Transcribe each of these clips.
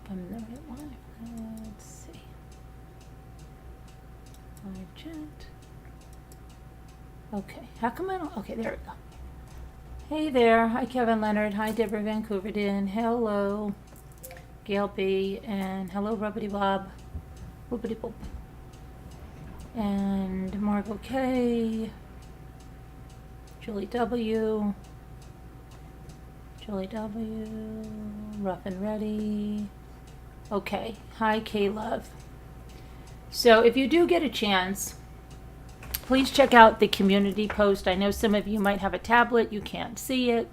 I'm in the right one. Let's see. Live chat. Okay, how come I don't? Okay, there we go. Hey there. Hi, Kevin Leonard. Hi, Deborah Vancouverden. Hello, Gail B. And hello, Rubbity Bob. Whoopity boop. And Margot K. Julie W. Julie W. Rough and Ready. Okay. Hi, K-Love. So if you do get a chance, please check out the community post. I know some of you might have a tablet. You can't see it.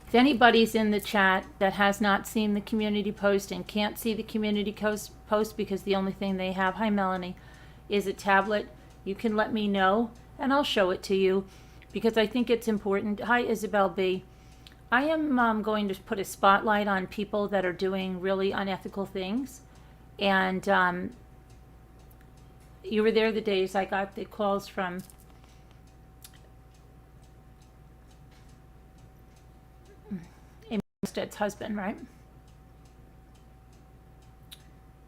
If anybody's in the chat that has not seen the community post and can't see the community post because the only thing they have, hi Melanie, is a tablet, you can let me know and I'll show it to you because I think it's important. Hi Isabel B. I am going to put a spotlight on people that are doing really unethical things. And you were there the days I got the calls from Amy Stead's husband, right?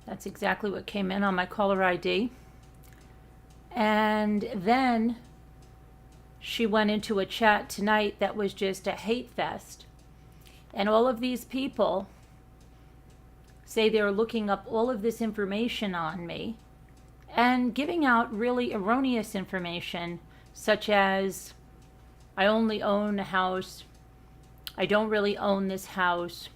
That's exactly what came in on my caller ID. And then she went into a chat tonight that was just a hate fest. And all of these people say they're looking up all of this information on me and giving out really erroneous information, such as I only own a house, I don't really own this house.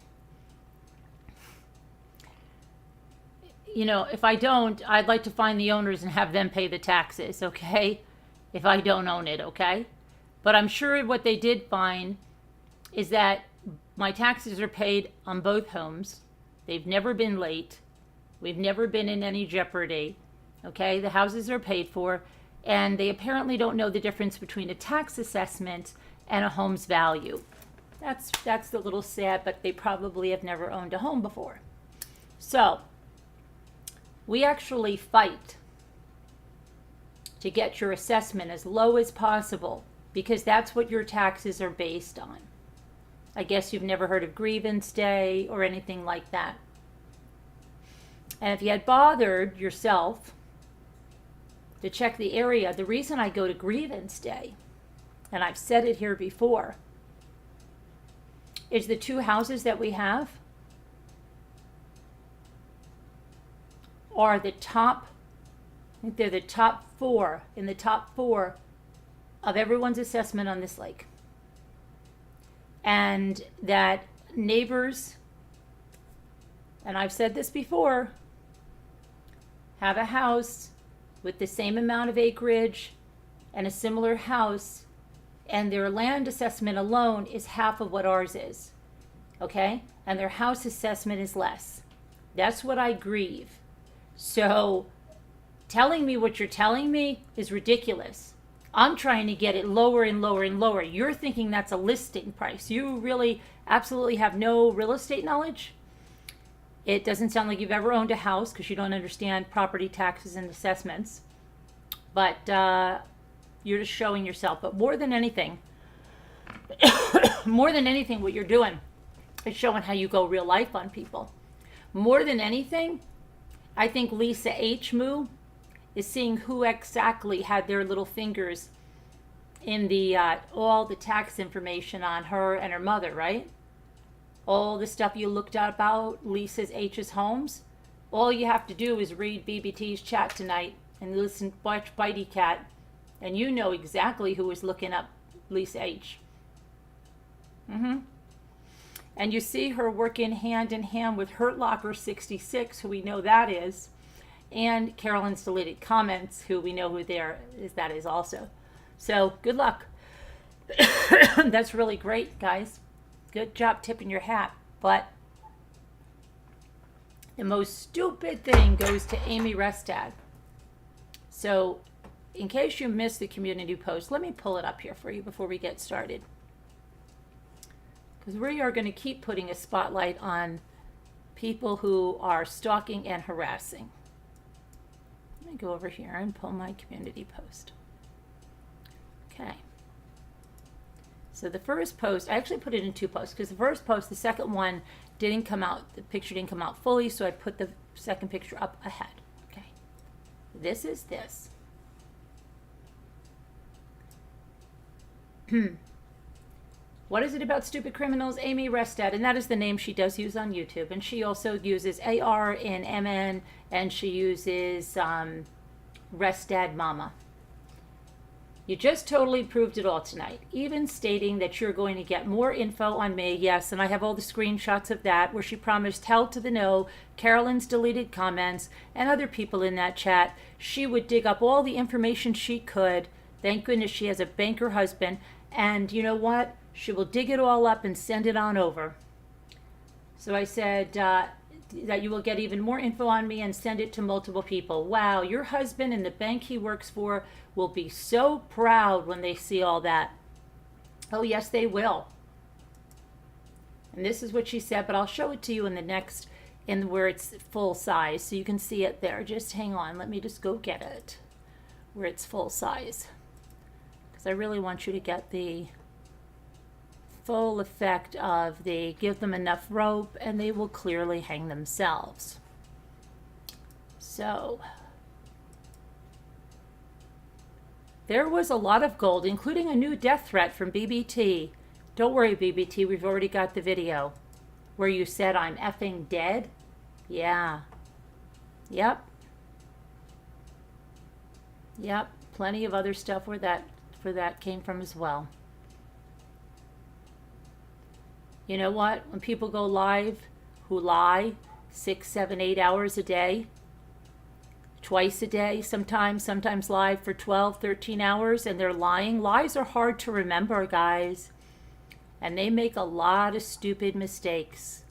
You know, if I don't, I'd like to find the owners and have them pay the taxes, okay? If I don't own it, okay? But I'm sure what they did find is that my taxes are paid on both homes. They've never been late. We've never been in any jeopardy. Okay, the houses are paid for, and they apparently don't know the difference between a tax assessment and a home's value. That's a little sad, but they probably have never owned a home before. So, we actually fight to get your assessment as low as possible because that's what your taxes are based on. I guess you've never heard of grievance day or anything like that. And if you had bothered yourself to check the area, the reason I go to grievance day, and I've said it here before, is the two houses that we have are the top, I think they're the top four, in the top four of everyone's assessment on this lake. And that neighbors, and I've said this before, have a house with the same amount of acreage and a similar house, and their land assessment alone is half of what ours is, okay? And their house assessment is less. That's what I grieve. So telling me what you're telling me is ridiculous. I'm trying to get it lower and lower and lower. You're thinking that's a listing price. You really absolutely have no real estate knowledge. It doesn't sound like you've ever owned a house because you don't understand property taxes and assessments. But you're just showing yourself. But more than anything, what you're doing is showing how you go real life on people. More than anything, I think Lisa H. Moo is seeing who exactly had their little fingers in the all the tax information on her and her mother, right? All the stuff you looked up about Lisa's H's homes. All you have to do is read BBT's chat tonight and watch Bitey Cat, and you know exactly who was looking up Lisa H. And you see her working hand in hand with Hurt Locker 66, who we know that is, and Carolyn's Deleted Comments, who we know who that is also. So good luck. That's really great, guys. Good job tipping your hat. But the most stupid thing goes to Amy Restad. So in case you missed the community post, let me pull it up here for you before we get started. Because we are going to keep putting a spotlight on people who are stalking and harassing. Let me go over here and pull my community post. Okay. So the first post, I actually put it in two posts because the first post, the second one didn't come out, the picture didn't come out fully, so I put the second picture up ahead. Okay. This is this. What is it about stupid criminals? Amy Restad, and that is the name she does use on YouTube. And she also uses AR in MN, and she uses Restad Mama. You just totally proved it all tonight, even stating that you're going to get more info on me. Yes, and I have all the screenshots of that where she promised hell to the no, Carolyn's deleted comments, and other people in that chat. She would dig up all the information she could. Thank goodness she has a banker husband. And you know what? She will dig it all up and send it on over. So I said that you will get even more info on me and send it to multiple people. Wow, your husband and the bank he works for will be so proud when they see all that. Oh, yes, they will. And this is what she said, but I'll show it to you in the next, in where it's full size, so you can see it there. Just hang on. Let me just go get it where it's full size, because I really want you to get the full effect of the give them enough rope and they will clearly hang themselves. So there was a lot of gold, including a new death threat from BBT. Don't worry, BBT, we've already got the video where you said I'm effing dead. Yeah. Yep. Yep. Plenty of other stuff where that came from as well. You know what? When people go live who lie 6, 7, 8 hours a day, twice a day, sometimes live for 12, 13 hours, and they're lying. Lies are hard to remember, guys. And they make a lot of stupid mistakes.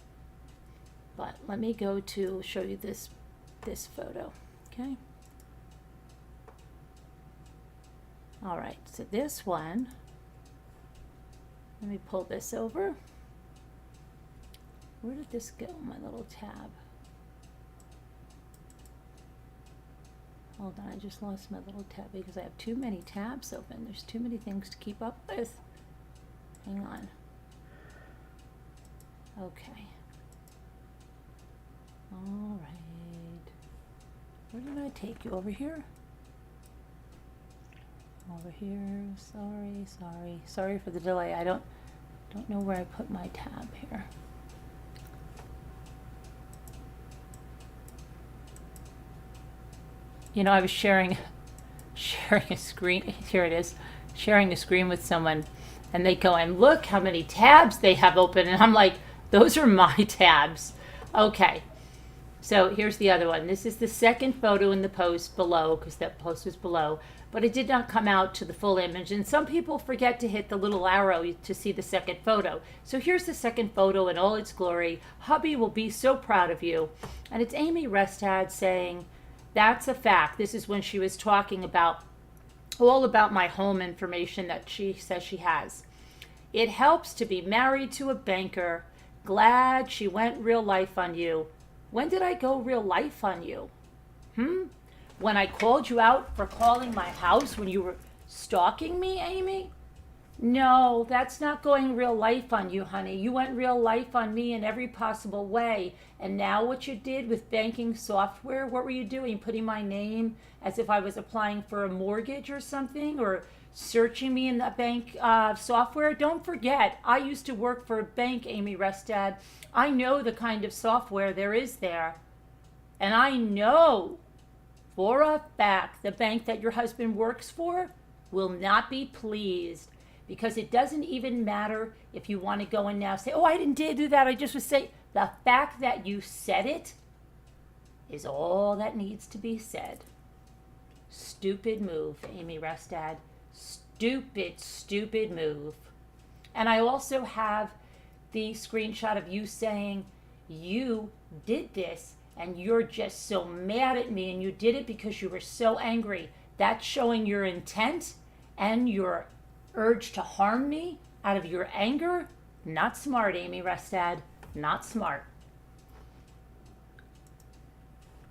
But let me go to show you this photo. Okay. All right, so this one, let me pull this over. Where did this go, my little tab? Hold on, I just lost my little tab because I have too many tabs open. There's too many things to keep up with. Hang on. Okay. All right. Where did I take you? Over here? Over here. Sorry for the delay. I don't know where I put my tab here. You know, I was sharing a screen. Here it is. Sharing a screen with someone, and they go, and look how many tabs they have open. And I'm like, those are my tabs. Okay. So here's the other one. This is the second photo in the post below, because that post was below, but it did not come out to the full image. And some people forget to hit the little arrow to see the second photo. So here's the second photo in all its glory. Hubby will be so proud of you. And it's Amy Restad saying, that's a fact. This is when she was talking about all about my home information that she says she has. It helps to be married to a banker. Glad she went real life on you. When did I go real life on you? When I called you out for calling my house when you were stalking me, Amy? No, that's not going real life on you, honey. You went real life on me in every possible way. And now what you did with banking software, what were you doing? Putting my name as if I was applying for a mortgage or something, or searching me in the bank software? Don't forget, I used to work for a bank, Amy Restad. I know the kind of software there is there. And I know for a fact the bank that your husband works for will not be pleased. Because it doesn't even matter if you want to go in now and say, oh, I didn't do that. I just was saying. The fact that you said it is all that needs to be said. Stupid move, Amy Restad. Stupid move. And I also have the screenshot of you saying you did this and you're just so mad at me and you did it because you were so angry. That's showing your intent and your urge to harm me out of your anger. Not smart, Amy Restad. Not smart.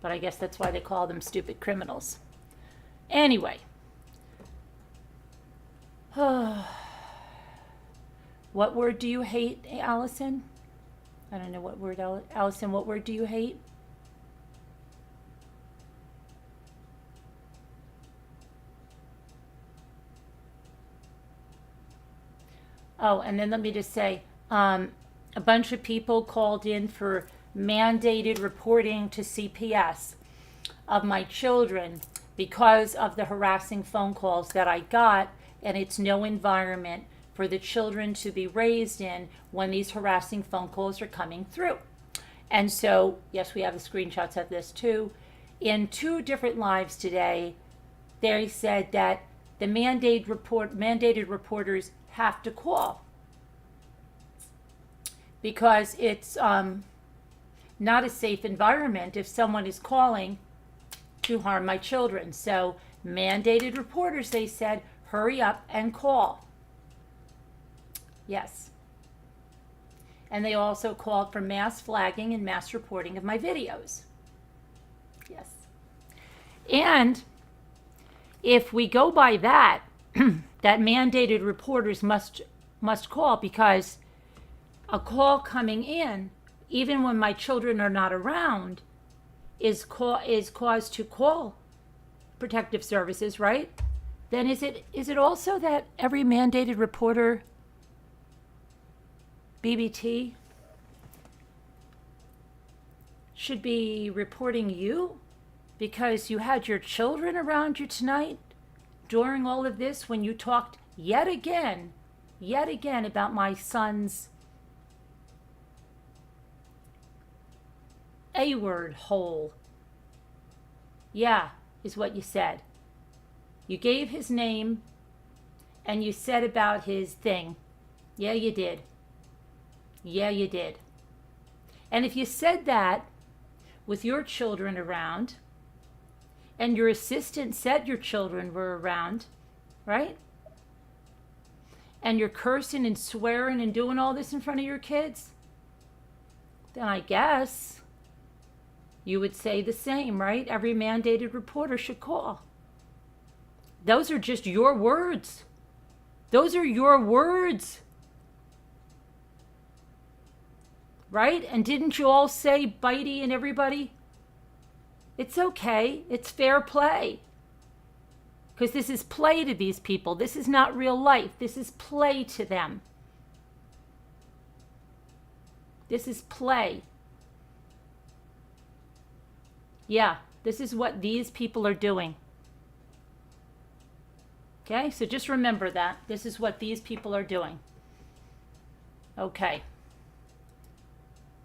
But I guess that's why they call them stupid criminals. Anyway. What word do you hate, Allison? I don't know what word, Allison, what word do you hate? Oh, and then let me just say, a bunch of people called in for mandated reporting to CPS of my children because of the harassing phone calls that I got, and it's no environment for the children to be raised in when these harassing phone calls are coming through. And so, yes, we have the screenshots of this too. In 2 different lives today, they said that the mandated reporters have to call because it's not a safe environment if someone is calling to harm my children. So mandated reporters, they said, hurry up and call. Yes. And they also called for mass flagging and mass reporting of my videos. Yes. And if we go by that, that mandated reporters must call, because a call coming in, even when my children are not around, is cause to call protective services, right? Then is it also that every mandated reporter, BBT, should be reporting you because you had your children around you tonight during all of this, when you talked yet again about my son's A-word hole? Yeah, is what you said. You gave his name and you said about his thing. Yeah, you did. Yeah, you did. And if you said that with your children around, and your assistant said your children were around, right? And you're cursing and swearing and doing all this in front of your kids, then I guess you would say the same, right? Every mandated reporter should call. Those are just your words. Those are your words. Right? And didn't you all say Bitey and everybody? It's okay. It's fair play. Because this is play to these people. This is not real life. This is play to them. This is play. Yeah, this is what these people are doing. Okay, so just remember that. This is what these people are doing. Okay.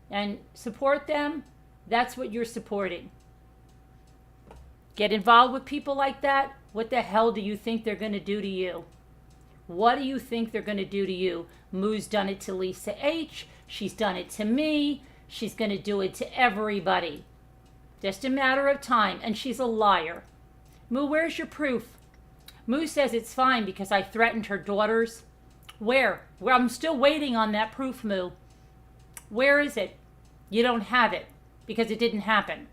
And support them. That's what you're supporting. Get involved with people like that. What the hell do you think they're going to do to you? What do you think they're going to do to you? Moo's done it to Lisa H. She's done it to me. She's going to do it to everybody. Just a matter of time. And she's a liar. Moo, where's your proof? Moo says it's fine because I threatened her daughters. Where? I'm still waiting on that proof, Moo. Where is it? You don't have it because it didn't happen.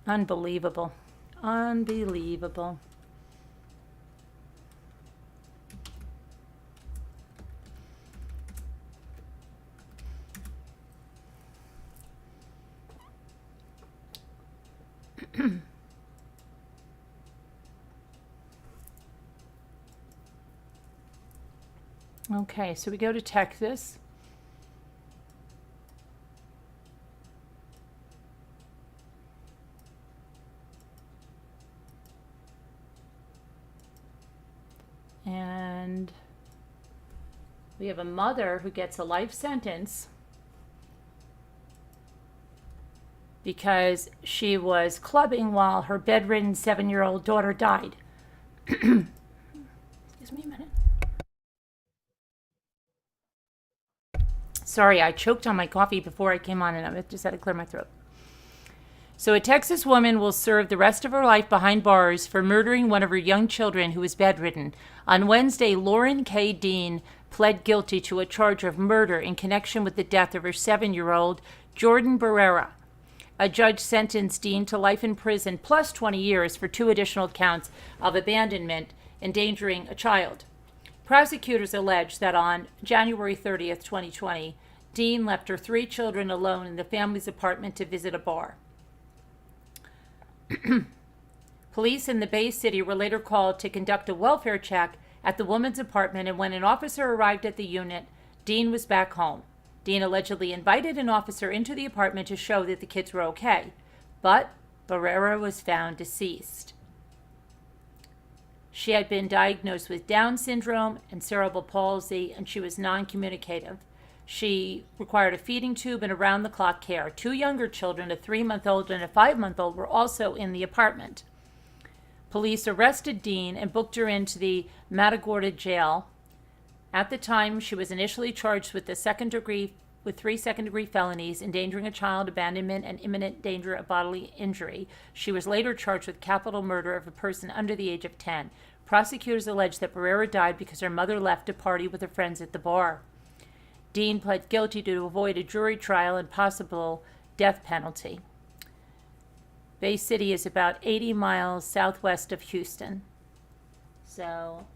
Unbelievable. Unbelievable. Okay, so we go to Texas. And we have a mother who gets a life sentence because she was clubbing while her bedridden 7-year-old daughter died. Excuse me a minute. Sorry, I choked on my coffee before I came on and I just had to clear my throat. So a Texas woman will serve the rest of her life behind bars for murdering one of her young children who was bedridden. On Wednesday, Lauren K. Dean pled guilty to a charge of murder in connection with the death of her 7-year-old, Jordan Barrera. A judge sentenced Dean to life in prison plus 20 years for 2 additional counts of abandonment, endangering a child. Prosecutors allege that on January 30th, 2020, Dean left her 3 children alone in the family's apartment to visit a bar. Police in the Bay City were later called to conduct a welfare check at the woman's apartment, and when an officer arrived at the unit, Dean was back home. Dean allegedly invited an officer into the apartment to show that the kids were okay, but Barrera was found deceased. She had been diagnosed with Down syndrome and cerebral palsy, and she was non-communicative. She required a feeding tube and around-the-clock care. 2 younger children, a 3-month-old and a 5-month-old, were also in the apartment. Police arrested Dean and booked her into the Matagorda jail. At the time, she was initially charged with 3 second-degree felonies, endangering a child, abandonment, and imminent danger of bodily injury. She was later charged with capital murder of a person under the age of 10. Prosecutors allege that Barrera died because her mother left to party with her friends at the bar. Dean pled guilty to avoid a jury trial and possible death penalty. Bay City is about 80 miles southwest of Houston. So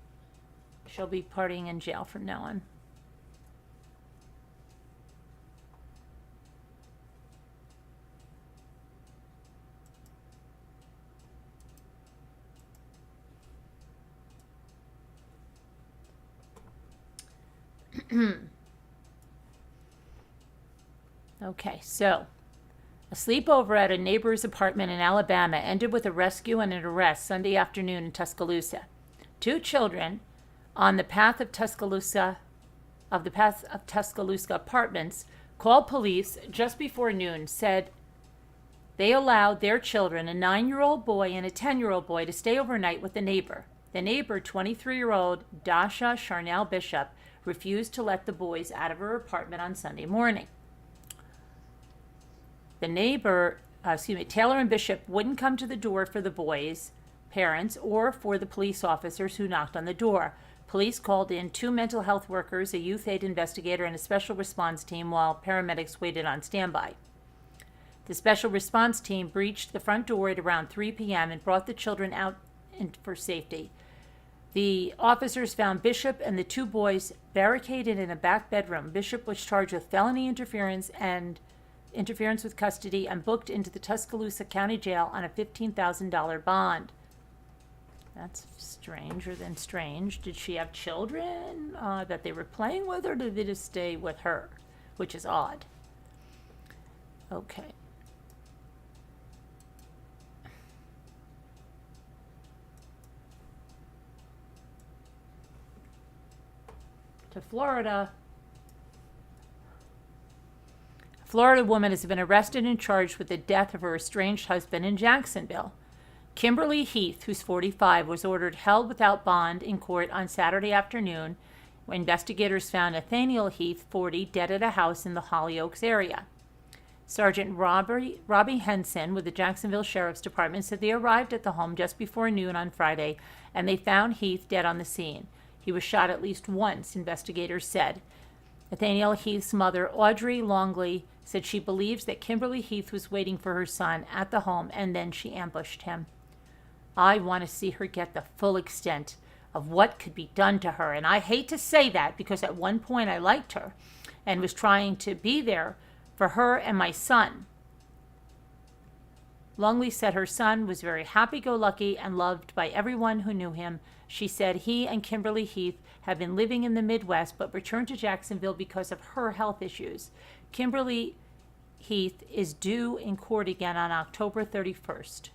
she'll be partying in jail from now on. Okay, so a sleepover at a neighbor's apartment in Alabama ended with a rescue and an arrest Sunday afternoon in Tuscaloosa. 2 children on the path of Tuscaloosa apartments called police just before noon, said they allowed their children, a 9-year-old boy and a 10-year-old boy, to stay overnight with the neighbor. The neighbor, 23-year-old Dasha Charnel Bishop, refused to let the boys out of her apartment on Sunday morning. The neighbor, Taylor and Bishop, wouldn't come to the door for the boys' parents or for the police officers who knocked on the door. Police called in 2 mental health workers, a youth aid investigator, and a special response team while paramedics waited on standby. The special response team breached the front door at around 3 p.m. and brought the children out for safety. The officers found Bishop and the 2 boys barricaded in a back bedroom. Bishop was charged with felony interference with custody and booked into the Tuscaloosa County Jail on a $15,000 bond. That's stranger than strange. Did she have children that they were playing with, or did they just stay with her? Which is odd. Okay. To Florida. A Florida woman has been arrested and charged with the death of her estranged husband in Jacksonville. Kimberly Heath, who's 45, was ordered held without bond in court on Saturday afternoon when investigators found Nathaniel Heath, 40, dead at a house in the Hollyoaks area. Sergeant Robbie Henson with the Jacksonville Sheriff's Department said they arrived at the home just before noon on Friday, and they found Heath dead on the scene. He was shot at least once, investigators said. Nathaniel Heath's mother, Audrey Longley, said she believes that Kimberly Heath was waiting for her son at the home and then she ambushed him. I want to see her get the full extent of what could be done to her. And I hate to say that because at one point I liked her and was trying to be there for her and my son. Longley said her son was very happy-go-lucky and loved by everyone who knew him. She said he and Kimberly Heath have been living in the Midwest but returned to Jacksonville because of her health issues. Kimberly Heath is due in court again on October 31st.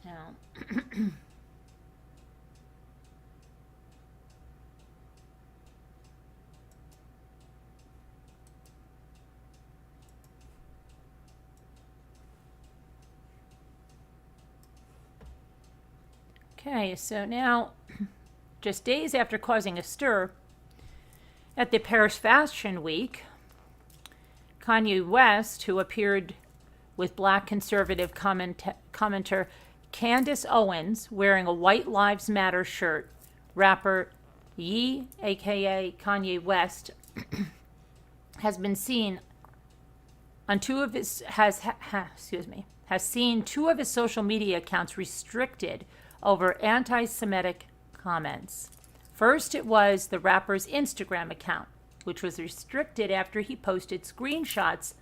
Now, okay, so now, just days after causing a stir at the Paris Fashion Week, Kanye West, who appeared with Black conservative commenter Candace Owens wearing a White Lives Matter shirt, rapper Ye, aka Kanye West, has been seen on has seen two of his social media accounts restricted over anti-Semitic comments. First, it was the rapper's Instagram account, which was restricted after he posted screenshots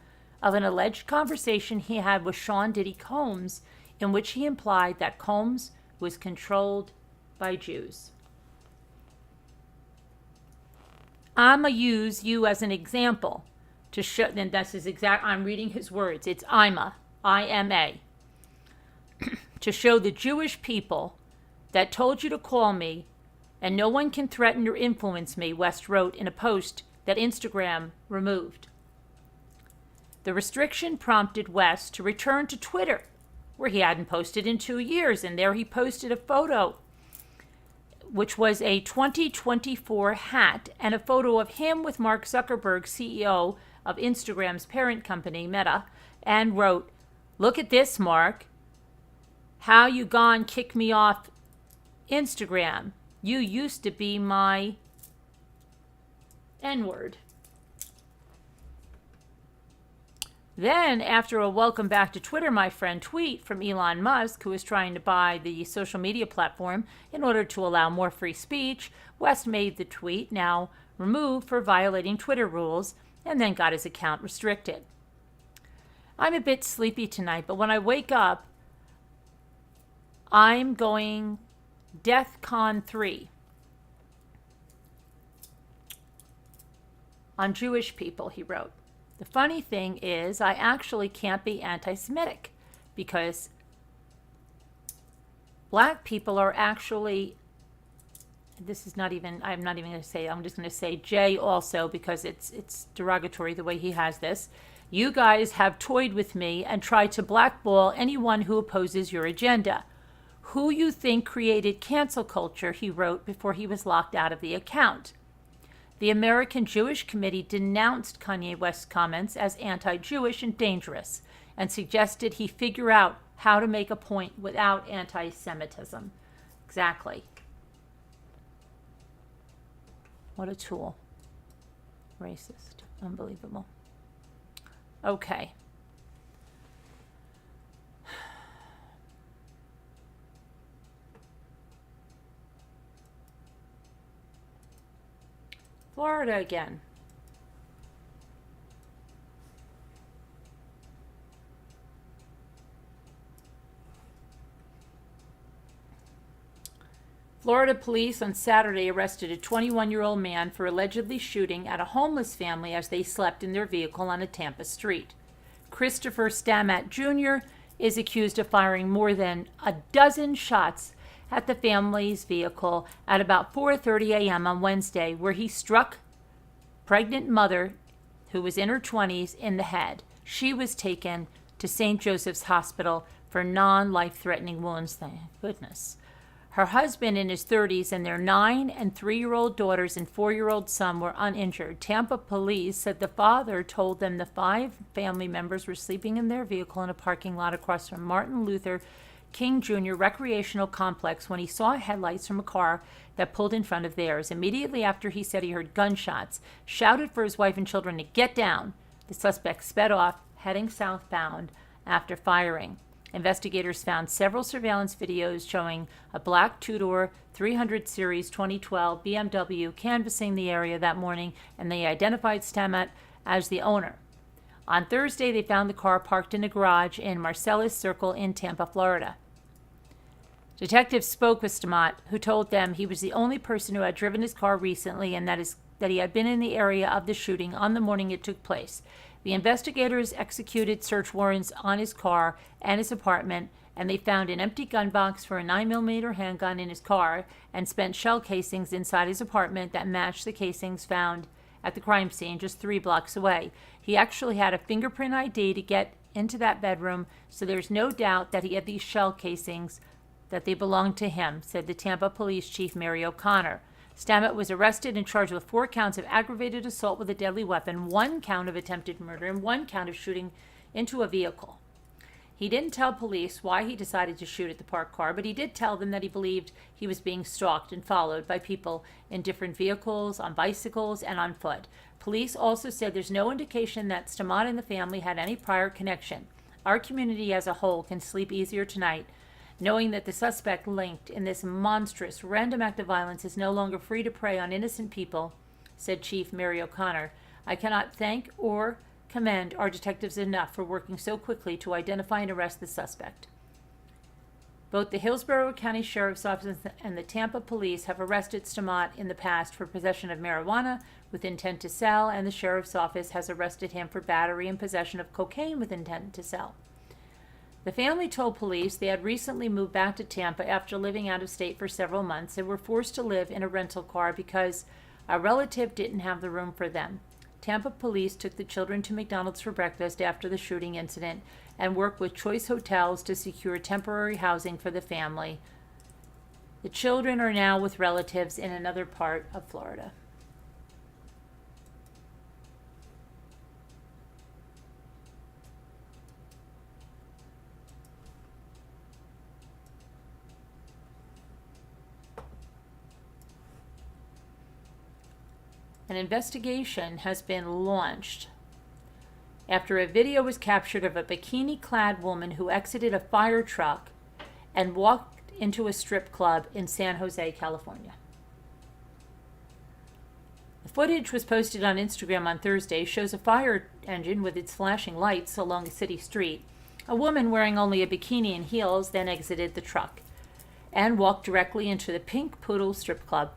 of an alleged conversation he had with Sean Diddy Combs, in which he implied that Combs was controlled by Jews. I'ma use you as an example to show, and that's his exact, I'm reading his words, it's I-M-A, to show the Jewish people that told you to call me, and no one can threaten or influence me, West wrote in a post that Instagram removed. The restriction prompted West to return to Twitter, where he hadn't posted in 2 years, and there he posted a photo, which was a 2024 hat and a photo of him with Mark Zuckerberg, CEO of Instagram's parent company, Meta, and wrote, "Look at this, Mark. How you gone kick me off Instagram? You used to be my N-word." Then, after a welcome back to Twitter, my friend tweet from Elon Musk, who is trying to buy the social media platform in order to allow more free speech, West made the tweet now removed for violating Twitter rules and then got his account restricted. I'm a bit sleepy tonight, but when I wake up, I'm going DEFCON 3 on Jewish people, he wrote. The funny thing is, I actually can't be anti-Semitic because black people are actually, this is not even, I'm not even going to say, I'm just going to say Jay also because it's derogatory the way he has this. You guys have toyed with me and tried to blackball anyone who opposes your agenda. Who you think created cancel culture, he wrote before he was locked out of the account. The American Jewish Committee denounced Kanye West's comments as anti-Jewish and dangerous and suggested he figure out how to make a point without anti-Semitism. Exactly. What a tool. Racist. Unbelievable. Okay. Florida again. Florida police on Saturday arrested a 21-year-old man for allegedly shooting at a homeless family as they slept in their vehicle on a Tampa street. Christopher Stamat Jr. is accused of firing more than a dozen shots at the family's vehicle at about 4:30 a.m. on Wednesday, where he struck pregnant mother who was in her 20s in the head. She was taken to St. Joseph's Hospital for non-life-threatening wounds, thank goodness. Her husband in his 30s and their 9- and 3-year-old daughters and 4-year-old son were uninjured. Tampa police said the father told them the 5 family members were sleeping in their vehicle in a parking lot across from Martin Luther King Jr. Recreational Complex when he saw headlights from a car that pulled in front of theirs. Immediately after he said he heard gunshots, shouted for his wife and children to get down. The suspect sped off, heading southbound after firing. Investigators found several surveillance videos showing a black two-door 300 Series 2012 BMW canvassing the area that morning, and they identified Stamat as the owner. On Thursday, they found the car parked in a garage in Marcellus Circle in Tampa, Florida. Detectives spoke with Stamat, who told them he was the only person who had driven his car recently and that he had been in the area of the shooting on the morning it took place. The investigators executed search warrants on his car and his apartment, and they found an empty gun box for a 9mm handgun in his car and spent shell casings inside his apartment that matched the casings found at the crime scene just 3 blocks away. He actually had a fingerprint ID to get into that bedroom, so there's no doubt that he had these shell casings, that they belonged to him, said the Tampa Police Chief Mary O'Connor. Stamat was arrested and charged with 4 counts of aggravated assault with a deadly weapon, 1 count of attempted murder, and 1 count of shooting into a vehicle. He didn't tell police why he decided to shoot at the parked car, but he did tell them that he believed he was being stalked and followed by people in different vehicles, on bicycles, and on foot. Police also said there's no indication that Stamata and the family had any prior connection. Our community as a whole can sleep easier tonight, knowing that the suspect linked in this monstrous, random act of violence is no longer free to prey on innocent people, said Chief Mary O'Connor. I cannot thank or commend our detectives enough for working so quickly to identify and arrest the suspect. Both the Hillsborough County Sheriff's Office and the Tampa Police have arrested Stamata in the past for possession of marijuana with intent to sell, and the Sheriff's Office has arrested him for battery and possession of cocaine with intent to sell. The family told police they had recently moved back to Tampa after living out of state for several months and were forced to live in a rental car because a relative didn't have the room for them. Tampa police took the children to McDonald's for breakfast after the shooting incident and worked with Choice Hotels to secure temporary housing for the family. The children are now with relatives in another part of Florida. An investigation has been launched after a video was captured of a bikini-clad woman who exited a fire truck and walked into a strip club in San Jose, California. The footage was posted on Instagram on Thursday, shows a fire engine with its flashing lights along a city street. A woman wearing only a bikini and heels then exited the truck and walked directly into the Pink Poodle strip club,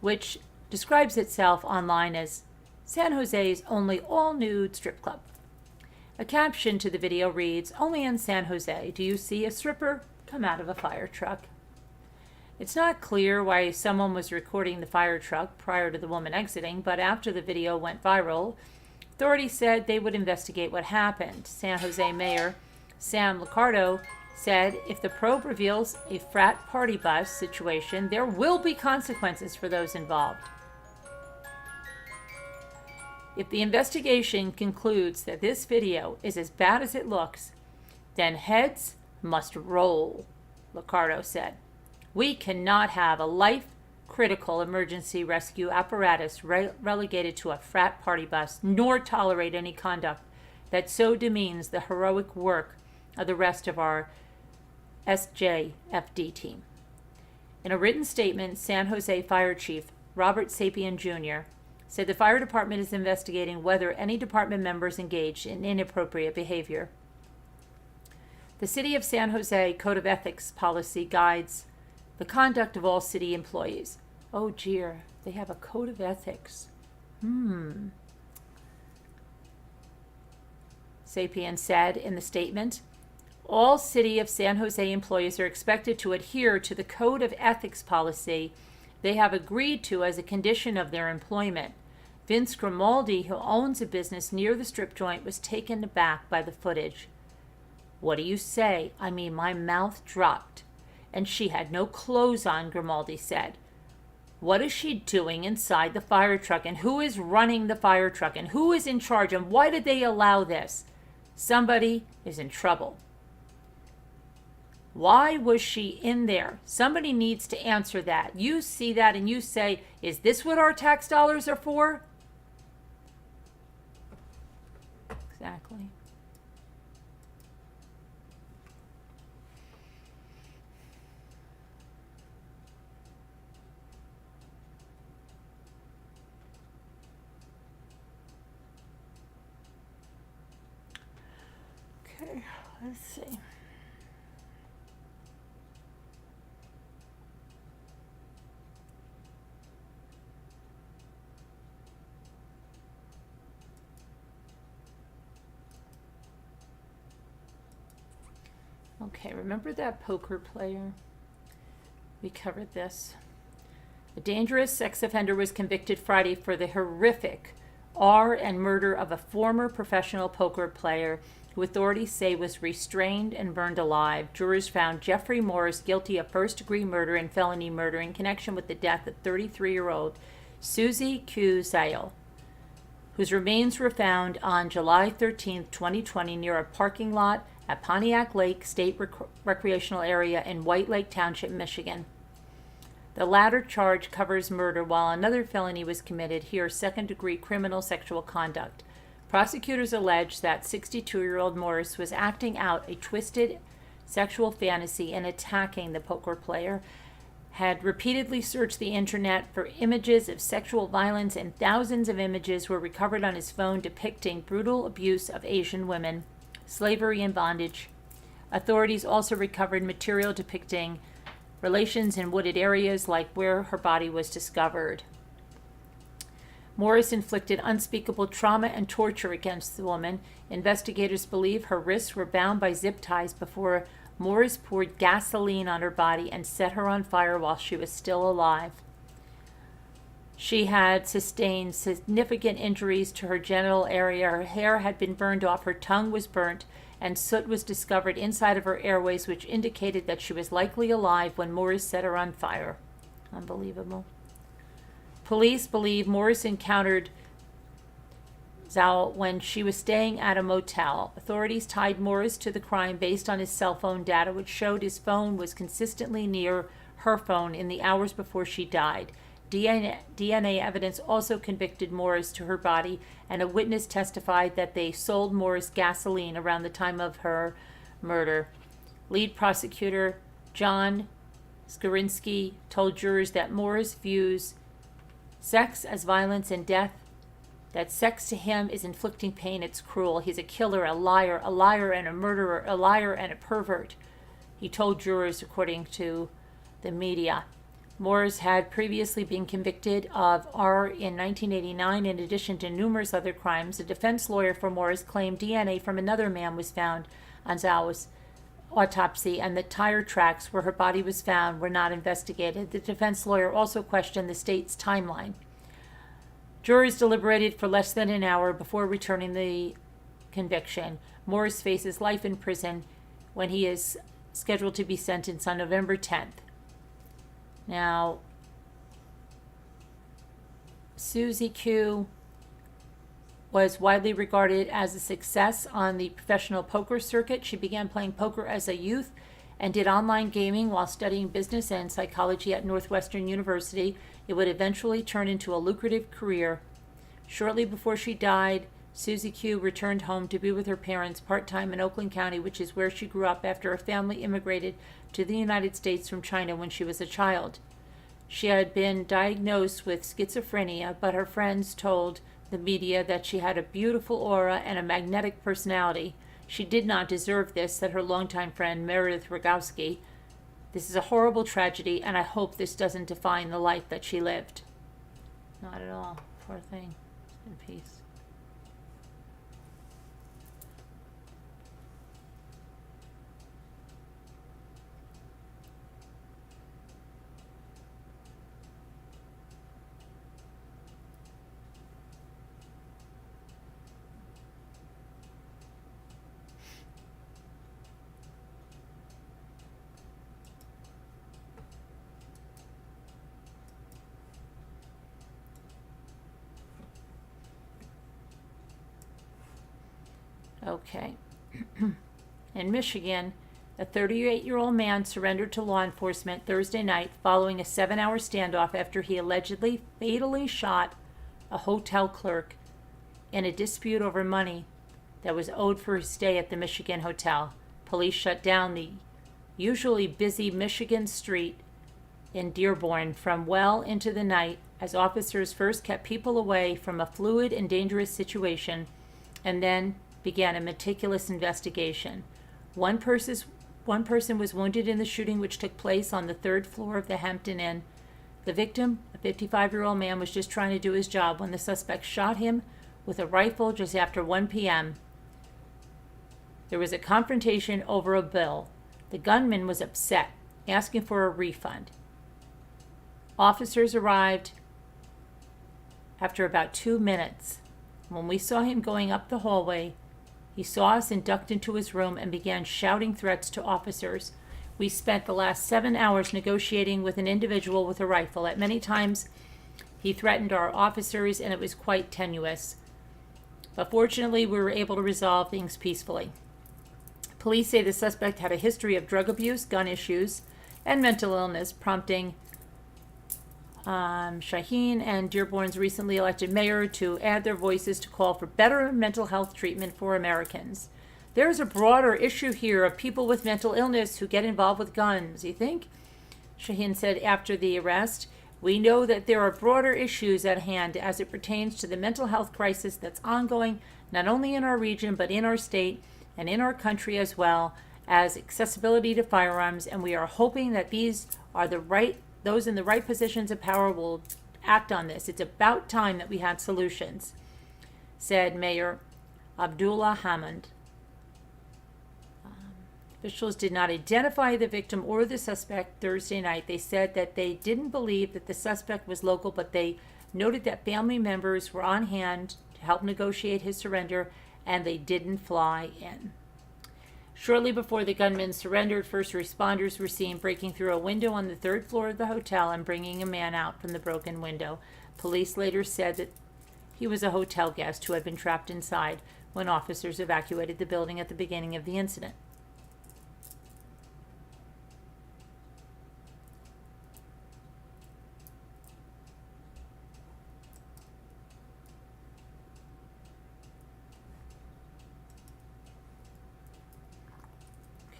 which describes itself online as San Jose's only all-nude strip club. A caption to the video reads, "Only in San Jose do you see a stripper come out of a fire truck." It's not clear why someone was recording the fire truck prior to the woman exiting, but after the video went viral, authorities said they would investigate what happened. San Jose Mayor Sam Liccardo said if the probe reveals a frat party bus situation, there will be consequences for those involved. If the investigation concludes that this video is as bad as it looks, then heads must roll, Liccardo said. We cannot have a life-critical emergency rescue apparatus relegated to a frat party bus, nor tolerate any conduct that so demeans the heroic work of the rest of our SJFD team. In a written statement, San Jose Fire Chief Robert Sapien Jr. said the fire department is investigating whether any department members engaged in inappropriate behavior. The City of San Jose Code of Ethics policy guides the conduct of all city employees. Oh dear, they have a code of ethics. Sapien said in the statement, all City of San Jose employees are expected to adhere to the Code of Ethics policy they have agreed to as a condition of their employment. Vince Grimaldi, who owns a business near the strip joint, was taken aback by the footage. What do you say? I mean, my mouth dropped. And she had no clothes on, Grimaldi said. What is she doing inside the fire truck? And who is running the fire truck? And who is in charge? And why did they allow this? Somebody is in trouble. Why was she in there? Somebody needs to answer that. You see that and you say, is this what our tax dollars are for? Exactly. Okay, let's see. Okay, remember that poker player? We covered this. A dangerous sex offender was convicted Friday for the horrific and murder of a former professional poker player who authorities say was restrained and burned alive. Jurors found Jeffrey Morris guilty of first-degree murder and felony murder in connection with the death of 33-year-old Susie Q. Zale, whose remains were found on July 13, 2020, near a parking lot at Pontiac Lake State Recreational Area in White Lake Township, Michigan. The latter charge covers murder, while another felony was committed, here second-degree criminal sexual conduct. Prosecutors allege that 62-year-old Morris was acting out a twisted sexual fantasy in attacking the poker player, had repeatedly searched the internet for images of sexual violence, and thousands of images were recovered on his phone depicting brutal abuse of Asian women, slavery, and bondage. Authorities also recovered material depicting relations in wooded areas like where her body was discovered. Morris inflicted unspeakable trauma and torture against the woman. Investigators believe her wrists were bound by zip ties before Morris poured gasoline on her body and set her on fire while she was still alive. She had sustained significant injuries to her genital area. Her hair had been burned off, her tongue was burnt, and soot was discovered inside of her airways, which indicated that she was likely alive when Morris set her on fire. Unbelievable. Police believe Morris encountered Zhao when she was staying at a motel. Authorities tied Morris to the crime based on his cell phone data, which showed his phone was consistently near her phone in the hours before she died. DNA evidence also convicted Morris to her body, and a witness testified that they sold Morris gasoline around the time of her murder. Lead prosecutor John Skorinsky told jurors that Morris views sex as violence and death, that sex to him is inflicting pain, it's cruel. He's a killer, a liar and a murderer, a liar and a pervert, he told jurors, according to the media. Morris had previously been convicted of R in 1989 in addition to numerous other crimes. A defense lawyer for Morris claimed DNA from another man was found on Zhao's autopsy, and the tire tracks where her body was found were not investigated. The defense lawyer also questioned the state's timeline. Jurors deliberated for less than an hour before returning the conviction. Morris faces life in prison when he is scheduled to be sentenced on November 10th. Now, Susie Q was widely regarded as a success on the professional poker circuit. She began playing poker as a youth and did online gaming while studying business and psychology at Northwestern University. It would eventually turn into a lucrative career. Shortly before she died, Susie Q returned home to be with her parents part-time in Oakland County, which is where she grew up after her family immigrated to the United States from China when she was a child. She had been diagnosed with schizophrenia, but her friends told the media that she had a beautiful aura and a magnetic personality. She did not deserve this, said her longtime friend Meredith Rogowski. This is a horrible tragedy, and I hope this doesn't define the life that she lived. Not at all. Poor thing. In peace. Okay. In Michigan, a 38-year-old man surrendered to law enforcement Thursday night following a 7-hour standoff after he allegedly fatally shot a hotel clerk in a dispute over money that was owed for his stay at the Michigan hotel. Police shut down the usually busy Michigan street in Dearborn from well into the night as officers first kept people away from a fluid and dangerous situation and then began a meticulous investigation. One person was wounded in the shooting, which took place on the 3rd floor of the Hampton Inn. The victim, a 55-year-old man, was just trying to do his job when the suspect shot him with a rifle just after 1 p.m. There was a confrontation over a bill. The gunman was upset, asking for a refund. Officers arrived after about 2 minutes. When we saw him going up the hallway, he saw us and ducked into his room and began shouting threats to officers. We spent the last 7 hours negotiating with an individual with a rifle. At many times, he threatened our officers, and it was quite tenuous. But fortunately, we were able to resolve things peacefully. Police say the suspect had a history of drug abuse, gun issues, and mental illness, prompting Shaheen and Dearborn's recently elected mayor to add their voices to call for better mental health treatment for Americans. There's a broader issue here of people with mental illness who get involved with guns, you think? Shaheen said after the arrest, "We know that there are broader issues at hand as it pertains to the mental health crisis that's ongoing not only in our region but in our state and in our country as well as accessibility to firearms, and we are hoping that those in the right positions of power will act on this. It's about time that we had solutions," said Mayor Abdullah Hamid. Officials did not identify the victim or the suspect Thursday night. They said that they didn't believe that the suspect was local, but they noted that family members were on hand to help negotiate his surrender, and they didn't fly in. Shortly before the gunman surrendered, first responders were seen breaking through a window on the third floor of the hotel and bringing a man out from the broken window. Police later said that he was a hotel guest who had been trapped inside when officers evacuated the building at the beginning of the incident.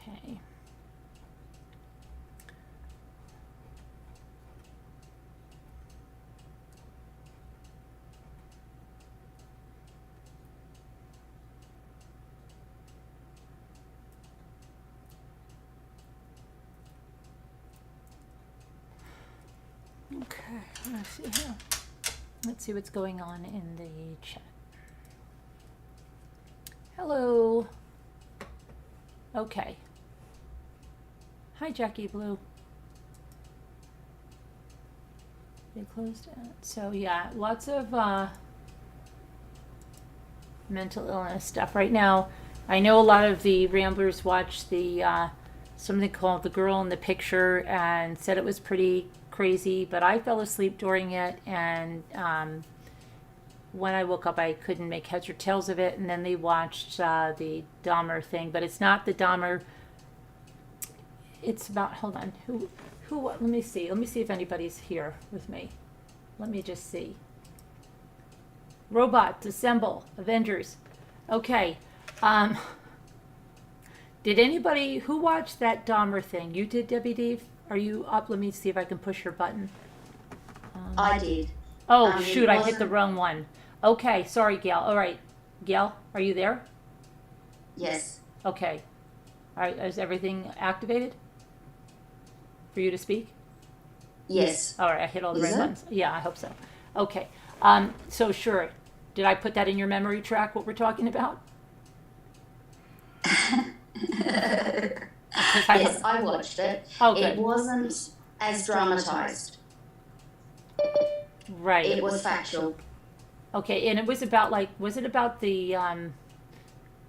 Okay. Okay, let's see here. Let's see what's going on in the chat. Hello. Okay. Hi, Jackie Blue. They closed it. So yeah, lots of mental illness stuff right now. I know a lot of the Ramblers watched the something called The Girl in the Picture and said it was pretty crazy, but I fell asleep during it, and when I woke up I couldn't make heads or tails of it. And then they watched the Dahmer thing, but it's not the Dahmer. It's about, hold on, who let me see if anybody's here with me. Let me just see. Robots assemble, Avengers. Okay. Did anybody who watched that Dahmer thing? You did, Debbie Dave? Are you up? Let me see if I can push your button. I did. Oh, shoot, I hit the wrong one. Okay, sorry, Gail. All right. Gail, are you there? Yes. Okay. All right, is everything activated for you to speak? Yes. All right, I hit all the right buttons. Yeah, I hope so. Okay. So sure. Did I put that in your memory track, what we're talking about? Yes, I watched it. Oh, good. It wasn't as dramatized. Right. It was factual. Okay, and it was about, like, was it about the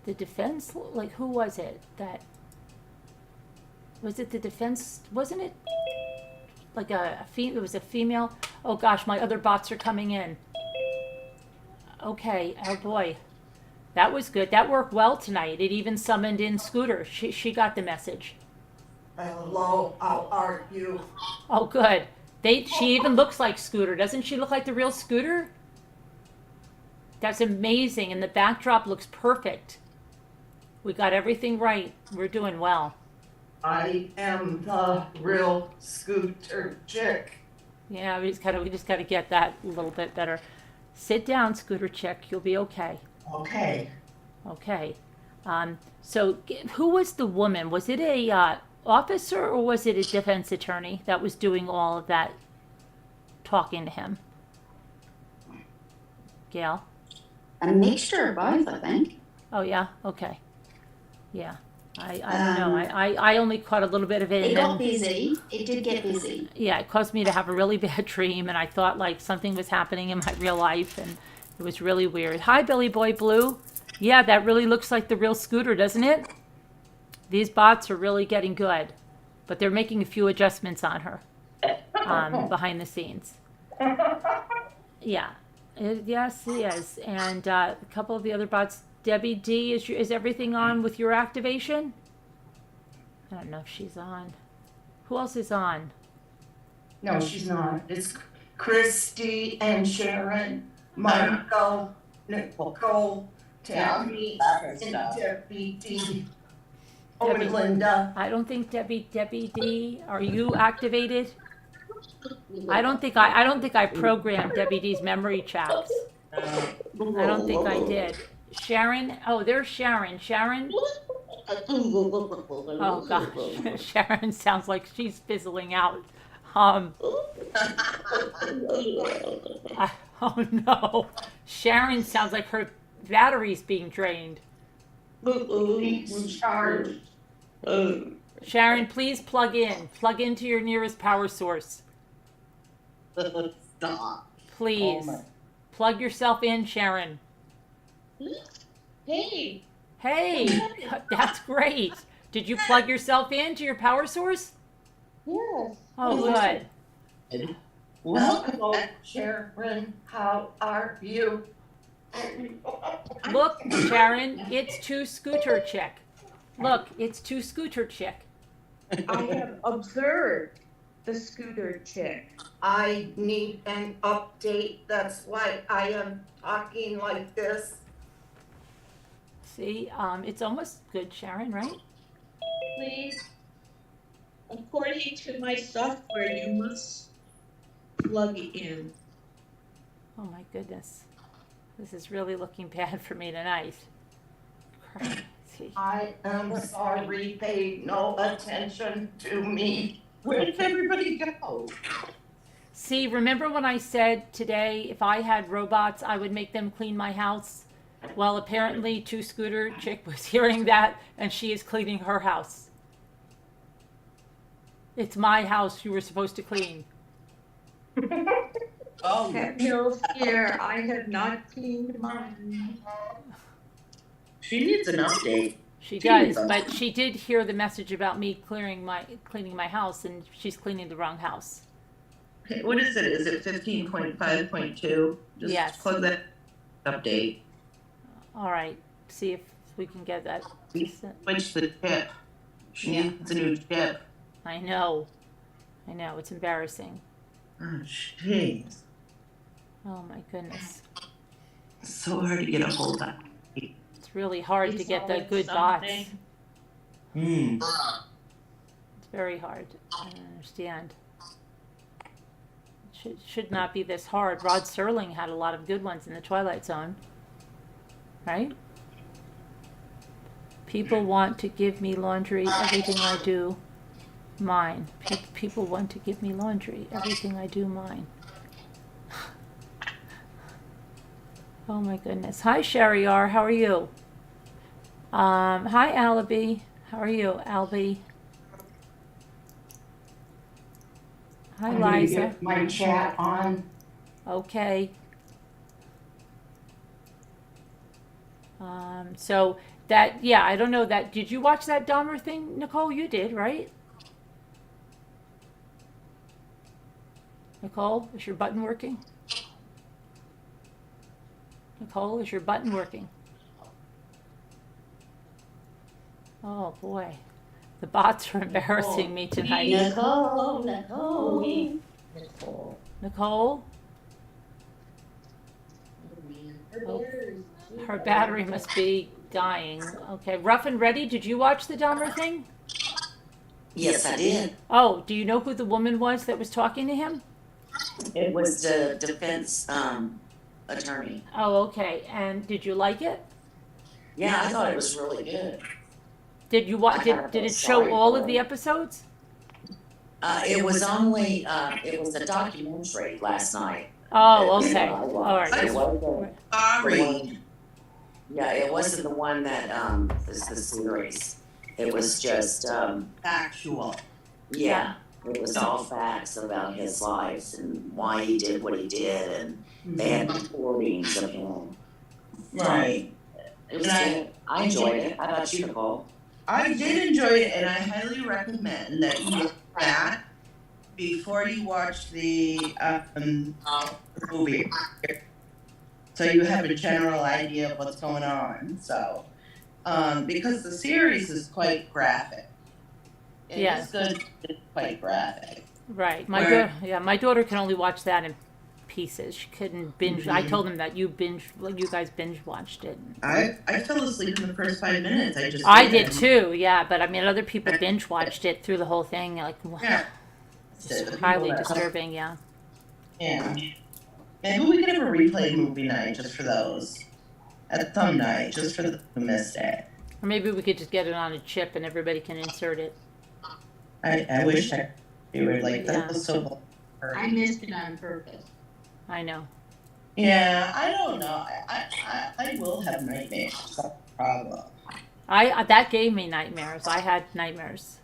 defense? Like, who was it that, was it the defense, wasn't it like it was a female? Oh gosh, my other bots are coming in. Okay, oh boy. That was good. That worked well tonight. It even summoned in Scooter. She got the message. Hello, how are you? Oh, good. She even looks like Scooter. Doesn't she look like the real Scooter? That's amazing. And the backdrop looks perfect. We got everything right. We're doing well. I am the real Scooter chick. Yeah, we just gotta get that a little bit better. Sit down, Scooter chick. You'll be okay. Okay. Okay. So who was the woman? Was it a officer or was it a defense attorney that was doing all of that talking to him? Gail? A mixture of both, I think. Oh, yeah? Okay. Yeah. I don't know. I only caught a little bit of it. It got busy. It did get busy. Yeah, it caused me to have a really bad dream, and I thought like something was happening in my real life, and it was really weird. Hi, Billy Boy Blue. Yeah, that really looks like the real Scooter, doesn't it? These bots are really getting good, but they're making a few adjustments on her behind the scenes. Yeah. Yes, he is. And a couple of the other bots. Debbie D, is everything on with your activation? I don't know if she's on. Who else is on? No, she's not. It's Christy and Sharon, Marco, Nicole, Tammy, and Debbie D. Oh, Debbie. and Linda. I don't think Debbie D. Are you activated? I don't think I programmed Debbie D's memory chaps. I don't think I did. Sharon. Oh, there's Sharon. Sharon. Oh gosh, Sharon sounds like she's fizzling out. Oh no, Sharon sounds like her battery's being drained. Please charge. Sharon, please plug in. Plug into your nearest power source. Stop. Please. Plug yourself in, Sharon. Hey. Hey, that's great. Did you plug yourself in to your power source? Yes. Oh, good. Welcome, Sharon. How are you? Look, Sharon, it's two scooter chick. Look, it's two scooter chick. I have observed the scooter chick. I need an update. That's why I am talking like this. See, it's almost good, Sharon, right? Please. According to my software, you must plug in. Oh my goodness. This is really looking bad for me tonight. Crazy. I am sorry, pay no attention to me. Where did everybody go? See, remember when I said today if I had robots, I would make them clean my house? Well, apparently two scooter chick was hearing that and she is cleaning her house. It's my house you were supposed to clean. Oh, have no fear. I have not cleaned mine. She needs an update. She does, but she did hear the message about me cleaning my house, and she's cleaning the wrong house. Okay, what is it? Is it 15.5.2? Just Yes. plug that update. All right, see if we can get that. Switch the chip. She needs a new chip. I know, it's embarrassing. Oh, jeez. Oh my goodness, It's so hard to get a hold of. it's really hard to It's get the always good bots. something. It's very hard. I don't understand. Should not be this hard. Rod Serling had a lot of good ones in the Twilight Zone, right? People want to give me laundry. Everything I do, mine. People want to give me laundry. Everything I do, mine. Oh my goodness. Hi, Sherry R. How are you? Hi, Alibi. How are you, Albie? Hi, I'm gonna Liza. get my chat on. Okay. So that, yeah, I don't know that. Did you watch that Dahmer thing, Nicole? You did, right? Nicole, is your button working? Nicole, is your button working? Oh boy, the bots are embarrassing me tonight. Nicole. Nicole, oh, her battery must be dying. Okay, Rough and Ready, did you watch the Dahmer thing? Yes, I did. Oh, do you know who the woman was that was talking to him? It was the defense attorney. Oh, okay. And did you like it? Yeah, I thought it was really good. Did you watch? Did it show all of the episodes? It was only it was a documentary last night. Oh, okay. That's All what I watched. right. It wasn't Sorry. yeah, it wasn't the one that is the series. It was just Actual. yeah. It was all facts about his life and why he did what he did, and they had recordings of him. Right. It was good. I enjoyed it. How about you, Nicole? I did enjoy it, and I highly recommend that you look at that before you watch the movie, so you have a general idea of what's going on. So, because the series is quite graphic, It Yeah. is good. It's quite graphic. Right. Where- My daughter can only watch that in pieces. She couldn't binge. I Mhm. told them that you guys binge watched it. I fell asleep in the first 5 minutes. I did too, yeah, but I mean, other people binge watched it through the whole thing. Like, Yeah. it's The people highly that- disturbing, yeah. Yeah. Maybe we could have a replay movie night just for those. At some night, just for those who missed it. Or maybe we could just get it on a chip and everybody can insert it. I wish you were like, Yeah. that was so I missed it on purpose. I know. Yeah, I don't know. I will have nightmares. That's the problem. That gave me nightmares. I had nightmares.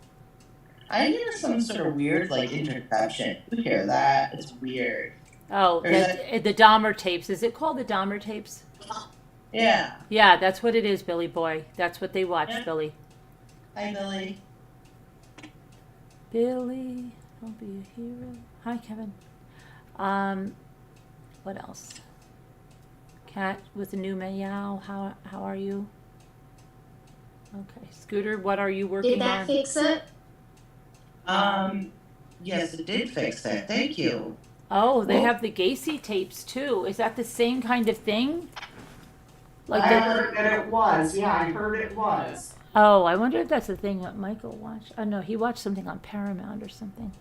I hear some sort of weird like interception. You hear that? It's weird. Oh, Or is the Dahmer tapes. Is it called the Dahmer tapes? Yeah. Yeah, that's what it is, Billy boy. That's what they watch, Yeah. Billy. Hi, Billy. Billy, don't be a hero. Hi, Kevin. What else? Cat with a new meow. How are you? Okay, Scooter, what are you working Did that on? fix it? Yes, it did fix it. Thank you. Oh, they Well- have the Gacy tapes too. Is that the same kind of thing? Like I the, heard that it was, yeah, I heard it was. oh, I wonder if that's the thing that Michael watched. Oh no, he watched something on Paramount or something.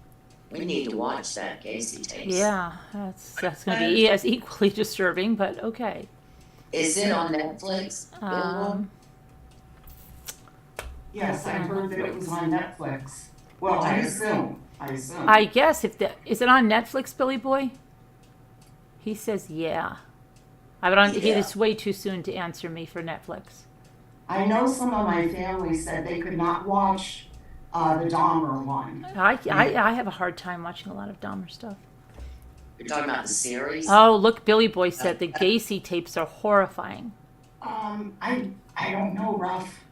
We need to watch that Casey tapes. Yeah, that's going to be as equally disturbing, but okay. Is it on Netflix? Yes, I heard that it was on Netflix. Well, I assume. I guess is it on Netflix, Billy Boy? He says yeah. It's way too soon to answer me for Netflix. I know some of my family said they could not watch the Dahmer one. I have a hard time watching a lot of Dahmer stuff. You're talking about the series? Oh, look, Billy Boy said the Gacy tapes are horrifying. I don't know, Ruff.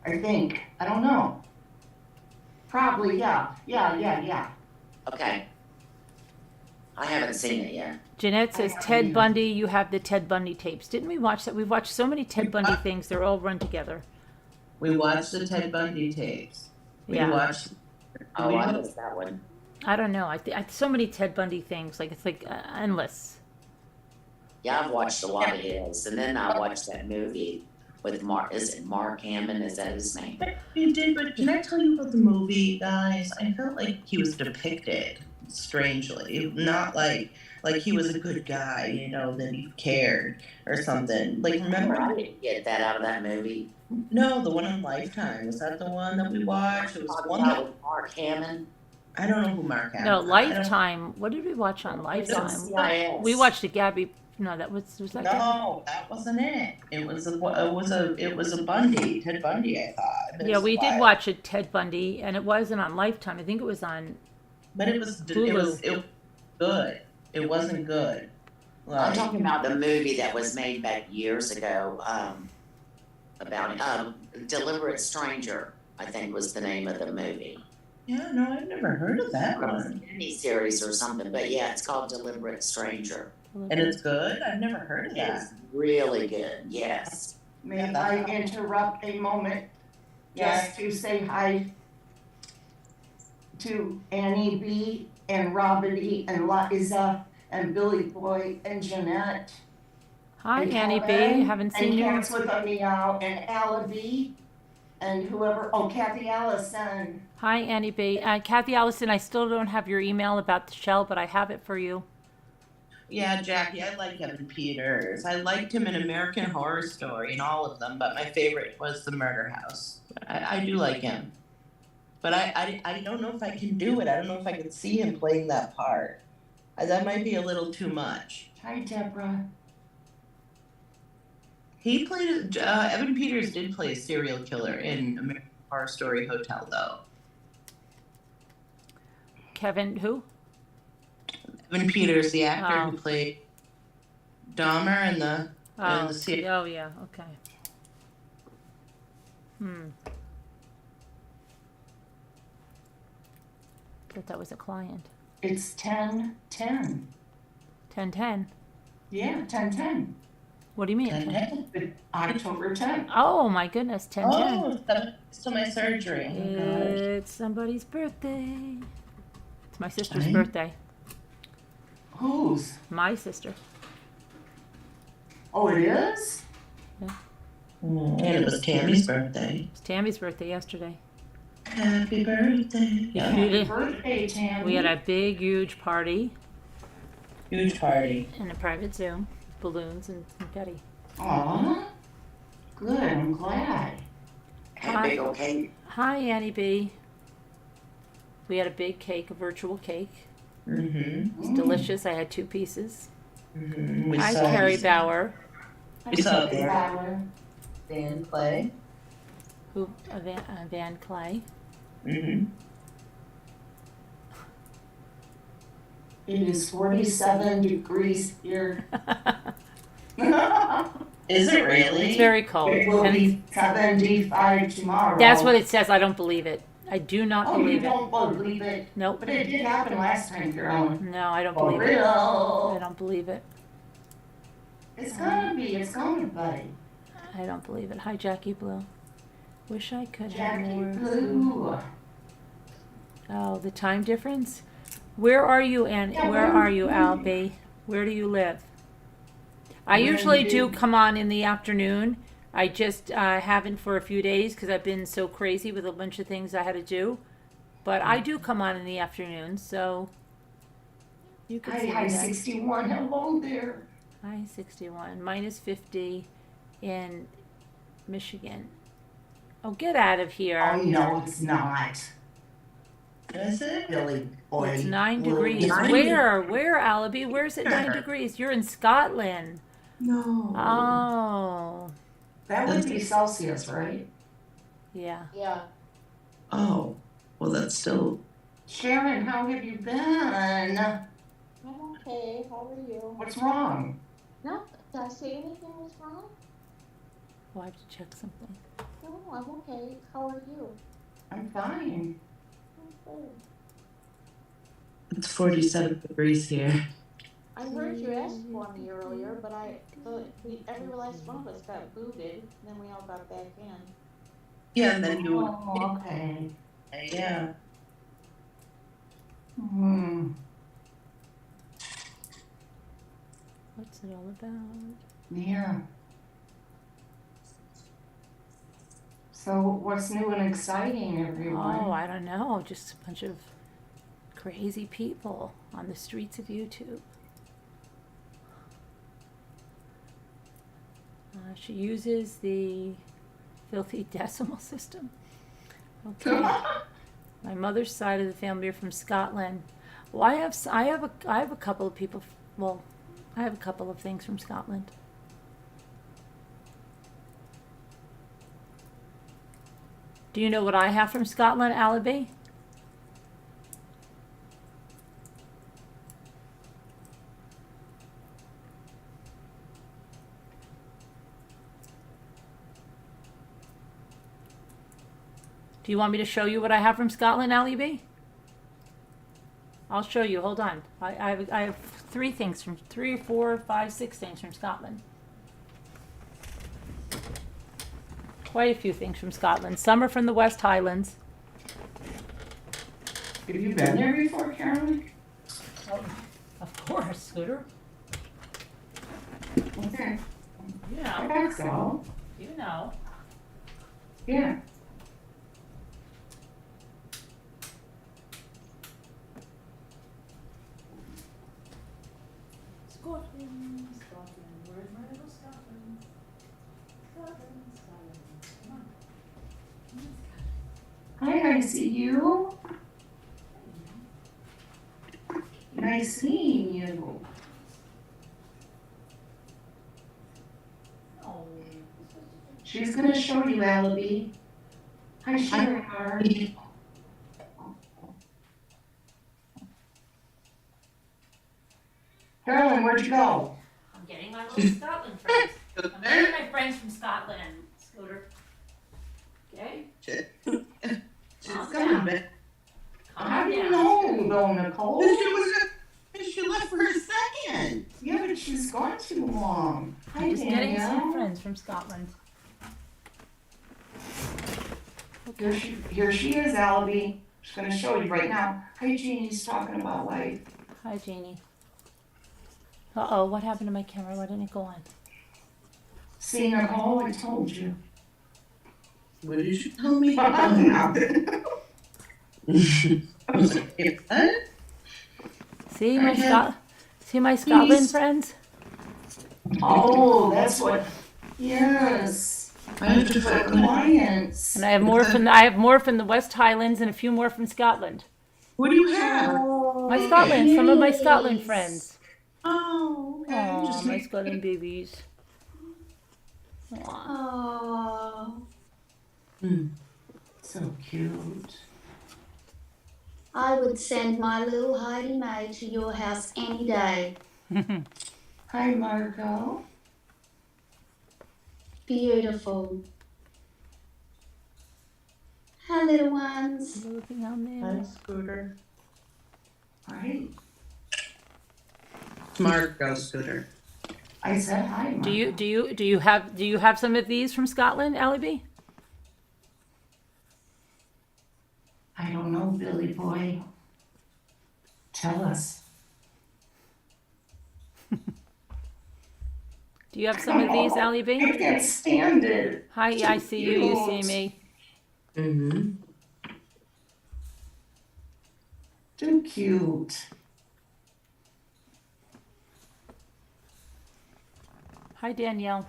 I think. I don't know. Probably, yeah. Okay. I haven't seen it yet. Jeanette says, Ted Bundy, you have the Ted Bundy tapes. Didn't we watch that? We've watched so many Ted Bundy things. They're all run together. We watched the Ted Bundy tapes. We Yeah. watched. Oh, I missed that one. I don't know. I so many Ted Bundy things. Like, it's like endless. Yeah, I've watched a lot of his. And then I watched that movie with Mark. Is it Mark Hammond? Is that his name? You did, but can I tell you about the movie, guys? I felt like he was depicted strangely, not like he was a good guy, you know, that he cared or something. Like, remember? I didn't get that out of that movie. No, the one on Lifetime. Was that the one that we watched? It was one that With Mark Hammond. I don't know who Mark Hammond. No, I don't- Lifetime. What did we watch on Lifetime? CIS. We watched the Gabby. No, was that Gabby? No, that wasn't it. It was a Bundy, Ted Bundy. I thought. It Yeah, was we did wild. watch a Ted Bundy, and it wasn't on Lifetime. I think it was on. But it was Hulu. good. It wasn't good. I'm Like, talking about the movie that was made back years ago, about Deliberate Stranger, I think was the name of the movie. yeah, no, I've never heard of that one. Any series or something, but yeah, it's called Deliberate Stranger. And it's good. I've never heard of It's that. really good, yes. May I interrupt a moment just to say hi to Annie B. and Robert E. and Liza and Billy Boy and Jeanette. Hi, and Annie B. Kevin, Haven't seen and you. Cats with a Meow and Alla B. and whoever, Kathy Allison. Hi, Annie B. Kathy Allison, I still don't have your email about the shell, but I have it for you. Yeah, Jackie, I like Evan Peters. I liked him in American Horror Story and all of them, but my favorite was The Murder House. I do like him. But I don't know if I can do it. I don't know if I can see him playing that part. That might be a little too much. Hi, Deborah. He played, Evan Peters did play a serial killer in American Horror Story Hotel, though. Kevin, who? Evan Peters, the actor Oh. who played Dahmer in the Oh, series. oh yeah, okay. Thought that was a client. It's 10:10. 10:10. Yeah, 10:10. What do you mean? 10/10. October 10th. Oh my goodness, 10/10. Oh, 7 days to my surgery. Oh my gosh. It's somebody's birthday. It's my sister's Mine? birthday. Whose? My sister. Oh, it is? And it was Tammy's birthday. It's Tammy's birthday yesterday. Happy birthday. You Happy did. birthday, Tammy. We had a big, huge party Huge party. in a private Zoom, balloons and confetti. Aw. Good, I'm glad. And a big old cake. Hi, Annie B. We had a big cake, a virtual cake. Mm-hmm. It's delicious. I had 2 pieces. Mm-hmm. We Hi, saw Carrie Bauer. We saw Valor. Dan Clay. Who? Van Clay. Mm-hmm. It is 47 degrees here. Is it really? It's very cold. It will be 75 tomorrow. That's what it says. I don't believe it. I do not Oh, you believe it. don't believe it? Nope. But it did happen last time, Carolyn. No, I don't For believe it. I real. don't believe it. It's gonna, buddy. I don't believe it. Hi, Jackie Blue. Wish I could have Jackie more. Blue. Oh, the time difference? Where are you, Ann? Yeah, Where where are are you, you? Albie? Where do you live? I Where usually do do you- come on in the afternoon. I just haven't for a few days because I've been so crazy with a bunch of things I had to do. But I do come on in the afternoon, so you can see Hi, that. 61. Hello there. Hi, 61. Minus 50 in Michigan. Oh, get out of here. Oh, no, it's not. Is it? Billy boy. It's 9 Blue. degrees. Nine? Where, Alibi? Where's it 9 degrees? You're in Scotland. No. Oh, That would be Celsius, right? yeah. Yeah. Oh. Well, that's still. Sharon, how have you been? I'm okay. How are you? What's wrong? No, did I say anything was wrong? Oh, I have to check something. No, I'm okay. How are you? I'm fine. I'm good. It's 47 degrees here. I heard you ask for me earlier, but every last one of us got booted, and then we all got back in. Yeah, and then you. Oh, okay. Yeah. Hmm. What's it all about? Yeah. So what's new and exciting, everyone? Oh, I don't know. Just a bunch of crazy people on the streets of YouTube. She uses the filthy decimal system. Okay. My mother's side of the family are from Scotland. Well, I have a couple of people. Well, I have a couple of things from Scotland. Do you know what I have from Scotland, Alibi? Do you want me to show you what I have from Scotland, Alibi? I'll show you. Hold on. I have 3 things from 3, 4, 5, 6 things from Scotland. Quite a few things from Scotland. Some are from the West Highlands. Have you been there before, Carolyn? Of course, Scooter. Okay. You I know. think so. You know. Yeah. Scotland, Scotland. Where's my little Scotland? Scotland, Scotland. Come on. Hi, I see you. Nice seeing you. Oh. She's gonna show you, Alibi. Hi, Sharon. Carolyn, where'd you go? I'm getting my little Scotland friends. I'm getting my friends from Scotland, Scooter. Okay? She's Calm coming down. back. How Calm do you down. know, though, Nicole? She left for a second. Brian. Yeah, but she's gone too long. Hi, Just getting some Danielle. friends from Scotland. Here she is, Albie. She's gonna show you right now. Hi, Jeannie's talking about life. Hi, Jeannie. Uh-oh, what happened to my camera? Why didn't it go on? See, Nicole, I told you. What did you tell me? Nothing. I was like, what? See I my have- Scotland Please. friends? Oh, that's what, yes. I have to For find clients. And I have more from the West Highlands and a few more from Scotland. What do you have? My Scotland, some of my Scotland friends. Oh, okay. Aw, Just my Scotland babies. Aw. Oh, So cute. I would send my little Heidi Mae to your house any day. Hi, Marco. Beautiful. Hi, little ones. Looking on there. Hi, Scooter. Hi. Smart girl, Scooter. I said hi, Marco. Do you have some of these from Scotland, Allie B? I don't know, Billy boy. Tell us. Do you have some of these, Allie I B? can't stand it. Hi, I see you. You see me. Mm-hmm. Too cute. Hi, Danielle.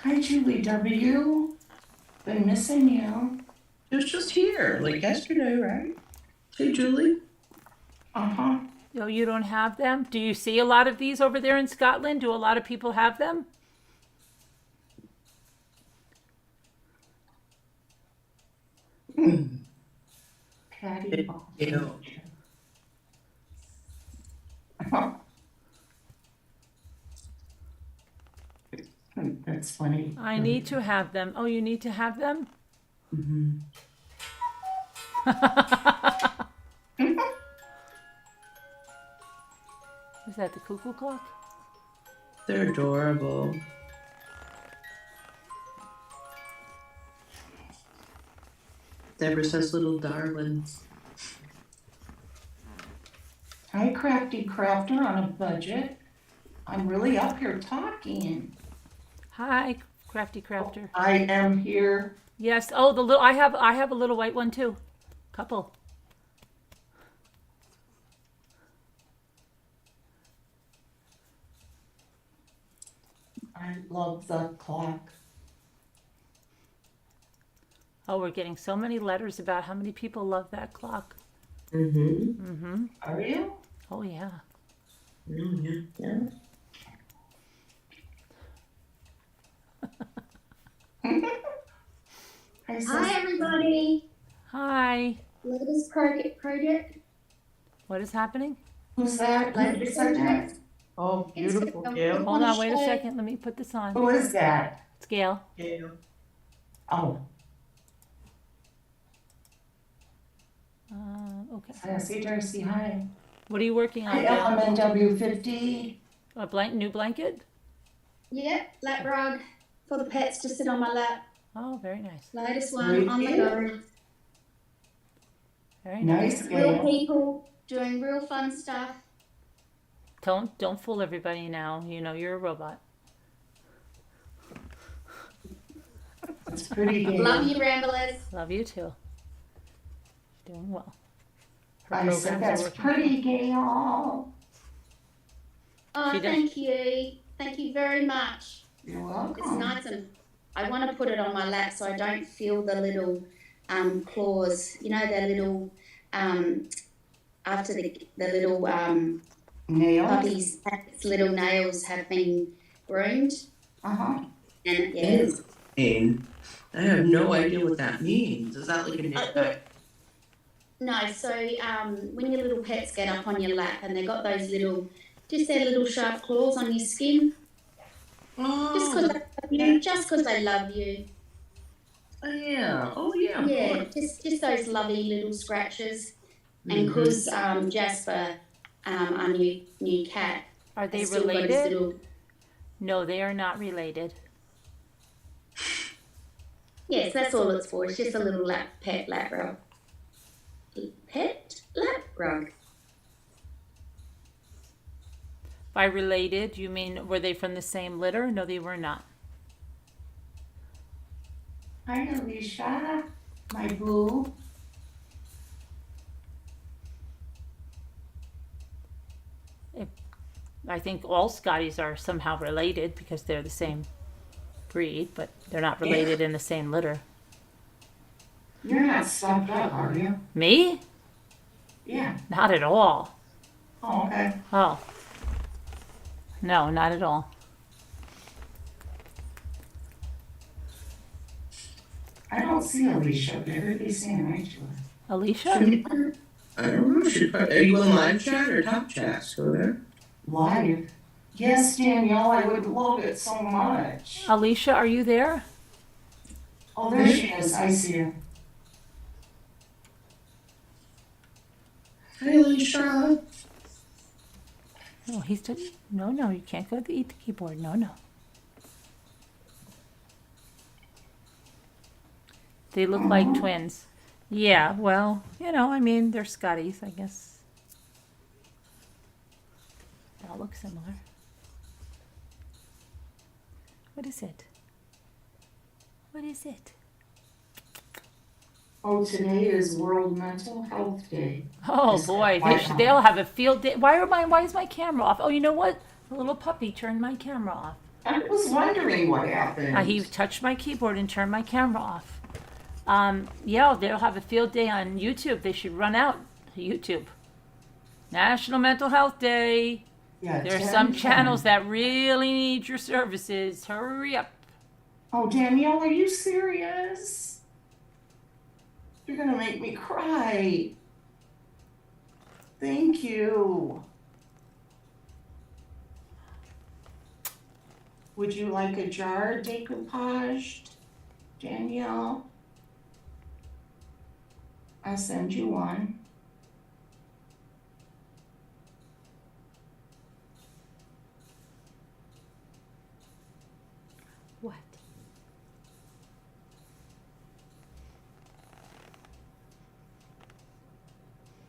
Hi, Julie W. Been missing you. It was just here, like yesterday, right? Hey, Julie. Uh-huh. Oh, you don't have them? Do you see a lot of these over there in Scotland? Do a lot of people have them? Patty. Ew. That's funny. I need to have them. Oh, you need to have them? Mm-hmm. Is that the cuckoo clock? They're adorable. Deborah says little darlings. Hi, Crafty Crafter on a budget. I'm really up here talking. Hi, Crafty Crafter. I am here. Yes. Oh, the little I have a little white one too. Couple. I love the clock. Oh, we're getting so many letters about how many people love that clock. Mm-hmm. Mm-hmm. Are you? Oh yeah. Mm-hmm. Yeah. Hi, everybody. Hi. Latest project. What is happening? Who's that? Latest Who said that? project. Oh, beautiful, Gail. Hold on, wait a second. Let me put this on. Who is that? It's Gail. Gail. Oh, Okay. Sassy Darcy, hi. What are you working on, Hi, Gail? LMNW50. A new blanket? Yeah, lap rug for the pets to sit on my lap. Oh, very nice. Latest one on the go. Very nice. Nice, Real Gail. people doing real fun stuff. Don't fool everybody now. You know you're a robot. It's pretty, Gail. Love you, Ramblers. Love you too. Doing well. Her I said programs are that's working. pretty, Gail. Oh, She does. thank you. Thank you very much. You're It's welcome. nice, and I want to put it on my lap so I don't feel the little claws. You know, the little after the little Nails? puppies, its little nails have been groomed, Uh-huh. and yes. I have no idea what that means. Is that like a nip? No, so when your little pets get up on your lap and they got those little, just their little sharp claws on your skin, just because Oh, they love you, just because they love you. yeah. Oh, yeah. Yeah, just those lovely little scratches. And because Jasper our new cat. Are they Has still got his related? little, No, they are not related. yes, that's all it's for. It's just a little pet lap rug. Pet lap rug. By related, you mean were they from the same litter? No, they were not. Hi, Alicia, my boo. I think all Scotties are somehow related because they're the same breed, but they're not related in the same litter. You're not stuffed up, are you? Me? Yeah. Not at all. Oh, okay. Oh. No, not at all. I don't see Alicia, but everybody's saying hi to her. Alicia? I don't know. Are you on live chat or top chat? Go there. Live. Yes, Danielle, I would love it so much. Alicia, are you there? Oh, there she is. I see her. Hi, Alicia. No, he's just, no, you can't go to eat the keyboard. No. They look like twins. Yeah, well, I mean, they're Scotties, I guess. They all look similar. What is it? What is it? Oh, today is World Mental Health Day. Oh Just boy, FYI. they'll have a field day. Why is my camera off? Oh, you know what? The little puppy turned my camera off. I was wondering what happened. He touched my keyboard and turned my camera off. Yeah, they'll have a field day on YouTube. They should run out to YouTube. National Mental Health Day. Yeah, There's 10, some 10. channels that really need your services. Hurry up. Oh, Danielle, are you serious? You're gonna make me cry. Thank you. Would you like a jar decoupaged, Danielle? I'll send you one. What?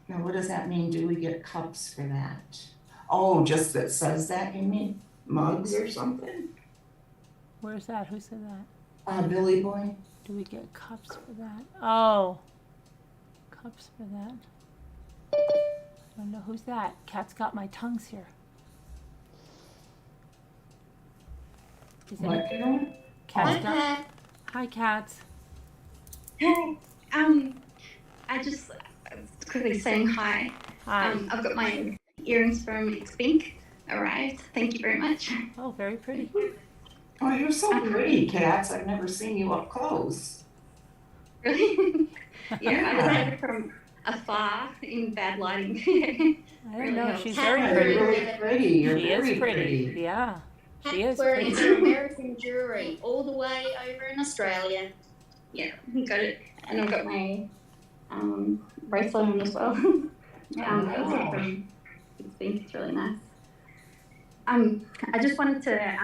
Now, what does that mean? Do we get cups for that? Oh, just that says that, you mean? Mugs or something? Where's that? Who said that? Billy Boy. Do we get cups for that? Oh, cups for that. I don't know who's that. Cat's got my tongues here. Is it What, Carol? Cat's got? Cat. Hi, cats. Hey, I just quickly saying hi. Hi. I've got my earrings from Pink arrived. Thank you very much. Oh, very pretty. Oh, you're so pretty, Cats. I've never seen you up close. Really? Yeah, I was there from afar in bad lighting. I don't Really know. helps. She's Cat very Very pretty. You're really pretty. You're She very is pretty. Yeah, she is Cat's wearing pretty. her American jewelry all the way over in Australia. Yeah, got it. And I've got my bracelet on as well. Also from Pink. It's really nice. I just wanted to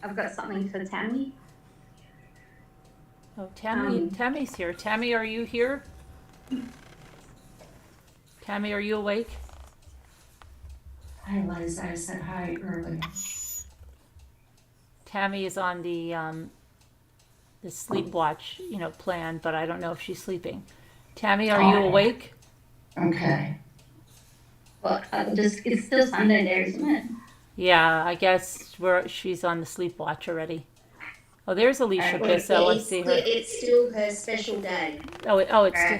I've got something for Tammy. Oh, Tammy's here. Tammy, are you here? Tammy, are you awake? Hi, Liza. I said hi earlier. Tammy is on the sleep watch, plan, but I don't know if she's sleeping. Tammy, are you Oh. awake? Okay. Well, it's still Sunday there, isn't it? Yeah, I guess she's on the sleep watch already. Oh, there's Alicia Bissell. Let's see her. It's still her special day. It's Alright,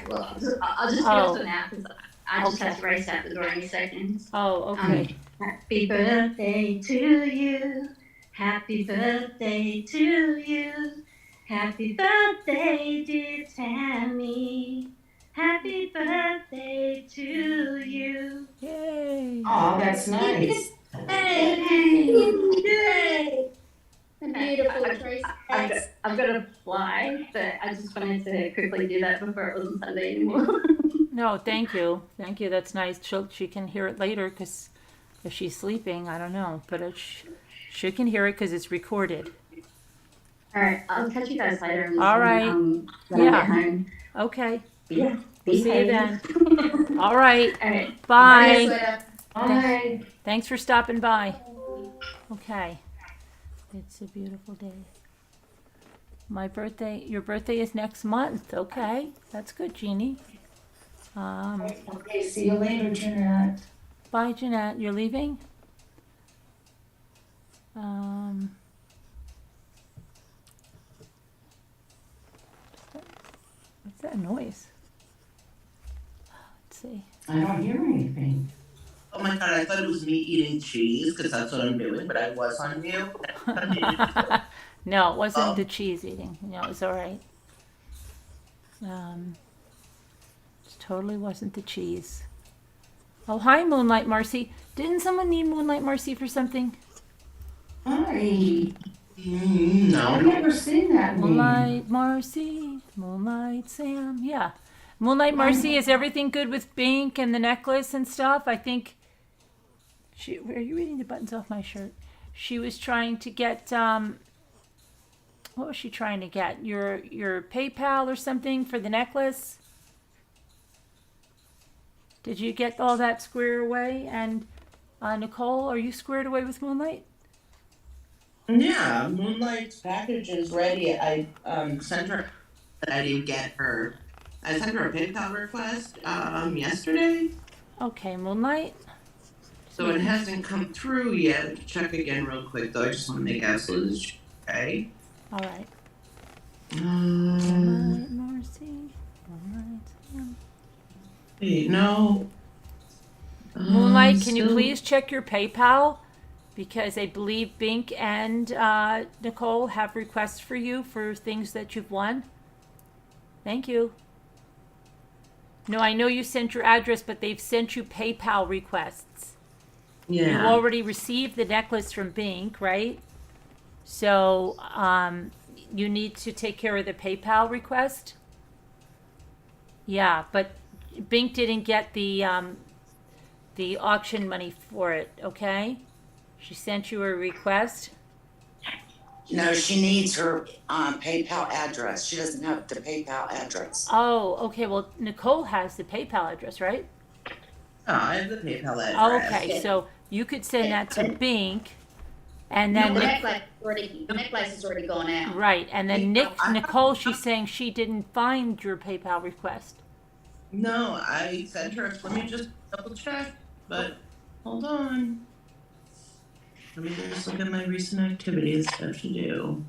well, I'll just get Oh. off it now because I just have to race out the door in a second. okay. Happy birthday to you. Happy birthday to you. Happy birthday, dear Tammy. Happy birthday to you. Yay. Oh, that's nice. Hey! Yay! Beautiful, Tracy. I've got to fly, but I just wanted to quickly do that before it wasn't Sunday anymore. No, thank you. Thank you. That's nice. She can hear it later because if she's sleeping, I don't know. But she can hear it because it's recorded. All right, I'll catch you guys later. All right. When I Yeah. get home. Okay. Yeah. We'll see you then. All right. All right. Bye. Sweater. Bye. Thanks for stopping by. Okay. It's a beautiful day. Your birthday is next month. Okay. That's good, Jeannie. Okay, see you later, Jeanette. Bye, Jeanette. You're leaving? What's that noise? Let's see. I don't hear anything. Oh my god, I thought it was me eating cheese because that's what I'm doing, but I was on mute. No, it wasn't Oh. the cheese eating. No, it was all right. It totally wasn't the cheese. Oh, hi, Moonlight Marcy. Didn't someone need Moonlight Marcy for something? Hi. No. I've never seen that name. Moonlight Marcy, Moonlight Sam. Yeah. Moonlight Marcy, is everything good with Bink and the necklace and stuff? I think are you reading the buttons off my shirt? She was trying to get what was she trying to get? Your PayPal or something for the necklace? Did you get all that squared away? And Nicole, are you squared away with Moonlight? Yeah, Moonlight's package is ready. I sent her, but I didn't get her. I sent her a PayPal request yesterday, Okay, Moonlight. so it hasn't come through yet. Check again real quick though. I just want to make absolutely sure. Okay. All right. Um, Moonlight Marcy, Moonlight Sam. wait, no. Moonlight, can you Still- please check your PayPal? Because I believe Bink and Nicole have requests for you for things that you've won. Thank you. No, I know you sent your address, but they've sent you PayPal requests. You Yeah. already received the necklace from Bink, right? So you need to take care of the PayPal request. Yeah, but Bink didn't get the auction money for it, okay? She sent you a request. No, she needs her PayPal address. She doesn't have the PayPal address. Oh, okay. Well, Nicole has the PayPal address, right? Oh, I have the PayPal address. Okay, so you could send that to Bink, and No, then the necklace has already gone out. right, and then Nicole, she's saying she didn't find your PayPal request. No, I sent her. Let me just double check. But hold on. Let me just look at my recent activities stuff to do.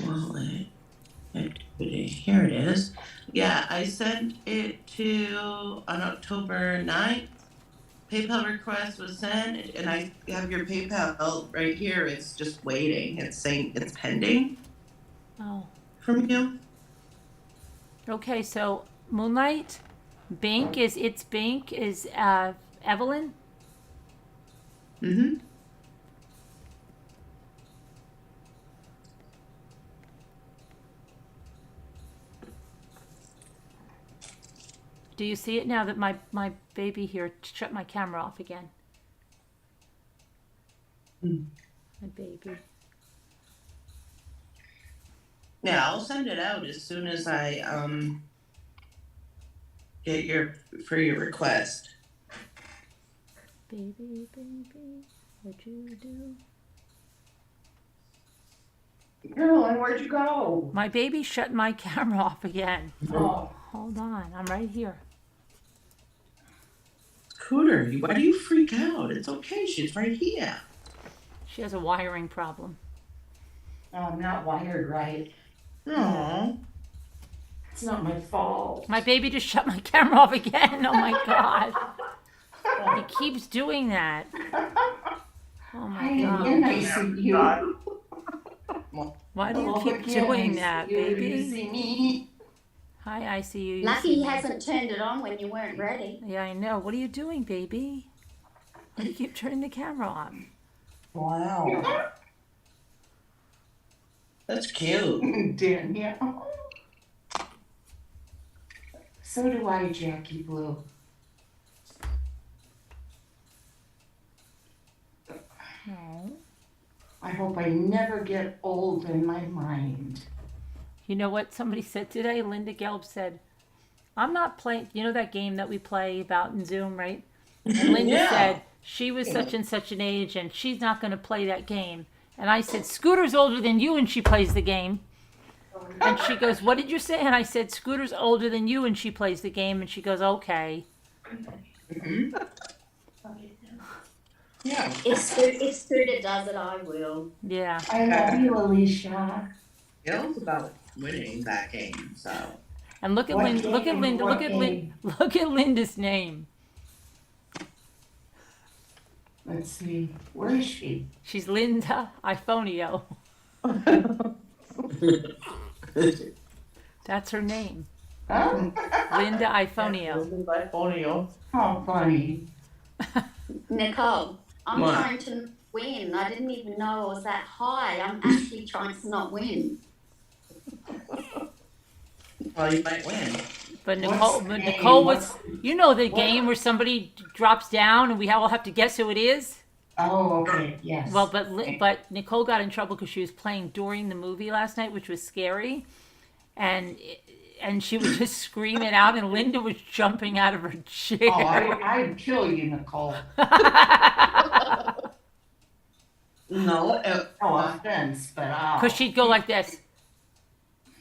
Wallet activity. Here it is. Yeah, I sent it to on October 9th. PayPal request was sent, and I have your PayPal right here. It's just waiting. It's saying it's pending Oh, from you. okay. So Moonlight, Bink is Evelyn. Mm-hmm. Do you see it now that my baby here shut my camera off again? My baby. Yeah, I'll send it out as soon as I get your request. Baby, what'd you do? Caroline, where'd you go? My baby shut my camera off again. Oh. Hold on, I'm right here. Cooter, why do you freak out? It's okay, she's right here. She has a wiring problem. Oh, I'm not wired right. Aww. It's not my fault. My baby just shut my camera off again. Oh my god. He keeps doing that. Oh Hi my god. again, I see you. Why do you Oh, keep again, doing I that, see you. You baby? see me? Hi, I see you. You Lucky see he me. hasn't turned it on when you weren't ready. Yeah, I know. What are you doing, baby? Why do you keep turning the camera on? Wow. That's cute. Danielle. So do I, Jackie Blue. No. I hope I never get old in my mind. You know what somebody said today? Linda Gelb said, I'm not playing, you know that game that we play about in Zoom, right? And Linda Yeah. said she was such and such an age and she's not going to play that game. And I said, Scooter's older than you and she plays the game. And she goes, what did you say? And I said, Scooter's older than you and she plays the game. And she goes, okay. Mhm. Yeah. If Scooter does it, I will. Yeah. I love you, Alicia. It was about winning that game, so. And look at What Linda, look at game? Linda, What look at game? look at Linda's name. Let's see. Where is she? She's Linda Iphonio. That's her name. Huh? Linda Iphonio. How funny. Nicole, I'm What? trying to win. I didn't even know I was that high. I'm actually trying to not win. Well, you might win. But What's Nicole, the but game? Nicole was, What's- you know, the game where somebody drops down and we all have to guess who it is. Oh, okay, yes. Well, but Nicole got in trouble because she was playing during the movie last night, which was scary, and she was just screaming out, and Linda was jumping out of her chair. Oh, I'd kill you, Nicole. No, No offense, but Because she'd go like this.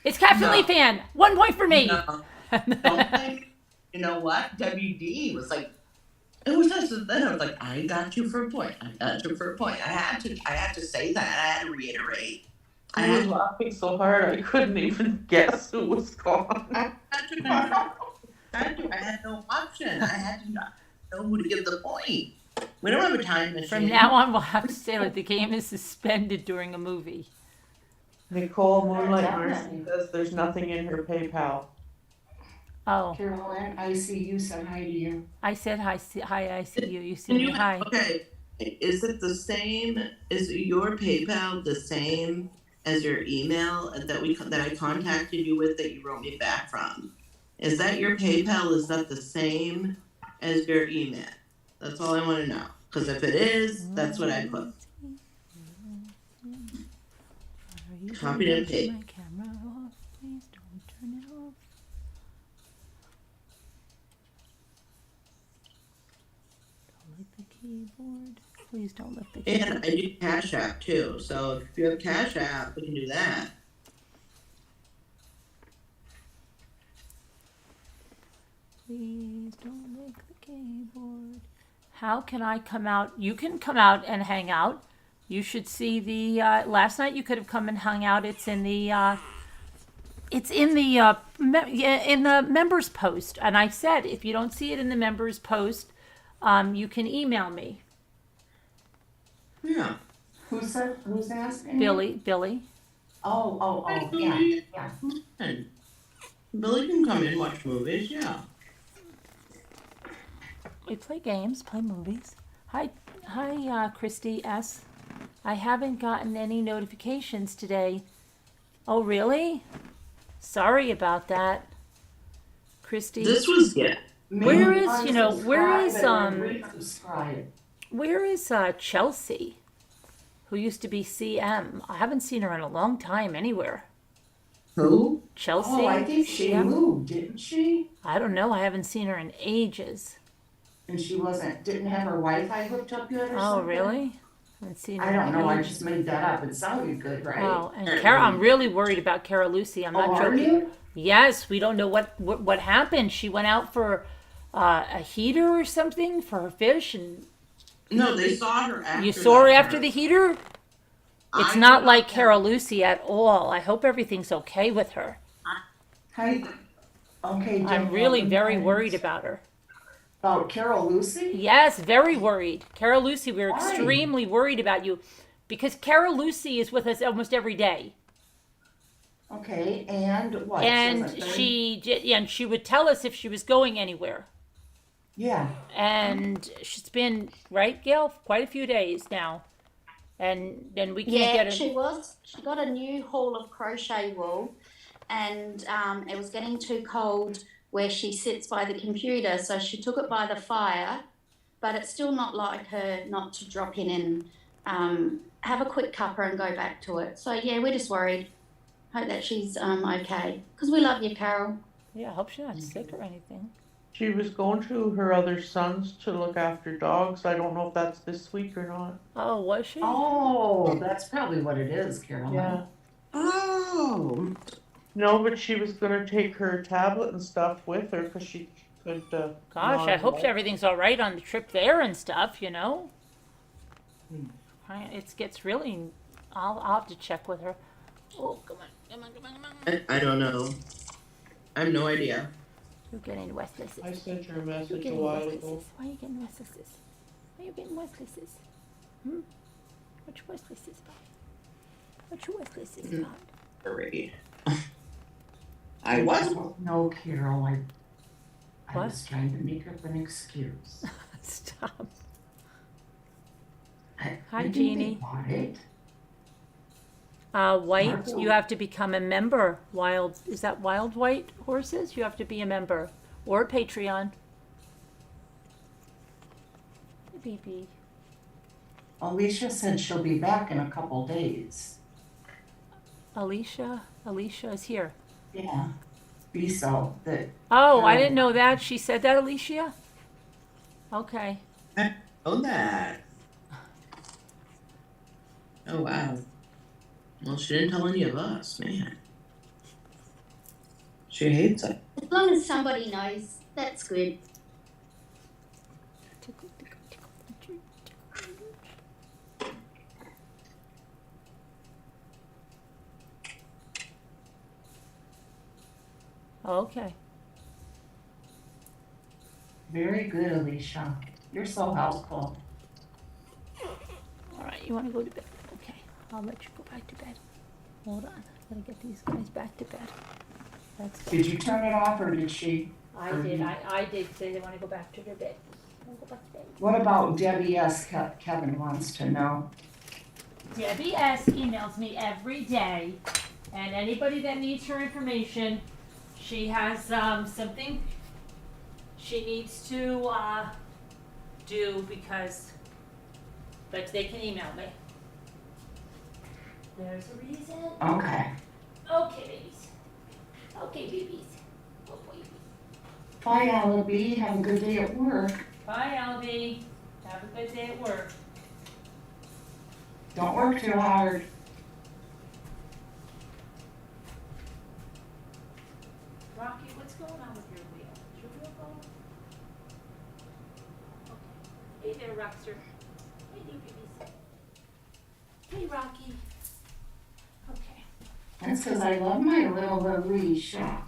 It's Captain No. Lee fan. 1 point for me. no. Don't think, you know what? WD was like, it was just, then I was like, I got you for a point. I got you for a point. I had to say that. I had to reiterate. I I had was to, laughing so hard I couldn't even guess who was gone. I had no option. I had to know who to give the point. We don't have a time machine. From now on, we'll have to say like the game is suspended during a movie. Nicole Moonlight Definitely. Mercy says there's nothing in her PayPal. Oh, Carolyn, I see you said hi to you. I said hi. Hi, I see you. You see Can me. you, Hi. okay, is it the same, is your PayPal the same as your email that I contacted you with that you wrote me back from? Is that your PayPal, is that the same as your email? That's all I wanna know, cause if it is, that's what I put. Copy and paste. My camera off. Please don't turn it off. Don't lick the keyboard. Please don't lick the keyboard. And I do Cash App too, so if you have Cash App, we can do that. Please don't lick the keyboard. How can I come out? You can come out and hang out. You should see the last night. You could have come and hung out. It's in the in the members post. And I said if you don't see it in the members post, you can email me, Yeah. Who's asking? Billy. Oh, yeah, yeah. And Billy can come in and watch movies, yeah. We play games, play movies. Hi, Christy S. I haven't gotten any notifications today. Oh, really? Sorry about that, Christy. This was good. Where is, you know, where is, Resubscribe. Where is Chelsea, who used to be CM? I haven't seen her in a long time anywhere. Who? Chelsea? Oh, I think she CM? moved, didn't she? I don't know. I haven't seen her in ages. And she didn't have her Wi-Fi hooked up yet or something? Oh, really? I haven't seen her I don't in know, I ages. just made that up. It sounded good, right? Oh, and Cara, I'm really worried about Cara Lucy. I'm not Oh, are joking. you? Yes, we don't know what happened. She went out for a heater or something for her fish, and No, they saw her after. you saw her that after part. the heater. It's I not did like know. Cara Lucy at all. I hope everything's okay with her. Hi. Okay. I'm Jen, really welcome, very friends. worried about her. About Carol Lucy? Yes, very worried. Cara Lucy, we're Why? extremely worried about you because Cara Lucy is with us almost every day. Okay, and what? And Doesn't she would tell us if she was going anywhere. Yeah. And she's been, right, Gail, quite a few days now. And then we can't Yeah, get her. she was. She got a new haul of crochet wool, and it was getting too cold where she sits by the computer. So she took it by the fire, but it's still not like her not to drop in and have a quick cuppa and go back to it. So yeah, we're just worried. Hope that she's okay, because we love you, Carol. Yeah, I hope she's not sick or anything. She was going to her other sons to look after dogs. I don't know if that's this week or not. Oh, was she? Oh, that's probably what it is, Caroline. Yeah. Oh. No, but she was gonna take her tablet and stuff with her because she could. Gosh, not I hope walk. everything's all right on the trip there and stuff, you know? Hmm. It gets really... I'll have to check with her. Oh, come on. I don't know. I have no idea. You're getting restless. I sent her a You're message a getting while restless. ago. Why are you getting restless? Why are you getting restless? What you restless about? What you restless about? Already. I was. No, Carol, I What? was trying to make up an excuse. Stop. I Hi, think Jeannie. They bought it. White, you have to become a member. Is that wild white horses? You have to be a member. Or Patreon. BB. Alicia said she'll be back in a couple days. Alicia is here. Yeah. Biso, that Oh, I didn't know that. She said that, Alicia? Okay. Oh, that. Oh, wow. Well, she didn't tell any of us, man. She hates it. As long as somebody knows, that's good. Okay. very good, Alicia. You're so helpful. All right, you want to go to bed? Okay, I'll let you go back to bed. Hold on, I gotta get these guys back to bed. That's good. Did you turn it off or did she? I did. I did say they want to go back to their bed. Go back to bed. What about Debbie S? Kevin wants to know. Debbie S. emails me every day, and anybody that needs her information, she has something she needs to do but they can email me. There's a reason. Okay. Okay, babies. Okay, babies. Oh, baby. Bye, Allaby. Have a good day at work. Bye, Albie. Have a good day at work. Don't work too hard. Rocky, what's going on with your wheel? Is your wheel going? Okay. Hey there, Roxer. Hey there, babies. Hey, Rocky. Okay. That's because I love my little Alicia.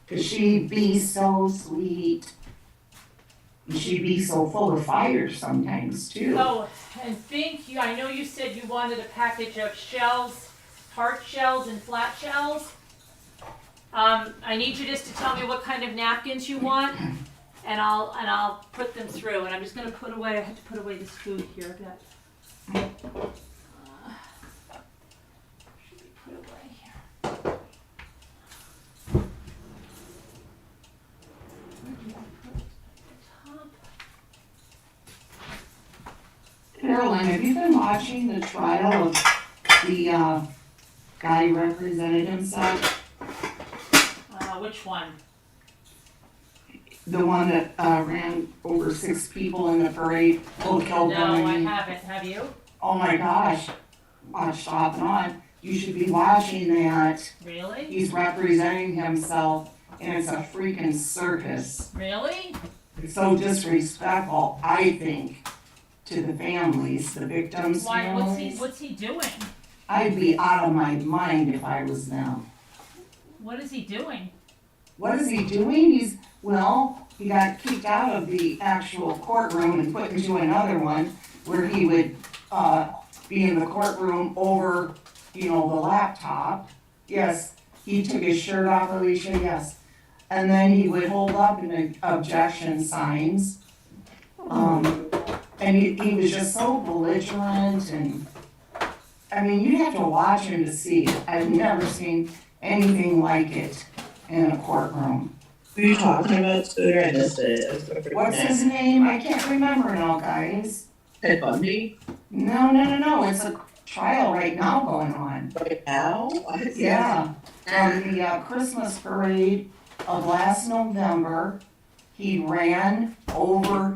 Because she be so sweet. And she be so full of fire sometimes, too. Oh, and I know you said you wanted a package of shells, hard shells and flat shells. I need you just to tell me what kind of napkins you want, and I'll put them through. And I'm just gonna I had to put away this food here, but should be put away here. Where do I put it? At the top. Caroline, have you been watching the trial of the guy who represented himself? Which one? The one that ran over 6 people in the parade, killed them. No, I haven't. Have you? Oh my gosh, watched off and on. You should be watching that. Really? He's representing himself, and it's a freaking circus. Really? It's so disrespectful, I think, to the families, the victims' Why? families. What's he doing? I'd be out of my mind if I was them. What is he doing? What is he doing? He got kicked out of the actual courtroom and put into another one where he would be in the courtroom over, the laptop. Yes, he took his shirt off, Alicia, yes. And then he would hold up an objection signs. And he was just so belligerent and, you'd have to watch him to see it. I've never seen anything like it. in a courtroom. Who are you talking about, Scooter? I missed it. What's his name? I can't remember now, guys. Ted Bundy? No. It's a trial right now going on. Right now? Yeah. From the Christmas parade of last November, he ran over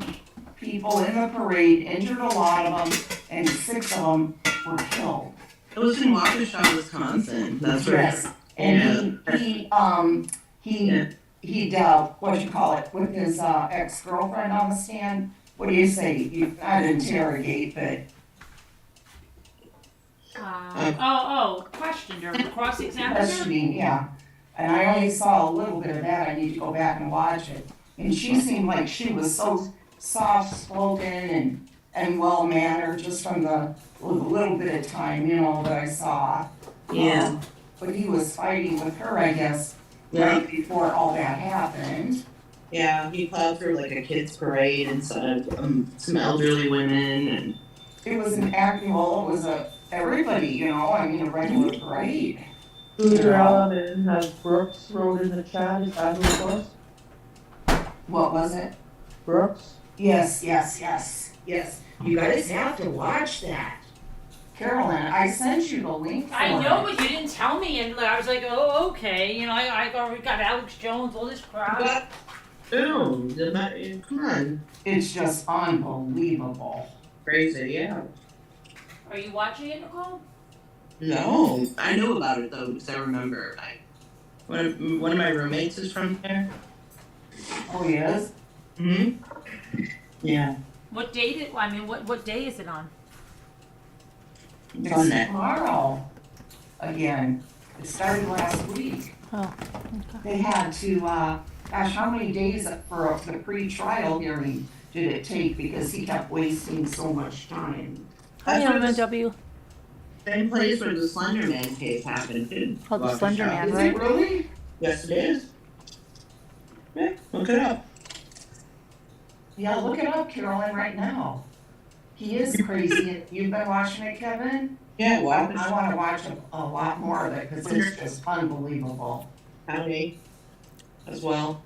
people in the parade, injured a lot of them, and 6 of them were killed. It was in Waukesha, Wisconsin. That's right. Yes. And he what you call it, with his ex-girlfriend on the stand. What do you say? You not interrogate, but Questioned her, cross-examined her? questioning, yeah. And I only saw a little bit of that. I need to go back and watch it. And she seemed like she was so soft-spoken and well-mannered just from the little bit of time, that I saw. Yeah. But he was fighting with her, I guess, Yeah. right before all that happened. Yeah, he plowed through like a kids' parade and some elderly women and. It was an annual, it was everybody, a regular parade. Scooter Allen has Brooks wrote in the chat. Is that who it was? What was it? Brooks? Yes. You guys have to watch that. Carolyn, I sent you the link for I know, it. but you didn't tell me, and I was like, oh, okay. I already got Alex Jones, all this crap. Boom! Come on. It's just unbelievable. Crazy, yeah. Are you watching it, Nicole? No, I knew about it though because I remember. One of my roommates is from there. Oh, he is? Yeah. What day what day is it on? It's on that. Tomorrow. Again. It started last week. Oh, They had to, how many days for the pre-trial hearing did it take because he kept wasting so much time? Hi, That's where the MW. same place where the Slender Man case happened too. Oh, the Slender Man, Is right? it really? Yes, it is. Yeah, look it up. Yeah, look it up, Carolyn, right now. He is crazy. You've been watching it, Kevin? Yeah, I wow. want to watch a lot more of it because it's just unbelievable. County as well.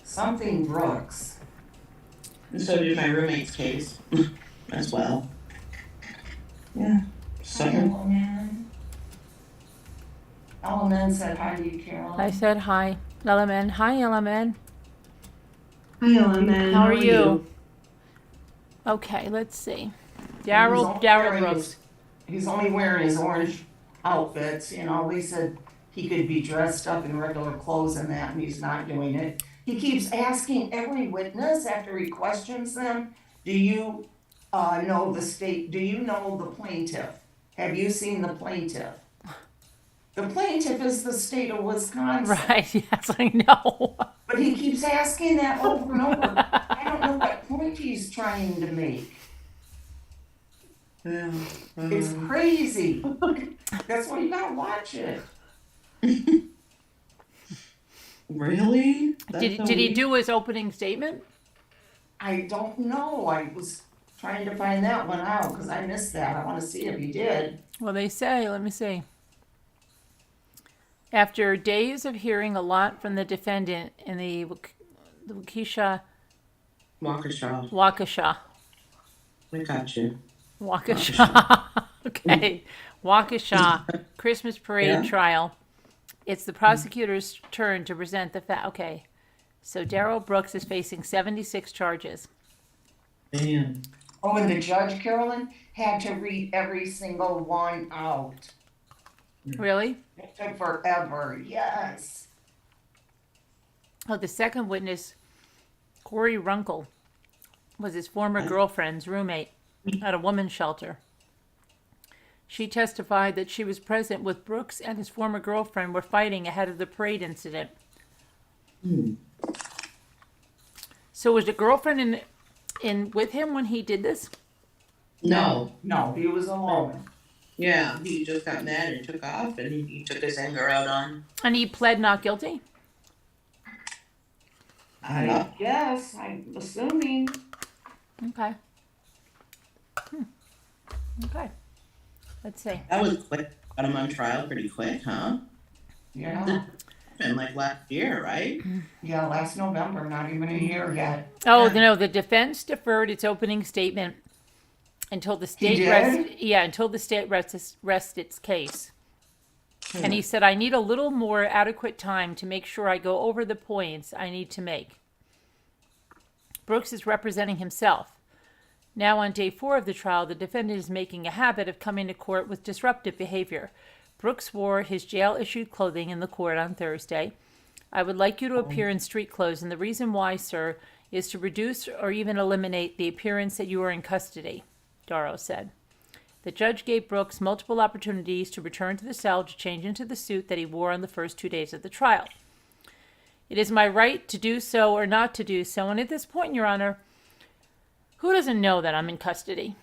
Something Brooks. And so did my roommate's case as well. Yeah. So Element. Element said hi to you, Carolyn. I said hi, Element. Hi, Element. hi, Ellen. How are you? Okay, let's see. Daryl Brooks. He's only wearing his orange outfits, They said he could be dressed up in regular clothes and that, and he's not doing it. He keeps asking every witness after he questions them, do you know the state, do you know the plaintiff? Have you seen the plaintiff? The plaintiff is the state of Wisconsin. Right, yes, I know. But he keeps asking that over and over. I don't know what point he's trying to make. Yeah. It's crazy. That's why you gotta watch it. Really? Did he do his opening statement? I don't know. I was trying to find that one out because I missed that. I want to see if he did. Well, they say, let me see. After days of hearing a lot from the defendant in the Waukesha. I got you. Waukesha. Okay. Waukesha Christmas parade trial. It's the prosecutor's turn to present the fact. Okay. So Daryl Brooks is facing 76 charges. Man. Oh, and the judge, Carolyn, had to read every single one out. Really? It took forever. Yes. Oh, the second witness, Corey Runkle, was his former girlfriend's roommate at a woman's shelter. She testified that she was present with Brooks and his former girlfriend were fighting ahead of the parade incident. So was the girlfriend in with him when he did this? No. No, he was alone. Yeah, he just got mad and took off, and he took his anger out on. And he pled not guilty? I guess. I'm assuming. Okay. Okay. Let's see. That was quick. got him on trial pretty quick, huh? Yeah, Been like last year, right? yeah, last November, not even a year yet. Oh, Yeah. no, the defense deferred its opening statement until the state did? rests its case. And he said, I need a little more adequate time to make sure I go over the points I need to make. Brooks is representing himself. Now on day 4 of the trial, the defendant is making a habit of coming to court with disruptive behavior. Brooks wore his jail-issued clothing in the court on Thursday. I would like you to appear in street clothes, and the reason why, sir, is to reduce or even eliminate the appearance that you are in custody, Darrow said. The judge gave Brooks multiple opportunities to return to the cell to change into the suit that he wore on the first 2 days of the trial. It is my right to do so or not to do so, and at this point, Your Honor, who doesn't know that I'm in custody?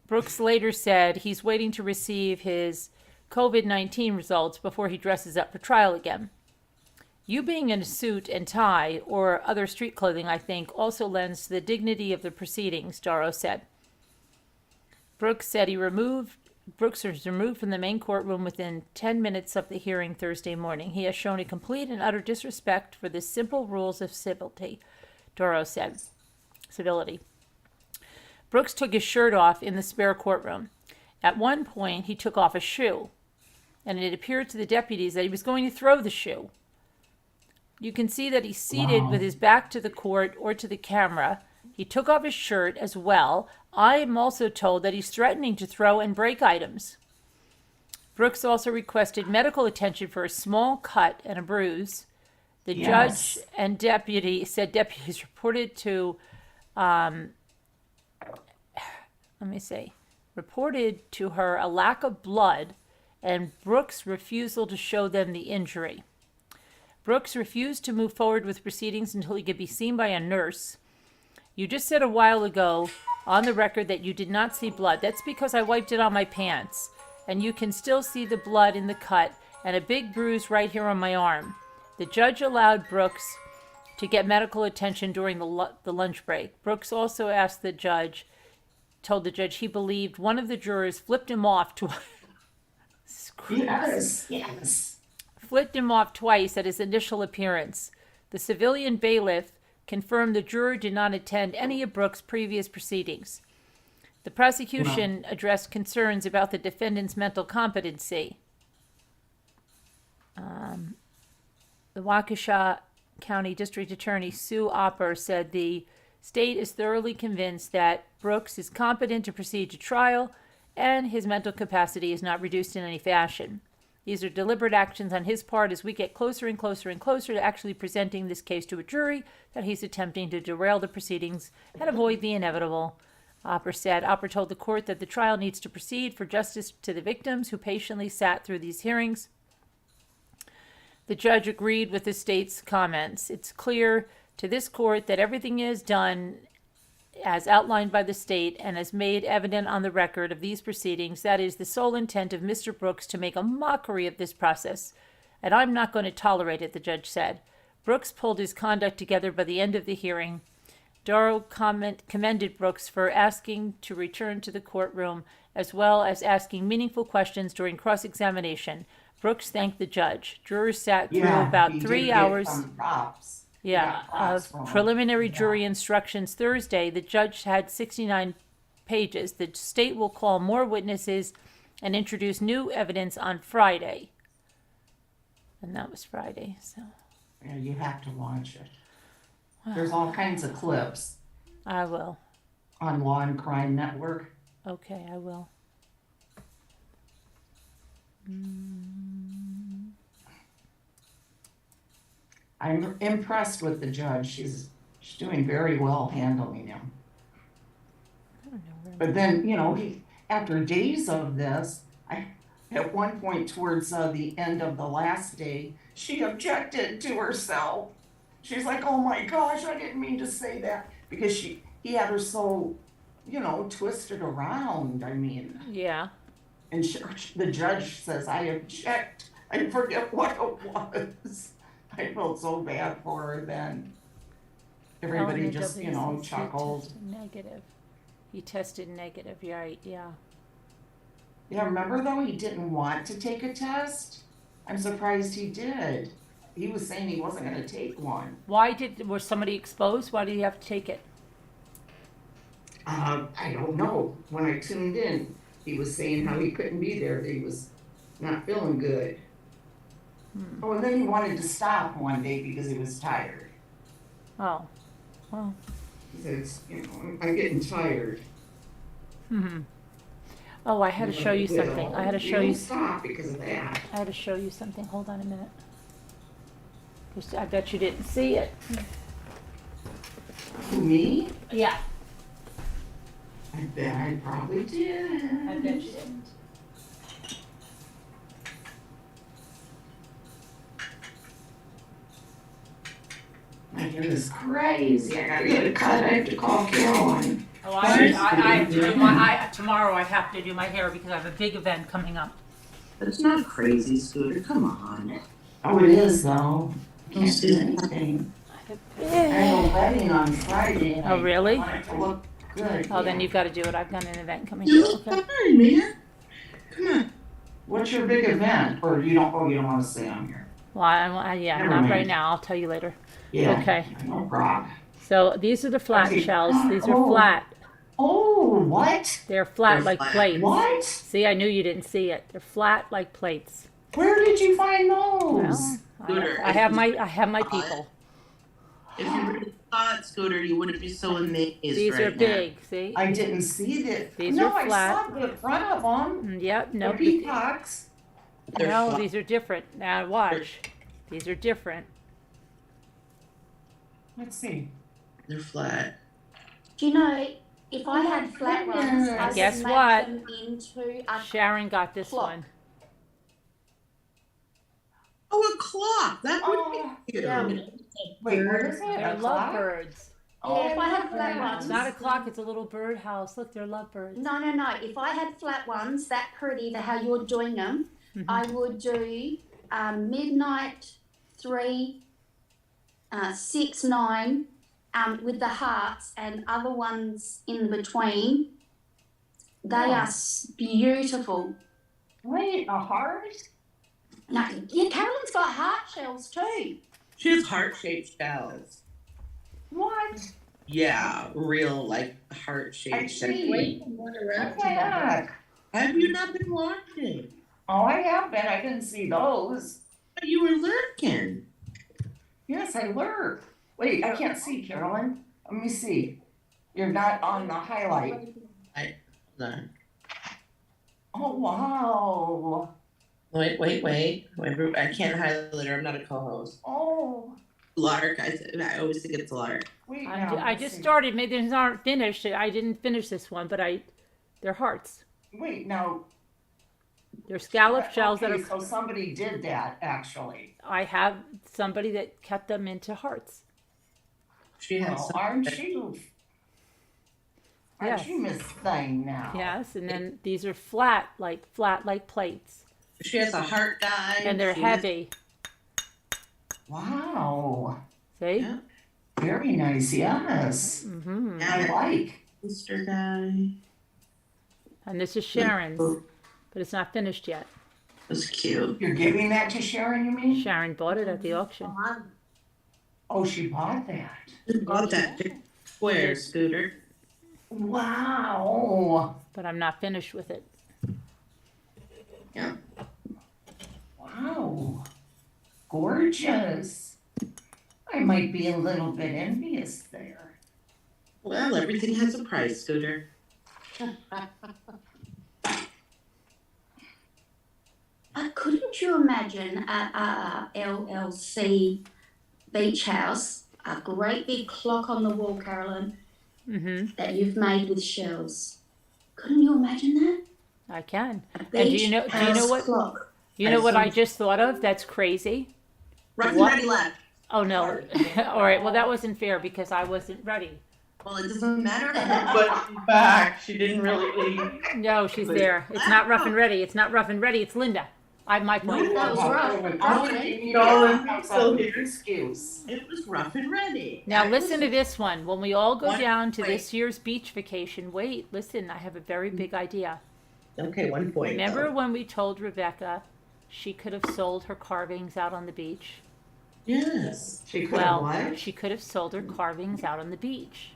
Brooks later said he's waiting to receive his COVID-19 results before he dresses up for trial again. You being in a suit and tie or other street clothing, I think, also lends to the dignity of the proceedings, Darrow said. Brooks said Brooks was removed from the main courtroom within 10 minutes of the hearing Thursday morning. He has shown a complete and utter disrespect for the simple rules of civility, Darrow said. Civility. Brooks took his shirt off in the spare courtroom. At one point, he took off a shoe, and it appeared to the deputies that he was going to throw the shoe. You can see that he's seated with his back to the court or to the camera. He took off his shirt as well. I am also told that he's threatening to throw and break items. Brooks also requested medical attention for a small cut and a bruise. The judge and deputies reported to reported to her a lack of blood and Brooks' refusal to show them the injury. Brooks refused to move forward with proceedings until he could be seen by a nurse. You just said a while ago on the record that you did not see blood. That's because I wiped it on my pants. And you can still see the blood in the cut and a big bruise right here on my arm. The judge allowed Brooks to get medical attention during the lunch break. Brooks also told the judge he believed one of the jurors flipped him off flipped him off twice at his initial appearance. The civilian bailiff confirmed the juror did not attend any of Brooks' previous proceedings. The prosecution addressed concerns about the defendant's mental competency. The Waukesha County District Attorney Sue Opper said the state is thoroughly convinced that Brooks is competent to proceed to trial and his mental capacity is not reduced in any fashion. These are deliberate actions on his part as we get closer and closer and closer to actually presenting this case to a jury that he's attempting to derail the proceedings and avoid the inevitable, Opper said. Opper told the court that the trial needs to proceed for justice to the victims who patiently sat through these hearings. The judge agreed with the state's comments. It's clear to this court that everything is done as outlined by the state and as made evident on the record of these proceedings. That is the sole intent of Mr. Brooks to make a mockery of this process. And I'm not going to tolerate it, the judge said. Brooks pulled his conduct together by the end of the hearing. Darrow commended Brooks for asking to return to the courtroom as well as asking meaningful questions during cross-examination. Brooks thanked the judge. Jurors sat through about 3 hours. Of preliminary jury instructions Thursday. The judge had 69 pages. The state will call more witnesses and introduce new evidence on Friday. And that was Friday, so. Yeah, you have to watch it. There's all kinds of clips. I will. On Law and Crime Network. Okay, I will. I'm impressed with the judge. She's doing very well handling him. But then, after days of this, at one point towards the end of the last day, she objected to herself. She's like, "Oh my gosh, I didn't mean to say that," because he had her so, twisted around. I mean. Yeah. And the judge says, "I object." I forget what it was. I felt so bad for her then. Everybody just, chuckled. Negative. He tested negative, right, yeah. Yeah, remember though, he didn't want to take a test? I'm surprised he did. He was saying he wasn't gonna take one. Was somebody exposed? Why did he have to take it? I don't know. When I tuned in, he was saying how he couldn't be there, that he was not feeling good. Oh, and then he wanted to stop one day because he was tired. Oh, well. He says, I'm getting tired. Oh, I had to show you something. I had to show you. Stop because of that. I had to show you something. Hold on a minute. I bet you didn't see it. Who, me? Yeah. I bet I probably did. I bet you didn't. My hair is crazy. I gotta get a cut. I have to call Caroline. Oh, I have to do my, tomorrow I have to do my hair because I have a big event coming up. It's not crazy, Scooter. Come on. Oh, it is though. Can't do anything. I have a wedding on Friday. Oh, really? I want it to look good. Oh, then yeah. you've got to do it. I've got an event coming You up. look Okay. fine, man. Come on. What's your big event? Or you don't want to say on here? Well, yeah, Never not mind. right now. I'll tell you later. Yeah. Okay. No problem. So these are the flat Okay. shells. These are Oh. flat. Oh, what? They're flat They're like flat. plates. What? See, I knew you didn't see it. They're flat like plates. Where did you find those? Well, Scooter, I have my people. If you really saw it, Scooter, you wouldn't be so amazed These right are now. big. See? I didn't see that. These no, are flat. I saw the front of them. Yep. The No. peacocks. They're No, flat. these are different. Now watch. These are different. Let's see. They're flat. Do you know, if I had flat ones, I would Guess make what? them into a Sharon got this Clock. one. Oh, a clock. That would Oh, be cute. yeah. wait, what is it? They're A clock? lovebirds. Yeah, if I had flat It's ones. not a clock. It's a little birdhouse. Look, they're lovebirds. No. If I had flat ones, that pretty, how you're doing them, I would do midnight, 3, 6, 9, with the hearts and other ones in between. They are beautiful. Wait, a heart? No, yeah, Carolyn's got heart shells too. She has heart-shaped shells. What? Yeah, real, like, I heart-shaped shells. see. What the heck? Have you not been watching? Oh, I have been. I didn't see those. You were lurking. Yes, I lurk. Wait, I can't see, Carolyn. Let me see. You're not on the highlight. No. Oh, wow. Wait. I can't highlight her. I'm not a co-host. Oh, Lark. I always think it's Lark. wait now. I just started. Maybe these aren't finished. I didn't finish this one, but they're hearts. Wait, now. They're scallop shells that Okay, are. so somebody did that, actually. I have somebody that cut them into hearts. She has Well, some. aren't you? Aren't Yes. you Miss Thing now? Yes, and then these are flat like plates, She has a heart guy. and they're She has- heavy. Wow. See? Yeah. Very nice, yes. Mm-hmm. I like. Sister guy. And this is Sharon's, but it's not finished yet. That's cute. You're giving that to Sharon, you mean? Sharon bought it at the auction. Oh, she bought that. Who bought that big square, Scooter? Wow. But I'm not finished with it. Yeah. Wow. Gorgeous. I might be a little bit envious there. Well, everything has a price, Scooter. Couldn't you imagine a LLC beach house, a great big clock on the wall, Carolyn, Mm-hmm. that you've made with shells? Couldn't you imagine that? I can. A And do you know house what? clock. You know what I just thought of? That's crazy. Rough and What? ready left. Oh no. All right. Well, that wasn't fair because I wasn't ready. Well, it doesn't matter. But she's back. She didn't really leave. No, she's there. It's not rough and ready. It's not rough and ready. It's Linda. I have my point. That was rough. Excuse. It was rough and ready. Now listen to this one. When we all go What? down to Wait. this year's beach vacation, wait, listen, I have a very big idea. Okay, 1 point. Remember though. when we told Rebecca she could have sold her carvings out on the beach? Yes. She could have Well, what? she could have sold her carvings out on the beach.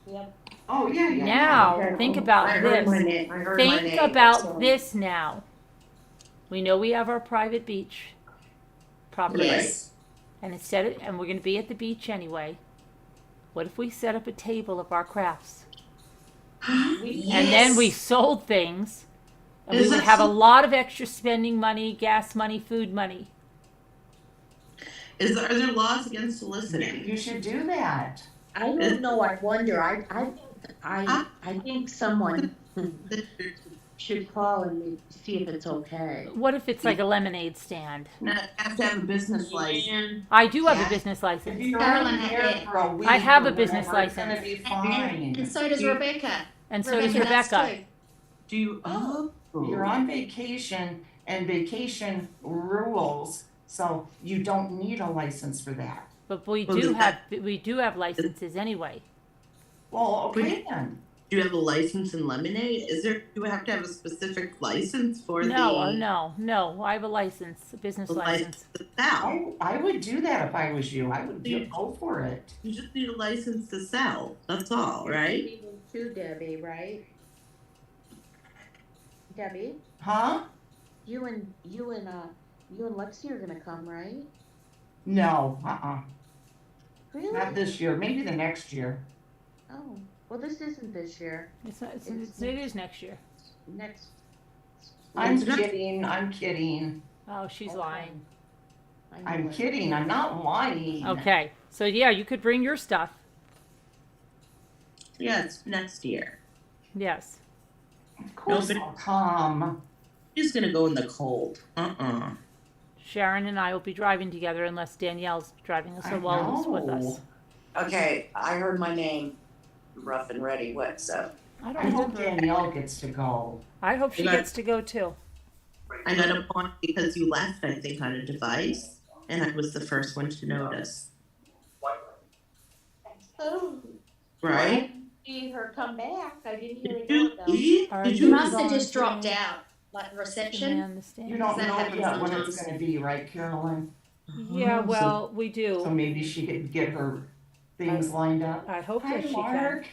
Yep. Oh, yeah, yeah, Now, Okay, think I about heard my this. name. I heard my Think name. about so- this now. We know we have our private beach property, Yes. and and we're going to be at the beach anyway. What if we set up a table of our crafts, and then we sold things, and we Is would that have a so- lot of extra spending money, gas money, food money. Are there laws against soliciting? You should do that. I don't know, I wonder, I think someone should call and see if it's okay. What if it's like a lemonade stand? Not have to have a business license. I do have Yeah. a business If license. you're Carolyn only had there it. for a week I have or a business whatever, it's gonna license. be fine. And so does Rebecca. And so does does Rebecca. too. Do you? Oh. You're on vacation and vacation rules, so you don't need a license for that. But we Well, do does that- have licenses anyway. Well, okay then. Do you have a license in lemonade? Do we have to have a specific license for No, the? no. I have a license, a business the license. license to sell. I would do that if I was you. I would go for it. You just need a license to sell. That's all, right? Too, Debbie, right? Debbie, Huh? you and Lexi are gonna come, right? No, Really? not this year, maybe the next year. Oh, well, this isn't this year. It is next year. Next. I'm It's not- kidding. Oh, she's Okay. lying. I knew I'm it. kidding, I'm not lying. Okay, so yeah, you could bring your stuff. Yeah, it's next year. Yes. Of course but- I'll come. She's gonna go in the cold. Sharon and I will be driving together unless Danielle's driving us I alone with us. know. Okay, I heard my name, rough and ready, what's up? I I don't hope remember. Danielle gets to go. I hope she You got- gets to go too. I got a point because you left, I think, on a device, and I was the first one to notice. Oh, Right? see her come back. I didn't hear it Did you go though. eat? Are Did You you you? must have just going dropped to out, like reception. command the stand? You don't That know happens yet when it's sometimes. gonna be, right, Carolyn? Yeah, So- well, we So do. maybe she could get her things lined up. I hope Hi, that she can. Mark.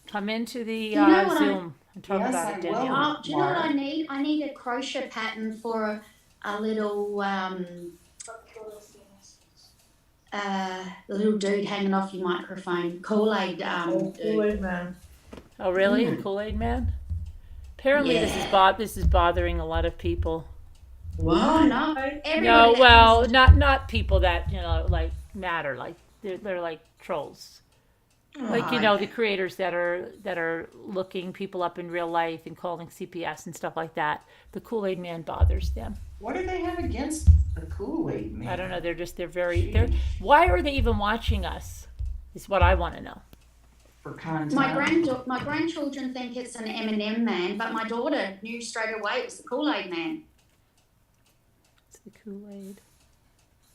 Come into the You know what Zoom and talk Yes, about I it, will. Danielle. Oh, do you know what I Mark. need? I need a crochet pattern for a little the little dude hanging off your microphone. Kool-Aid dude. Kool-Aid Man. Oh, really? Mm. A Kool-Aid Man? Apparently, Yeah. this is bothering a lot of people. Oh What? no. Everybody No, that well, comes- not people that like matter. Like they're like trolls. Like the creators that are looking people up in real life and calling CPS and stuff like that. The Kool-Aid Man bothers them. What do they have against the Kool-Aid Man? I don't know. They're why are they even watching us? Is what I want to know. For content. my grandchildren think it's an M&M man, but my daughter knew straight away it was the Kool-Aid Man. It's the Kool-Aid.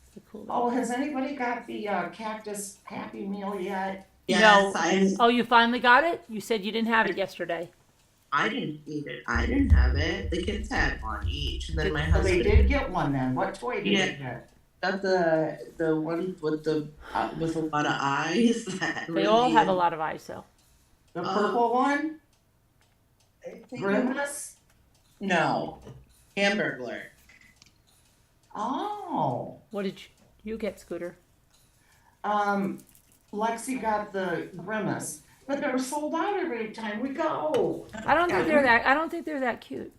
It's the Kool-Aid. Oh, has anybody got the cactus Happy Meal yet? Yes, Oh, you finally got it? You said you didn't have it yesterday. I didn't eat it. I didn't have it. The kids had one each, and then my So they husband did get one then. What toy did Yeah. they get? got the one with with a lot of eyes. That They all have a really- lot of eyes, though. The purple one? I think- Grimace? No, Hamburglar. Oh. What did you get, Scooter? Lexi got the Grimace, but they're sold out every time we go. I don't think they're that cute.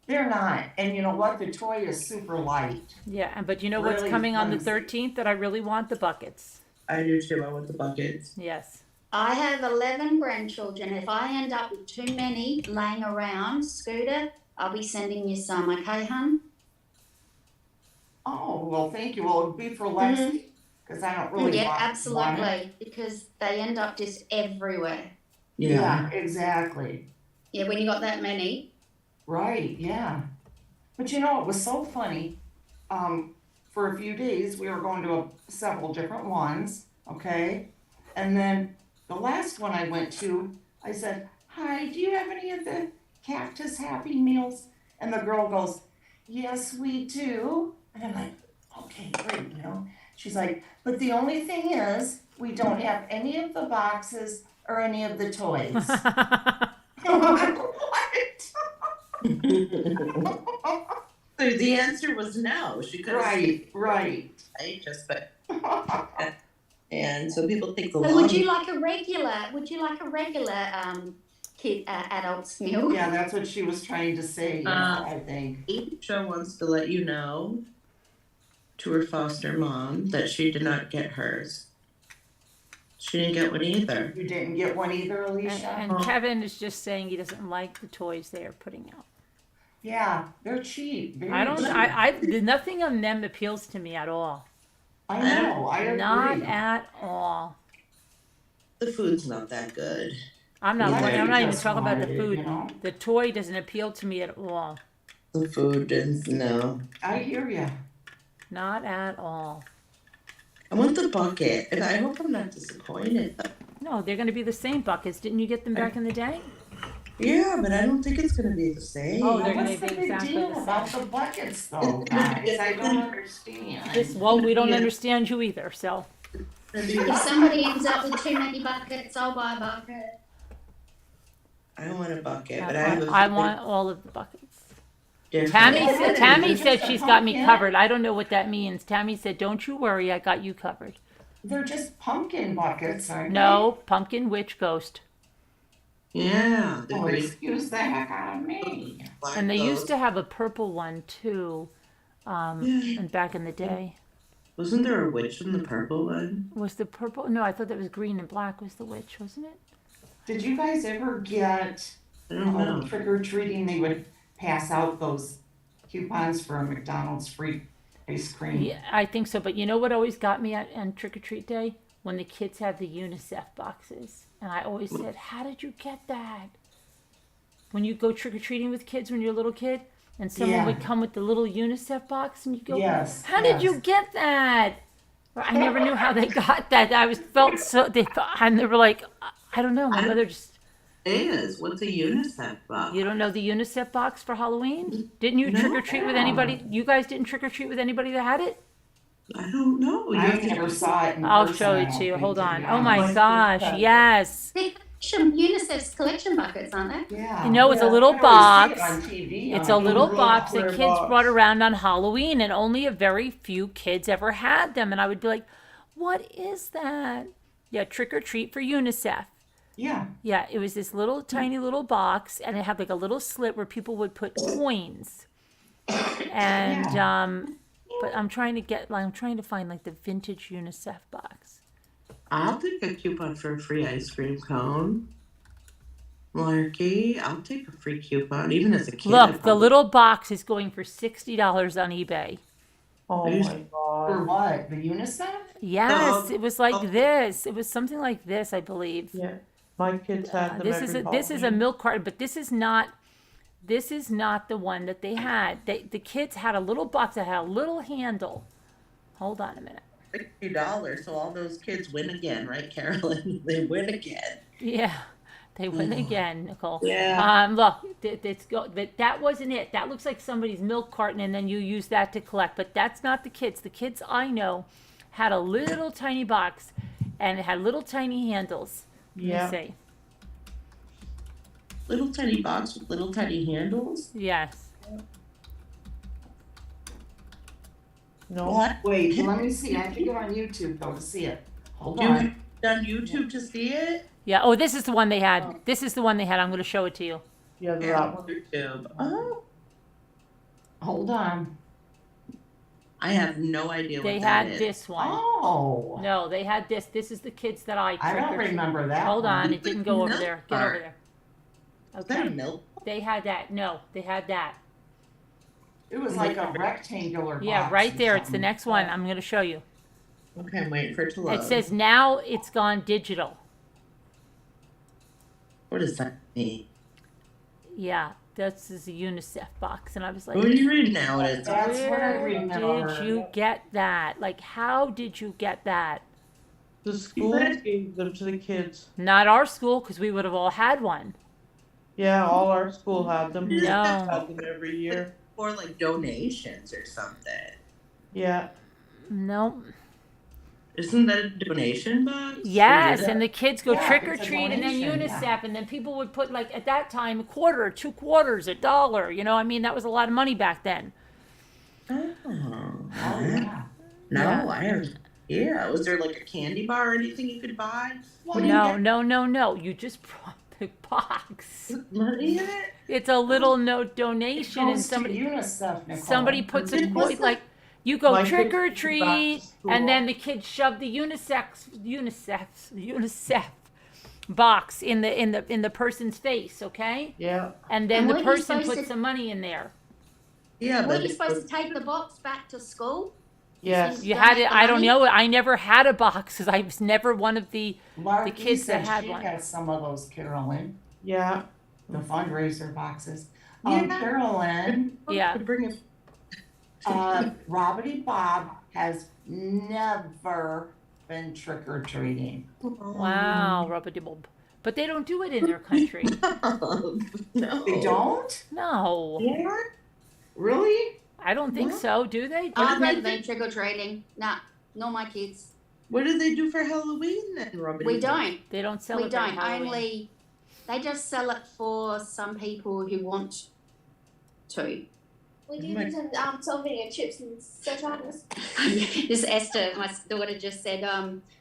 They're not. And you know what? The toy is super light. Yeah, but you know what's Really coming on the flimsy. 13th that I really want? The buckets. I do too. I want the buckets. Yes. I have 11 grandchildren. If I end up with too many laying around, Scooter, I'll be sending you some, okay, hun? Oh, well, thank you. Well, it'll be for Lexi, because I don't really Yeah, want it. absolutely, because they end up just everywhere. Yeah, exactly. Yeah, when you got that many. Right, yeah. But you know, it was so funny. For a few days, we were going to several different ones, okay? And then the last one I went to, I said, "Hi, do you have any of the Cactus Happy Meals? And the girl goes, yes, we do. And I'm like, okay, great, you know. She's like, but the only thing is, we don't have any of the boxes or any of the toys. I'm like, what? So the answer was no. She could have Right. right, just but and so people take the So long. would you like a regular adult's meal? Yeah, that's what she was trying to say, I think. Aisha wants to let you know to her foster mom that she did not get hers. She didn't get one either. You didn't get one either, Alicia? And Kevin is just saying he doesn't like the toys they are putting out. Yeah, they're cheap. Very I don't. cheap. Nothing on them appeals to me at all. I know. I agree. Not at all. The food's not that good. I'm not. Yeah, I'm not even just talking about the wanted it, food. you know? The toy doesn't appeal to me at all. The food is no. I hear ya. Not at all. I want the bucket, and I hope I'm not disappointed. No, they're going to be the same buckets. Didn't you get them back in the day? Yeah, but I don't think it's gonna be the same. Oh, they're What's gonna the be big exactly deal the same. about the buckets, though, guys? I don't understand. Well, we don't Yeah. understand you either. So If somebody ends up with too many buckets, I'll buy a bucket. I want a bucket, but I have a I want all of the buckets. different. Tammy They're said just a she's got me pumpkin. covered. I don't know what that means. Tammy said, "Don't you worry, I got you covered." They're just pumpkin buckets, aren't No, pumpkin witch ghost. Yeah, they? the Oh, green excuse the heck out of me. black And they used ghost. to have a purple one too. Yeah. And back in the day, Wasn't there a witch in the purple one? was the purple? No, I thought that was green and black was the witch, wasn't it? Did you guys ever get I don't know. trick or treating? They would pass out those coupons for a McDonald's free ice cream. Yeah, I think so. But you know what always got me on Trick or Treat Day? When the kids had the UNICEF boxes, and I always said, "How did you get that?" When you go trick or treating with kids when you're a little kid, and someone Yeah. would come with the little UNICEF box, and you go, Yes, "How did you yes. get that?" I never knew how they got that. I was felt so. They thought, and they were like, "I don't know." My mother just. What's a UNICEF box? You don't know the UNICEF box for Halloween? Didn't you No. trick or treat with anybody? You guys didn't trick or treat with anybody that had it? I don't know. You I have to- never saw it in I'll person, show I it don't to you. think, Hold to on. be Oh my honest. gosh, yes. They're UNICEF's collection buckets, aren't they? Yeah. You know, it's a Yeah, little I always box. see it on TV, It's on a little TV. box that clear kids box. brought around on Halloween, and only a very few kids ever had them. And I would be like, "What is that?" Yeah, trick or treat for UNICEF. Yeah. Yeah, it was this little tiny little box, and it had like a little slit where people would put coins. And but I'm trying to find like the vintage UNICEF box. I'll take a coupon for a free ice cream cone. Larky, I'll take a free coupon, even as a kid. Look, I'd the probably- little box is going for $60 on eBay. Oh my For god. what? The UNICEF? Yes, it was like Oh. this. It was something like this, I believe. Yeah. My kids had them This is every a Halloween. milk carton, but this is not the one that they had. The kids had a little box that had a little handle. Hold on a minute. $60, so all those kids win again, right, Carolyn? They win again. Yeah, they win again, Nicole. Yeah. Look, that wasn't it. That looks like somebody's milk carton, and then you use that to collect. But that's not the kids. The kids I know had a little tiny box, and it had little tiny handles. Yeah. Let me see. Little tiny box with little tiny handles. Yes. No. What? Wait, let me see. I have to go on YouTube though to see it. Hold You on. on YouTube to see it? Yeah. Oh, this is the one they had. This is the one they had. I'm going to show it to you. Yeah, that one. YouTube. Oh, Hold on. I have no idea They what that had is. this one. Oh. No, they had this. This is the kids that I I don't trick-or-treat. remember that. Hold on, one. it didn't go over Milk there. Get bar. over there. Is that a Okay. milk? They had that. No, they had that. It was like a rectangular box. Yeah, right or there. It's the something. next one. I'm going to show you. Okay, I'm waiting for it to load. It says now it's gone digital. What does that mean? Yeah, this is a UNICEF box. And I was like, What are you reading now? It is. That's what I where remember. did you get that? Like, how did you get that? The school gave them to the kids. Not our school, because we would have all had one. Yeah, all our school had them. We No. had them every year. Or like donations or something. Yeah. No. Isn't that a donation box? Yes, Or is and the kids go Yeah, trick or it's a treat, and then donation, UNICEF, yeah. and then people would put like at that time a quarter, 2 quarters, $1. You know, I mean that was a lot of money back then. Oh, Oh, yeah. no, Yeah. I don't. Yeah, was there like a candy bar or anything you could buy? What do you No, get? no, no, no. You just brought the box. Money in it? It's a little note It donation, and goes to somebody UNICEF, Nicole. somebody puts a What's coin the- like you go My trick kids or took it back to treat, school. and then the kids shove the UNICEF box in the person's face, okay? Yeah. And then And the weren't you person supposed puts to- some money in there. Yeah, Were but you supposed to take the box back to school? Yes. You had Donate it. the I don't money? know. I never had a box because I was never one of the Marky kids that said had she one. has some of those, Carolyn, Yeah. the fundraiser boxes. Yeah. Carolyn, Yeah. To bring it. Robbity Bob has never been trick or treating. Wow, rubber-dibble. But they don't do it in their country. No. They don't? No, Yeah. Really? I don't think What? so. Do they? I've did they never been do? trick or treating. Nah, nor my kids. What do they do for Halloween then, Robin? We don't. They don't We celebrate don't. Halloween. Only they just sell it for some people who want to. We do this and sell video chips and sultanas. This Esther, my daughter, just said,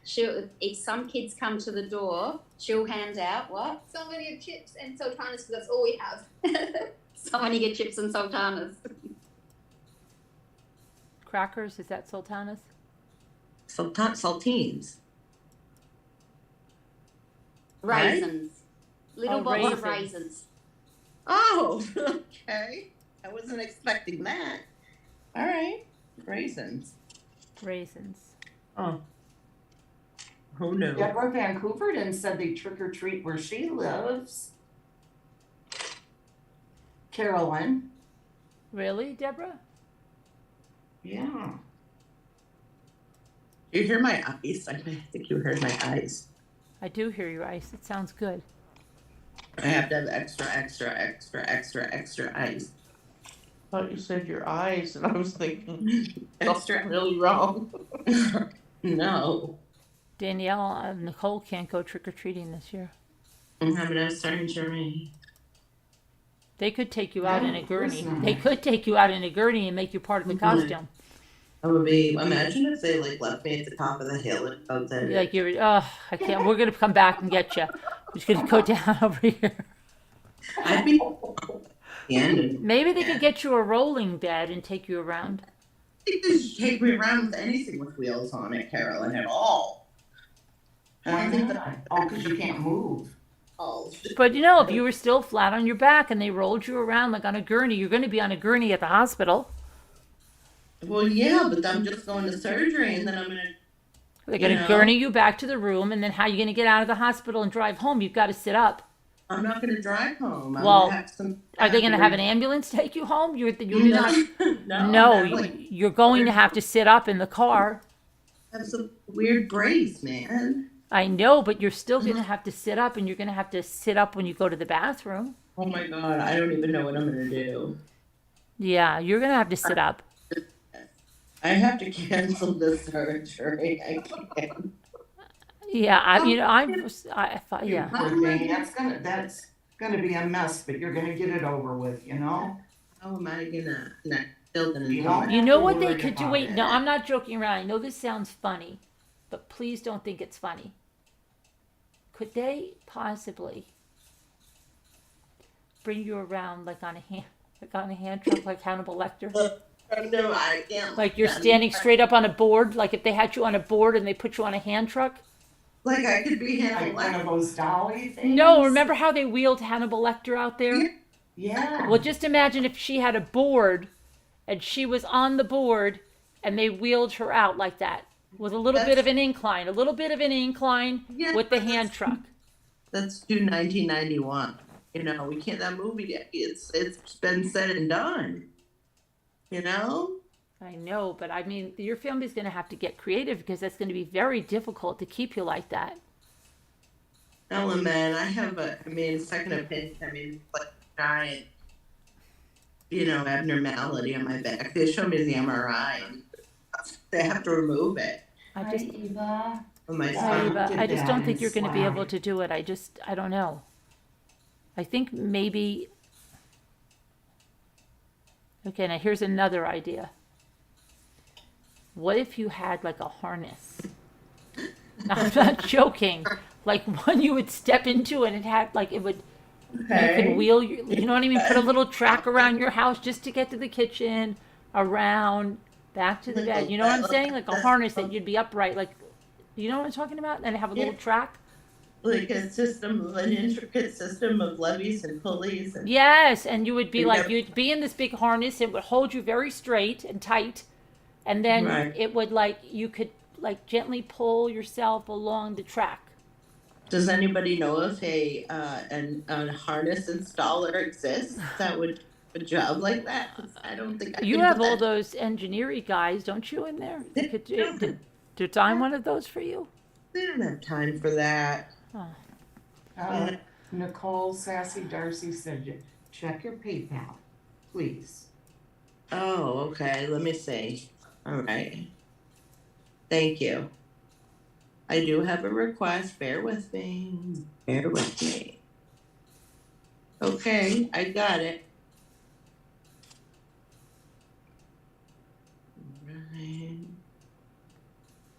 she'll if some kids come to the door, she'll hand out what? Sell video chips and sultanas because that's all we have. Someone you get chips and sultanas. Crackers, is that sultanas? Saltines. Right? Raisins. Little Oh, box of raisins. raisins. Oh, okay. I wasn't expecting that. All right. Raisins. Raisins. Oh. Who knew? Deborah Vancouverton said they trick or treat where she lives. Carolyn. Really, Deborah? Yeah. You hear my eyes? I think you heard my eyes. I do hear your ice. It sounds good. I have to have extra ice. I thought you said your eyes, and I was thinking Extra. something really wrong. No. Danielle, Nicole can't go trick or treating this year. I'm having a surgery. They could take you out in a of gurney. course not. They could take you out in a gurney and make you part of the costume. I would be. Imagine if they like left me at the top of the hill and both said, Like you're, oh, I can't. We're gonna come back and get you. We're just gonna go down over here. I'd be. And Maybe they could get you a rolling bed and take you around. they just take me around with anything with wheels on it, Carolyn, at all. I Why don't think not? that. Oh, because you can't move. Oh. But you know, if you were still flat on your back and they rolled you around like on a gurney, you're going to be on a gurney at the hospital. Well, yeah, but I'm just going to surgery and then I'm gonna. They're going to know. gurney you back to the room, and then how are you going to get out of the hospital and drive home? You've got to sit up. I'm not gonna drive home. I'm Well, gonna have some. Are they going to have an ambulance take you home? You're No, not. no. No, I'm not, like, you're going to have to sit up in the car. have some weird brace, man. I know, but you're still going to have to sit up, and you're going to have to sit up when you go to the bathroom. Oh my god, I don't even know what I'm gonna do. Yeah, you're going to have to sit up. I have to cancel the surgery. I can't. Yeah, yeah. Poor thing. That's gonna be a mess, but you're gonna get it over with, you know? How am I gonna? Not still gonna You do don't it. You know Don't what they worry could do? about Wait, it. no, I'm not joking around. I know this sounds funny, but please don't think it's funny. Could they possibly bring you around like on a hand truck, like Hannibal Lecter? No, I can't. Like you're standing straight up on a board, like if they had you on a board and they put you on a hand truck? Like I could be Like handling. one of those dolly things. No, remember how they wheeled Hannibal Lecter out there? Yeah. Well, just imagine if she had a board and she was on the board and they wheeled her out like that with a little bit of an incline, Yeah, with the but hand truck. Let's do 1991. You know, we can't. That movie. It's been said and done. You know. I know, but I mean, your family's going to have to get creative because that's going to be very difficult to keep you like that. element. I have second opinion. It's like a giant, abnormality on my back. They showed me the MRI. And they have to remove it I just, Eva. on my Hi, spine. Eva. I just don't think you're going to be Swag. able to do it. I don't know. I think maybe. Okay, now here's another idea. What if you had like a harness? Now, I'm not joking. Like one you would step into and it had like it would. You could wheel you know what I mean? Put a little track around your house just to get to the kitchen, around, back to the bed. You know what I'm saying? Like a harness that you'd be upright. Like, you know what I'm talking about? And have a little track. Like an intricate system of levies and pulleys. And Yes, and you would be like, Yep. you'd be in this big harness. It would hold you very straight and tight. And then Right. it would you could gently pull yourself along the track. Does anybody know if a harness installer exists that would do a job like that? 'Cause I don't think I You can have do all that. those engineering guys, don't you, in there? They Could don't. to design one of those for you? They don't have time for that. Nicole Sassy Darcy said, check your PayPal, please. Oh, okay. Let me see. All right. Thank you. I do have a request. Bear with me. Bear with me. Okay, I got it. Right.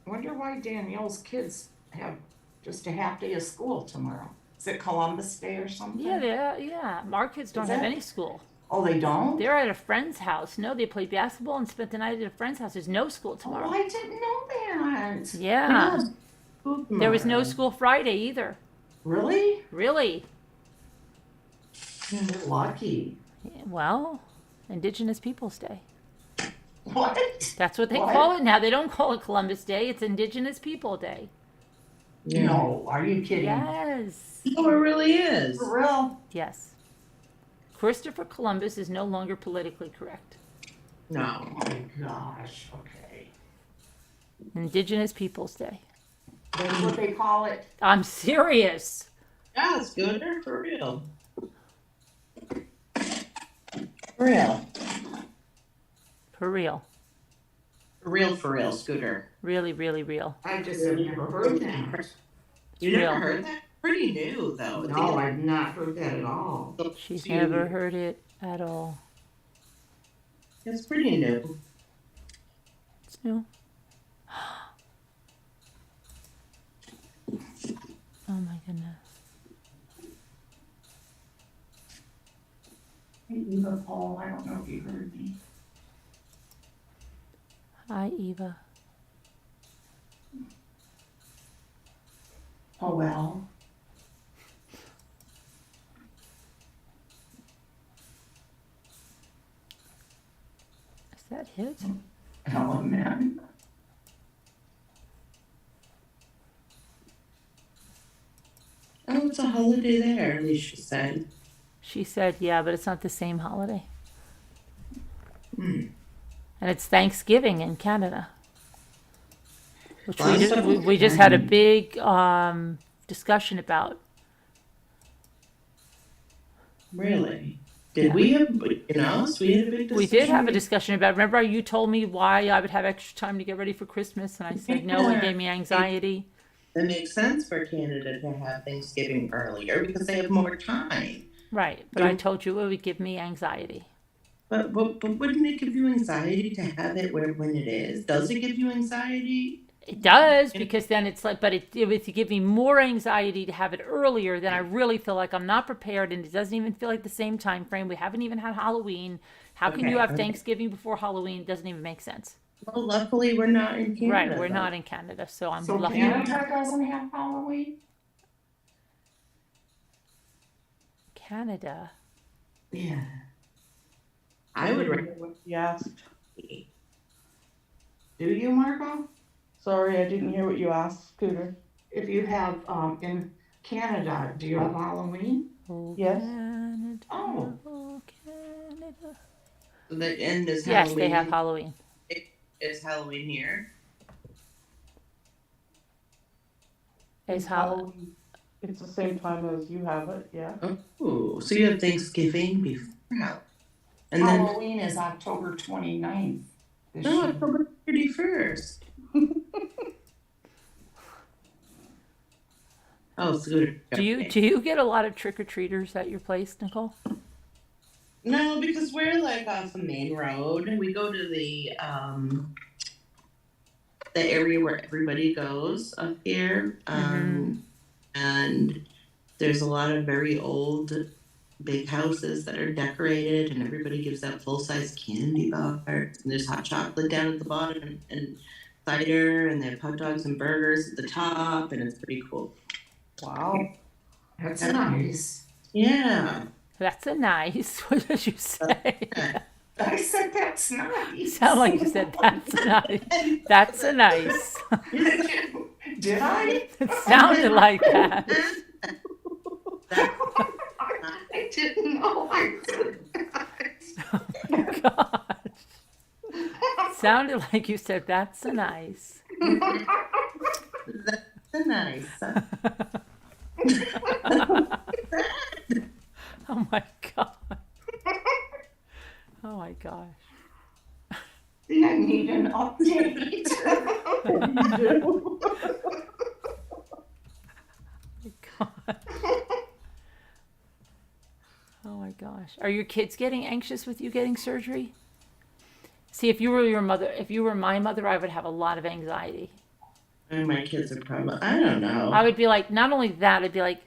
Wonder why Danielle's kids have just a half day of school tomorrow. Is it Columbus Day or something? Yeah. Our kids don't Is have that- any school. Oh, they don't? They're at a friend's house. No, they played basketball and spent the night at a friend's house. There's no school Oh, tomorrow. I didn't know that. Yeah. Food There was no tomorrow. school Friday either. Really? Really? You're lucky. Well, Indigenous Peoples Day. What? That's what they What? call it now. They don't call it Columbus Day. It's Indigenous People Day. Yeah. No, are you kidding? Yes. Oh, it really is. For real? Yes. Christopher Columbus is no longer politically correct. No. Oh my gosh, okay. Indigenous Peoples Day. That's what they call it? I'm serious. Yeah, it's good for real. For real. For real. For real, Scooter. Really, really real. I just have never heard that. You real. never heard that? Pretty new, though. No, I've not heard that at all. She's So you- never heard it at all. It's pretty new. It's new. Oh my goodness. Hey, Eva Paul, I don't know if you heard me. Hi, Eva. Oh, well. Is that his? Element. Oh, it's a holiday there, Alicia said. She said, yeah, but it's not the same holiday. Hmm. And it's Thanksgiving in Canada. Which Well, we just had a big discussion about. Really? Did we have, so we had a big discussion? We did have a discussion about, remember you told me why I would have extra time to get ready for Christmas, and I said no, and gave me anxiety. It makes sense for Canada to have Thanksgiving earlier because they have more time. Right, but I told you it would give me anxiety. But wouldn't it give you anxiety to have it when it is? Does it give you anxiety? It does, because then it's like, but it would give me more anxiety to have it earlier. Then I really feel like I'm not prepared, and it doesn't even feel like the same time frame. We haven't even had Halloween. How can you have Thanksgiving before Halloween? It doesn't even make sense. Well, luckily we're not in Canada. Right, we're though. not in Canada, so I'm So lucky. Canada doesn't have Halloween? Canada. Yeah. I would recommend what you asked. Do you, Margot? Sorry, I didn't hear what you asked, Scooter. If you have, in Canada, do you have Halloween? Oh, Yes. Canada. Oh. Oh, Canada. The end is Yes, Halloween. they have Halloween. Is Halloween here? Is Halloween. It's the same time as you have it, yeah. Oh, so you have Thanksgiving before. And then Halloween is October 29th this no, year. October 31st. Oh, so good. Do you get a lot of trick or treaters at your place, Nicole? No, because we're like off the main road. We go to the area where everybody goes up here. And there's a lot of very old big houses that are decorated, and everybody gives out full-size candy bars, and there's hot chocolate down at the bottom, and cider, and they have hot dogs and burgers at the top, and it's pretty cool. Wow. That's nice. Yeah. That's a nice. What did you say? I said that's nice. Sound like you said that's a nice. That's a nice. Did I? It sounded like that. I didn't know I said that. Oh gosh. Sounded like you said that's a nice. That's a nice. Oh my god. Oh my gosh. I need an update. God. Oh my gosh. Are your kids getting anxious with you getting surgery? See, if you were my mother, I would have a lot of anxiety. And my kids are probably, I don't know. I would be like, not only that, I'd be like,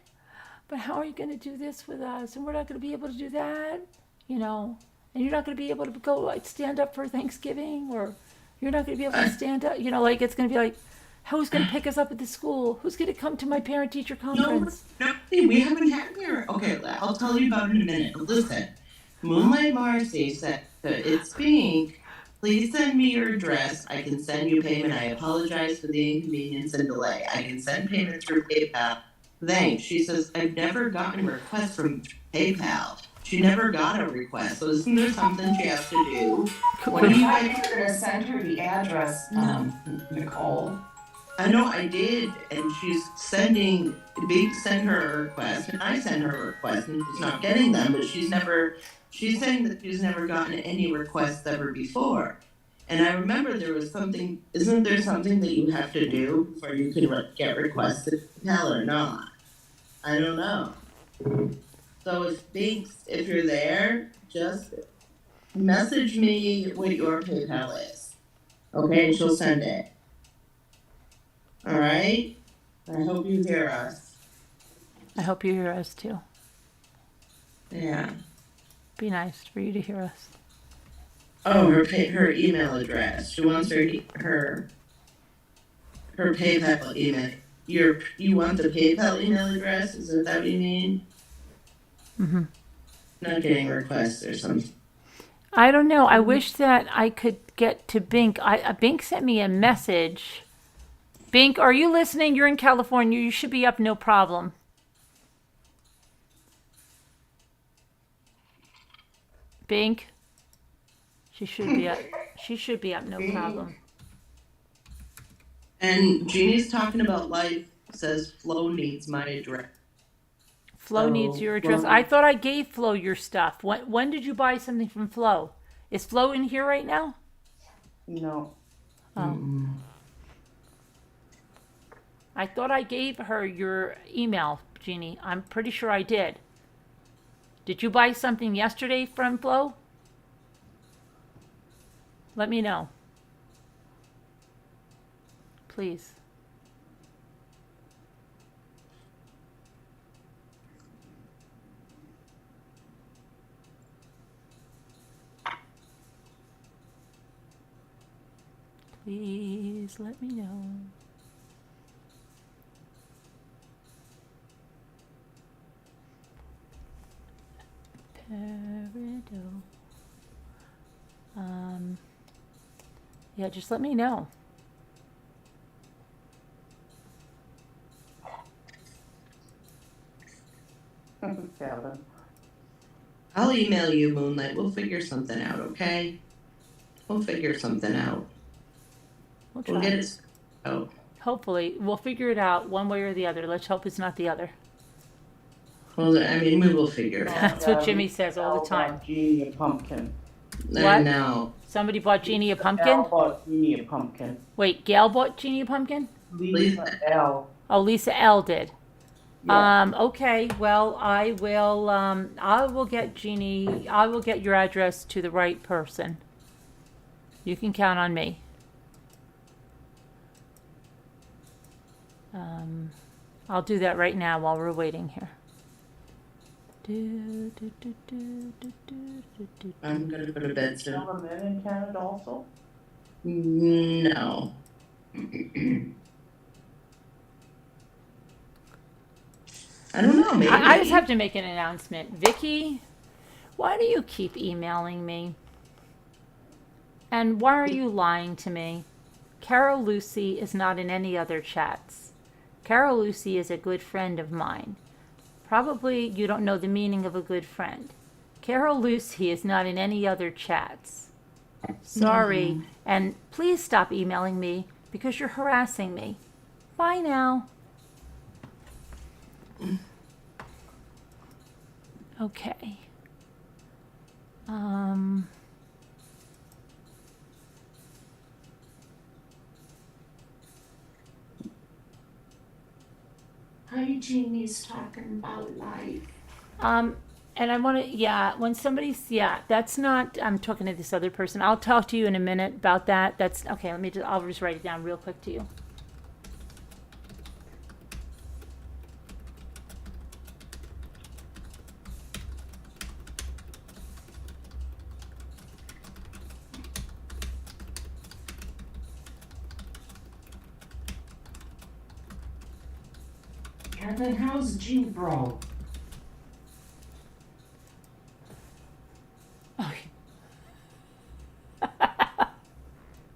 but how are you going to do this with us? And we're not going to be able to do that, and you're not going to be able to go like stand up for Thanksgiving, or you're not going to be able to stand up, like it's going to be like, who's going to pick us up at the school? Who's going to come to my parent-teacher conference? No, we haven't had your. Okay, I'll tell you about it in a minute. But listen, Moonlight Marcy said, it's Pink. Please send me your address. I can send you payment. I apologize for the inconvenience and delay. I can send payment through PayPal. Thanks. She says, I've never gotten a request from PayPal. She never got a request. So isn't there something she has to do? What do you think you're going to send her the address, Nicole? I know I did, and she's sending, Big sent her a request, and I sent her a request, and she's not getting them, but she's saying that she's never gotten any requests ever before. And I remember there was something, isn't there something that you have to do before you can get requested to PayPal or not? I don't know. So if you're there, just message me what your PayPal is. Okay, and she'll send it. All right? I hope you hear us. I hope you hear us too. Yeah. Be nice for you to hear us. Oh, her email address. She wants her PayPal email. You want the PayPal email address? Is that what you mean? Mm-hmm. Not getting requests or something. I don't know. I wish that I could get to Bink. Bink sent me a message. Bink, are you listening? You're in California. You should be up, no problem. Bink. She should be up. She should be up, no problem. And Jeannie's talking about life. Says Flo needs my address. Flo needs your address. I thought I gave Flo your stuff. When did you buy something from Flo? Is Flo in here right now? No. Oh. I thought I gave her your email, Jeannie. I'm pretty sure I did. Did you buy something yesterday from Flo? Let me know. Please. Please let me know. Peridot. Yeah, just let me know. Kevin. I'll email you, Moonlight. We'll figure something out, okay? We'll figure something out. We'll We'll get it out. Hopefully, we'll figure it out one way or the other. Let's hope it's not the other. Well, I mean, we will figure it out. That's what Jimmy says all the time. Jeannie a pumpkin. I What? know. Somebody bought Jeannie a Al pumpkin? bought Jeannie a pumpkin. Wait, Gail bought Jeannie a pumpkin? Lisa L. Oh, Lisa L did. Yeah. Okay, well, I will get Jeannie, I will get your address to the right person. You can count on me. I'll do that right now while we're waiting here. I'm gonna go to bed soon. Are men in Canada also? No. I don't know, maybe. I just have to make an announcement. Vicky, why do you keep emailing me? And why are you lying to me? Carol Lucy is not in any other chats. Carol Lucy is a good friend of mine. Probably you don't know the meaning of a good friend. Carol Lucy is not in any other chats. Sorry. And please stop emailing me because you're harassing me. Bye now. Okay. Hi, Jeannie's talking about life. And I want to, yeah, when somebody's, yeah, that's not, I'm talking to this other person. I'll talk to you in a minute about that. That's, okay, I'll just write it down real quick to you. Kevin, how's G-Bro?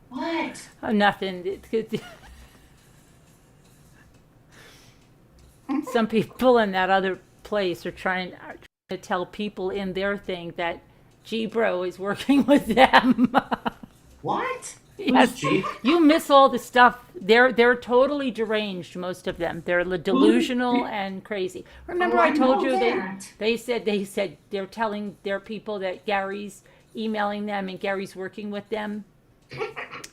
What? Oh, nothing. Some people in that other place are trying to tell people in their thing that G-Bro is working with them. What? Yes, you miss all the stuff. They're totally deranged, most of them. They're delusional and crazy. Remember, I told you they said they're telling their people that Gary's emailing them and Gary's working with them.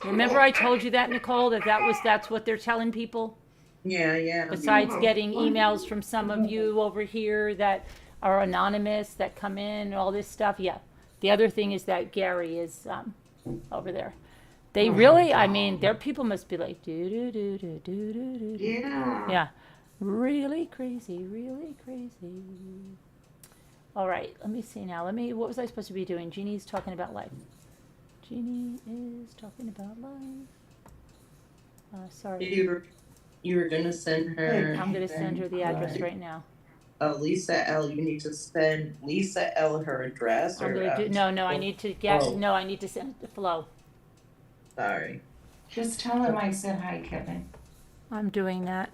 Remember, I told you that, Nicole, that's what they're telling people. Yeah. Besides getting emails from some of you over here that are anonymous that come in and all this stuff, yeah. The other thing is that Gary is over there. They really, I mean, their people must be like, do. Yeah. Yeah. Really crazy, really crazy. All right, let me see now. What was I supposed to be doing? Jeannie's talking about life. Jeannie is talking about life. Sorry. You were gonna send her. I'm going to send her the address right now. Oh, Lisa L. You need to send Lisa L. her address. I'm going to do, no, I need to get, no, I need to send it to Flo. Sorry. Just tell him I said hi, Kevin. I'm doing that.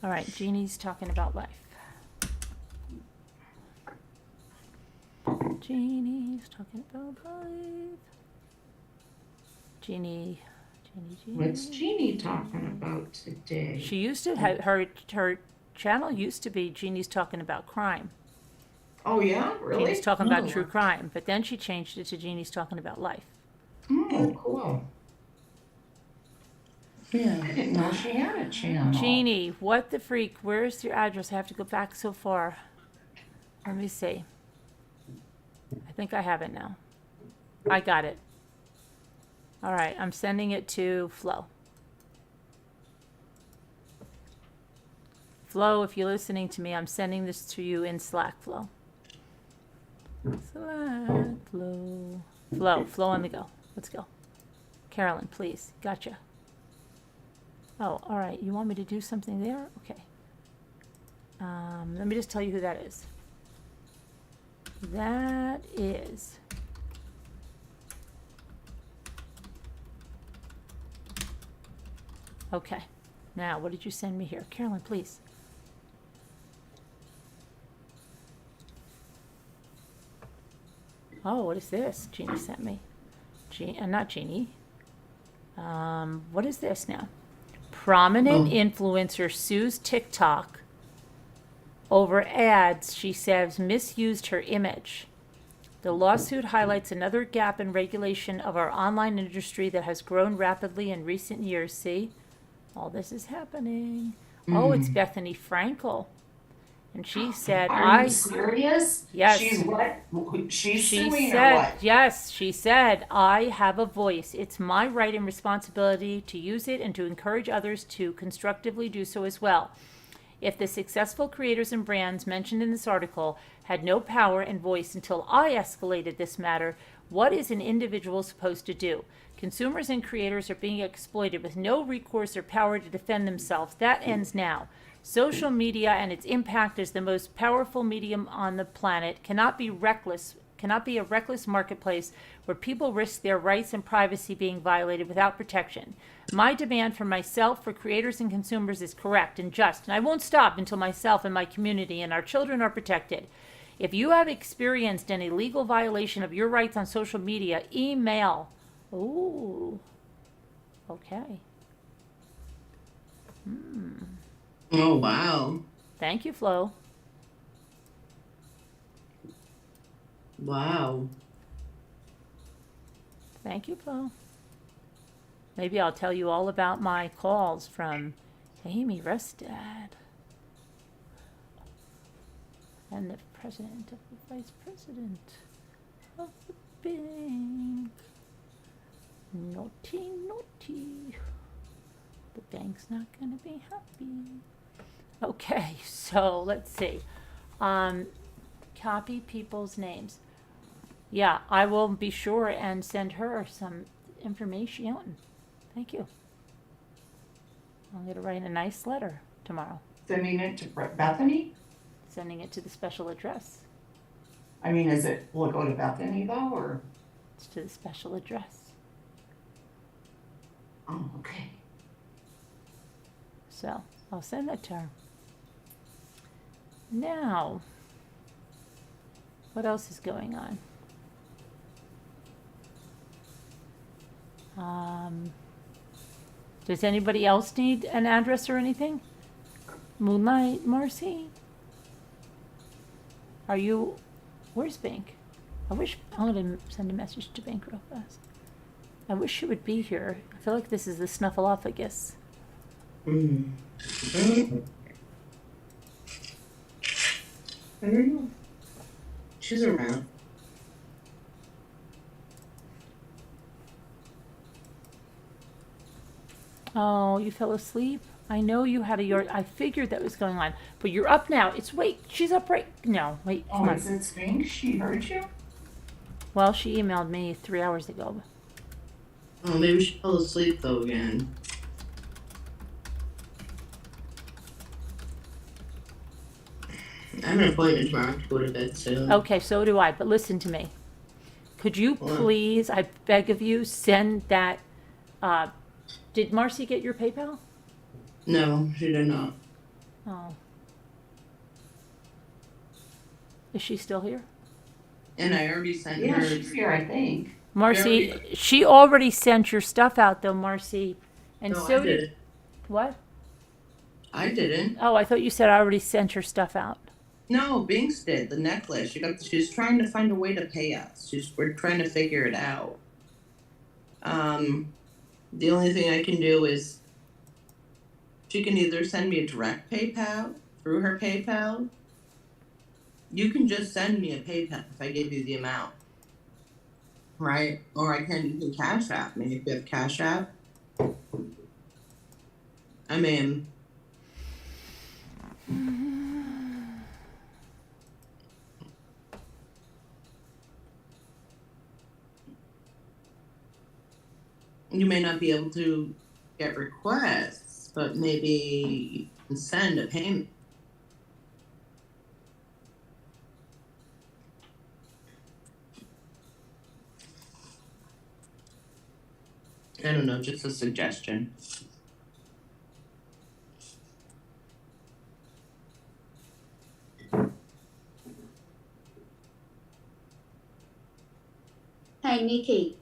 All right, Jeannie's talking about life. Jeannie's talking about life. Jeannie. What's Jeannie talking about today? She used to have her channel used to be Jeannie's talking about crime. Oh yeah, really? Jeannie's talking about true crime, but then she changed it to Jeannie's talking about life. Oh, cool. Yeah. I didn't know she had a channel. Jeannie, what the freak? Where's your address? I have to go back so far. Let me see. I think I have it now. I got it. All right, I'm sending it to Flo. Flo, if you're listening to me, I'm sending this to you in Slack, Flo. Slack, Flo. Flo on the go. Let's go. Carolyn, please. Gotcha. Oh, all right. You want me to do something there? Okay. Let me just tell you who that is. That is okay. Now, what did you send me here? Carolyn, please. Oh, what is this? Jeannie sent me. Not Jeannie. What is this now? Prominent influencer sues TikTok over ads she says misused her image. The lawsuit highlights another gap in regulation of our online industry that has grown rapidly in recent years. See? All this is happening. Oh, it's Bethany Frankel. And she said, Are you serious? Yes. She's what? She's She suing or said, what? yes, she said, I have a voice. It's my right and responsibility to use it and to encourage others to constructively do so as well. If the successful creators and brands mentioned in this article had no power and voice until I escalated this matter, what is an individual supposed to do? Consumers and creators are being exploited with no recourse or power to defend themselves. That ends now. Social media and its impact as the most powerful medium on the planet cannot be a reckless marketplace where people risk their rights and privacy being violated without protection. My demand for myself, for creators and consumers is correct and just, and I won't stop until myself and my community and our children are protected. If you have experienced an illegal violation of your rights on social media, email. Ooh. Okay. Oh, wow. Thank you, Flo. Wow. Thank you, Flo. Maybe I'll tell you all about my calls from Amy Restad and the president of the vice president of the bank. Naughty, naughty. The bank's not going to be happy. Okay, so let's see. Copy people's names. Yeah, I will be sure and send her some information. Thank you. I'm going to write a nice letter tomorrow, Sending it to Bethany? sending it to the special address. I mean, will it go to Bethany though, or? It's to the special address. Oh, okay. So I'll send that to her. Now, what else is going on? Does anybody else need an address or anything? Moonlight, Marcy? Where's Bank? I'm going to send a message to Bank real fast. I wish she would be here. I feel like this is the snuffleupagus. I don't know. She's around. Oh, you fell asleep? I know you had I figured that was going on. But you're up now. She's up right. No, wait. Oh, Come on. is it Spink? She heard you? Well, she emailed me 3 hours ago. Oh, maybe she fell asleep though again. I have an appointment tomorrow to go to bed soon. Okay, so do I. But listen to me. Could you please, I beg of you, send that. Did Marcy get your PayPal? No, she did not. Oh. Is she still here? And I already sent Yeah, her. she's here, I think. Marcy, she already sent your stuff out though, Marcy. And No, so I didn't. What? I didn't. Oh, I thought you said I already sent your stuff out. No, Binks did the necklace. She's trying to find a way to pay us. We're trying to figure it out. The only thing I can do is she can either send me a direct PayPal through her PayPal. You can just send me a PayPal if I give you the amount, right? Or you can Cash App me if you have Cash App. I mean. You may not be able to get requests, but maybe you can send a payment. I don't know, just a suggestion. Hey, Nikki.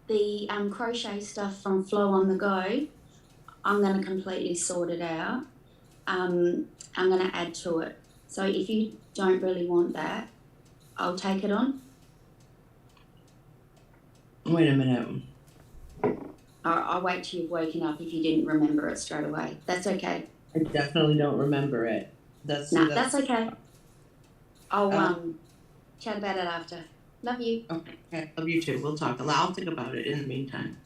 The crochet stuff from Flow on the Go, I'm going to completely sort it out. I'm going to add to it. So if you don't really want that, I'll take it on. Wait a minute. I'll wait till you've woken up if you didn't remember it straight away. That's okay. I definitely don't remember it. That's okay. I'll Oh. chat about it after. Love you. Okay. Love you too. We'll talk. I'll think about it in the meantime.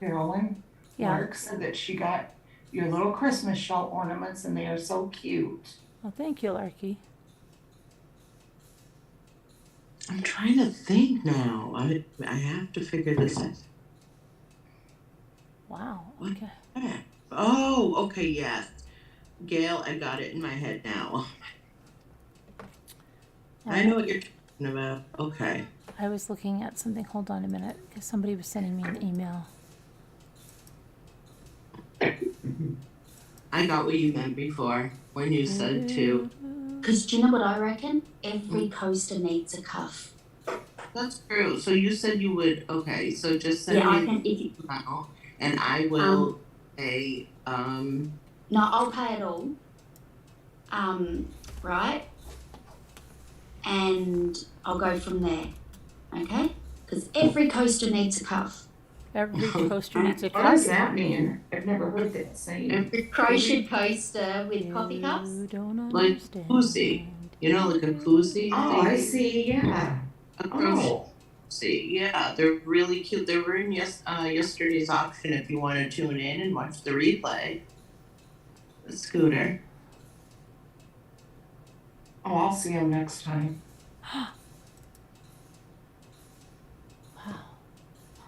Carolyn, Yeah. Mark said that she got your little Christmas shell ornaments and they are so cute. Well, thank you, Larky. I'm trying to think now. I have to figure this out. Wow. What? Okay. Oh, okay, yes. Gail, I got it in my head now. I know what you're talking about. Okay. I was looking at something. Hold on a minute, because somebody was sending me an email. I got what you meant before when you said to. Because do you know what I reckon? Every coaster needs a cuff. That's true. So you said you would. Okay, so just send I me can. If you, now, and I will pay. no, I'll pay it all. Right? And I'll go from there. Okay? Because every coaster needs a cuff. Every coaster needs a What does cuff. that mean? I've never heard that saying. Crocheted coaster with coffee cups. You don't Like understand. koozie. You know, like a koozie. Oh, I thing? see, yeah. A crochet Oh, koozie. Yeah, they're really cute. They were in yesterday's auction. If you want to tune in and watch the replay. The scooter. oh, I'll see him next time.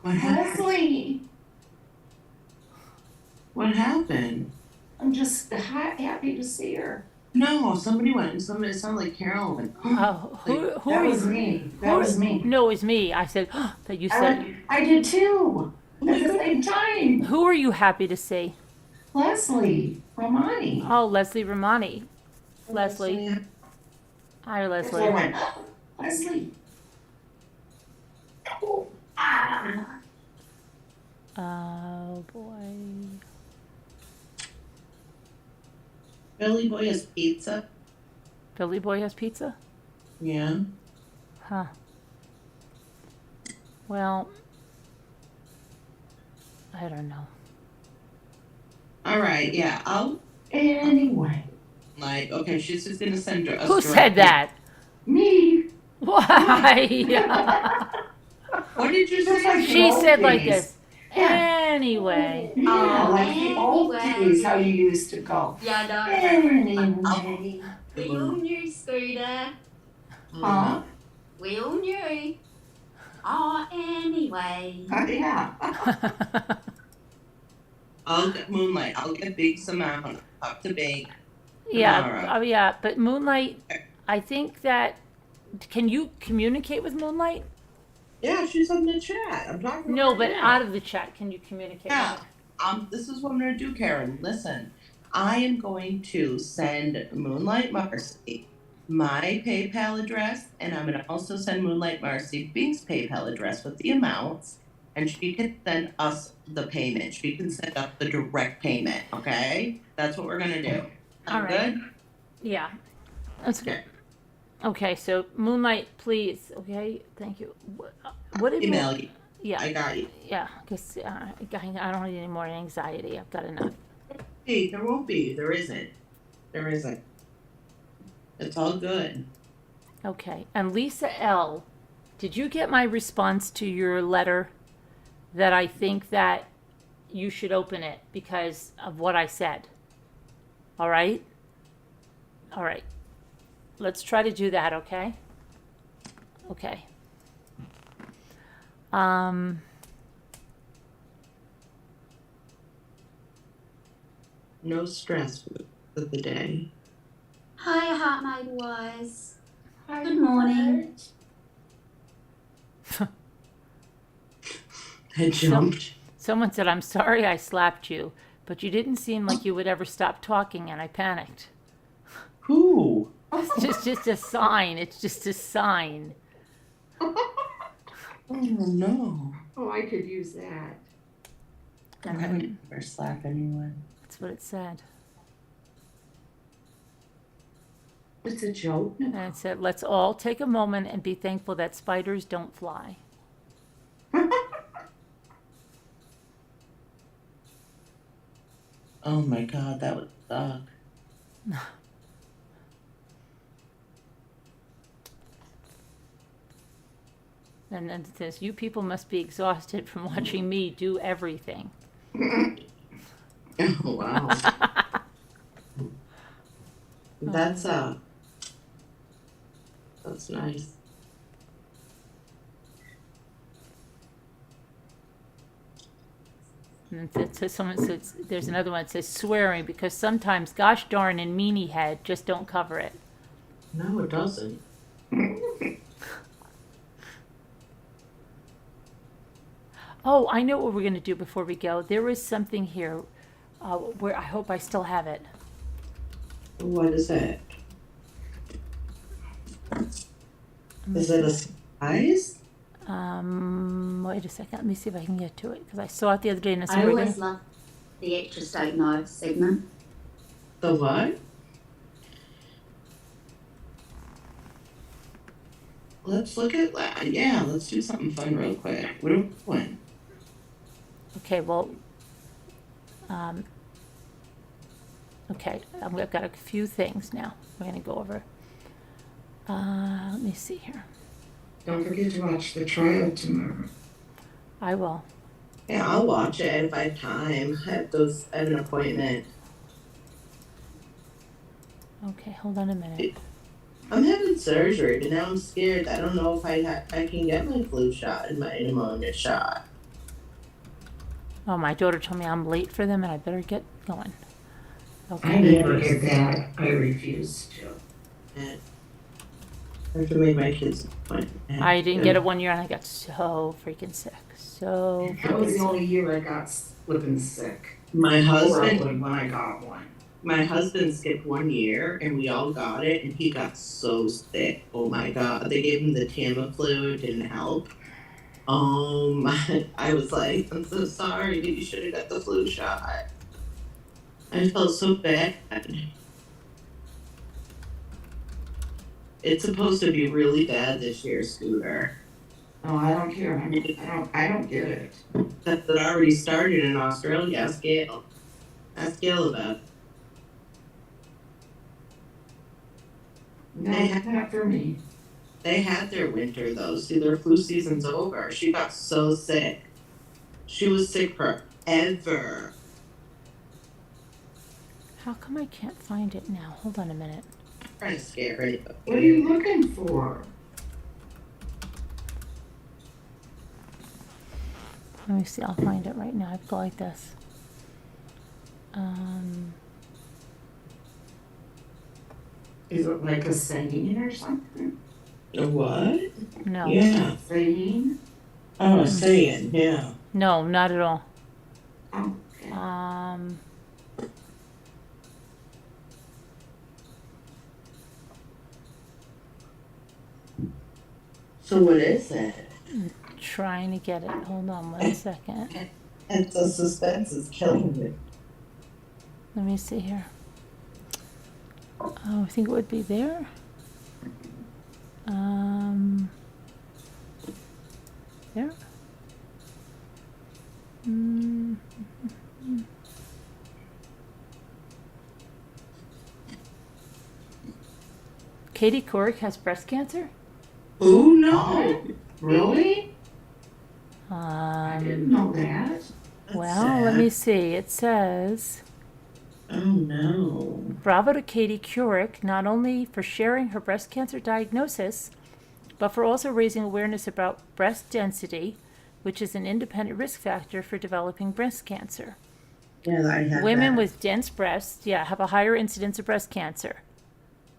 What happened? Leslie, What happened? I'm just happy to see her. No, somebody went. It sounded like Carol went. Oh, who That are was you? me. That was me. No, it was me. I said that you said. I did too. At the same time. Who are you happy to see? Leslie Romani. Oh, Leslie Romani. Leslie. Hi, So I Leslie. went, Leslie. Oh, ah. Oh boy. Billy Boy has pizza. Billy Boy has pizza? Yeah. Huh. Well, I don't know. All right. Yeah. I'll. Anyway, Like, okay, she's just gonna send us. Who said that? me. Why? What did you Just say? like She the said old like days. this. Anyway. Yeah, like the old Anyway. days, how you used to go. Yeah, no. Anyway. We all knew, Scooter. Huh? We all knew. Oh, anyway. Yeah. I'll get Moonlight. I'll get Big's amount up to bake. Yeah, Tomorrow. yeah, but Moonlight, I think that, can you communicate with Moonlight? Yeah, she's in the chat. I'm talking. No, right but now. out of the chat, can you communicate Yeah. with her? This is what I'm gonna do, Karen. Listen, I am going to send Moonlight Marcy my PayPal address, and I'm gonna also send Moonlight Marcy Big's PayPal address with the amounts, and she can send us the payment. She can send up the direct payment. Okay, that's what we're gonna do. All right. Good. Yeah, that's good. Okay. Okay, so Moonlight, please, okay, thank you. What did Email you. Yeah, I got you. yeah, because I don't need any more anxiety. I've got enough. Hey, there won't be. There isn't. There isn't. It's all good. Okay, and Lisa L., did you get my response to your letter that I think that you should open it because of what I said? All right? All right. Let's try to do that, okay? Okay. No stress for the day. Hi, Heart Made Wise. Good morning. I jumped. Someone said, I'm sorry I slapped you, but you didn't seem like you would ever stop talking, and I panicked. Who? It's just a sign. It's just a sign. Oh no. Oh, I could use that. And I would then never slap anyone. that's what it said. It's a joke. And it said, let's all take a moment and be thankful that spiders don't fly. Oh my god, that would suck. And then it says, you people must be exhausted from watching me do everything. Oh wow. That's nice. And it says, someone says, there's another one that says swearing because sometimes gosh darn and meanie head just don't cover it. No, it doesn't. Oh, I know what we're going to do before we go. There is something here where I hope I still have it. What is it? Is it a surprise? Wait a second. Let me see if I can get to it because I saw it the other day and it's I always love the extra state knives segment. The what? Let's look at that. Yeah, let's do something fun real quick. What are we doing? Okay, well, okay, I've got a few things now we're going to go over. Let me see here. Don't forget to watch the trial tomorrow. I will. Yeah, I'll watch it if I have time. I have an appointment. Okay, hold on a minute. I'm having surgery, but now I'm scared. I don't know if I can get my flu shot and my pneumonia shot. Oh, my daughter told me I'm late for them and I better get going. I Okay. never did that. I refuse to. And I have to make my kids appointment. I didn't get it 1 year and I got so freaking sick. So That was freaking the sick. only year I got flipping sick. My husband, Horribly when I got one. my husband skipped 1 year, and we all got it, and he got so sick. Oh my god! They gave him the Tamiflu. It didn't help. I was like, I'm so sorry. You should have got the flu shot. I felt so bad. It's supposed to be really bad this year, Scooter. No, I don't care. I don't get it. That already started in Australia. Ask Gail. Ask Gail about it. No, not for me. They had their winter though. See, their flu season's over. She got so sick. She was sick forever. How come I can't find it now? Hold on a minute. I'm trying to scare her. What are you looking for? Let me see. I'll find it right now. I go like this. Is it like a saying or something? A what? No. Yeah. Saying? Oh, a saying. Yeah. No, not at all. Okay. So what is it? Trying to get it. Hold on 1 second. And the suspense is killing me. Let me see here. Oh, I think it would be there. There. Katie Couric has breast cancer? Oh no. Really? I didn't know that. Well, let me see. It says, Oh no. bravo to Katie Couric, not only for sharing her breast cancer diagnosis, but for also raising awareness about breast density, which is an independent risk factor for developing breast cancer. Yeah, I have Women that. with dense breasts, have a higher incidence of breast cancer.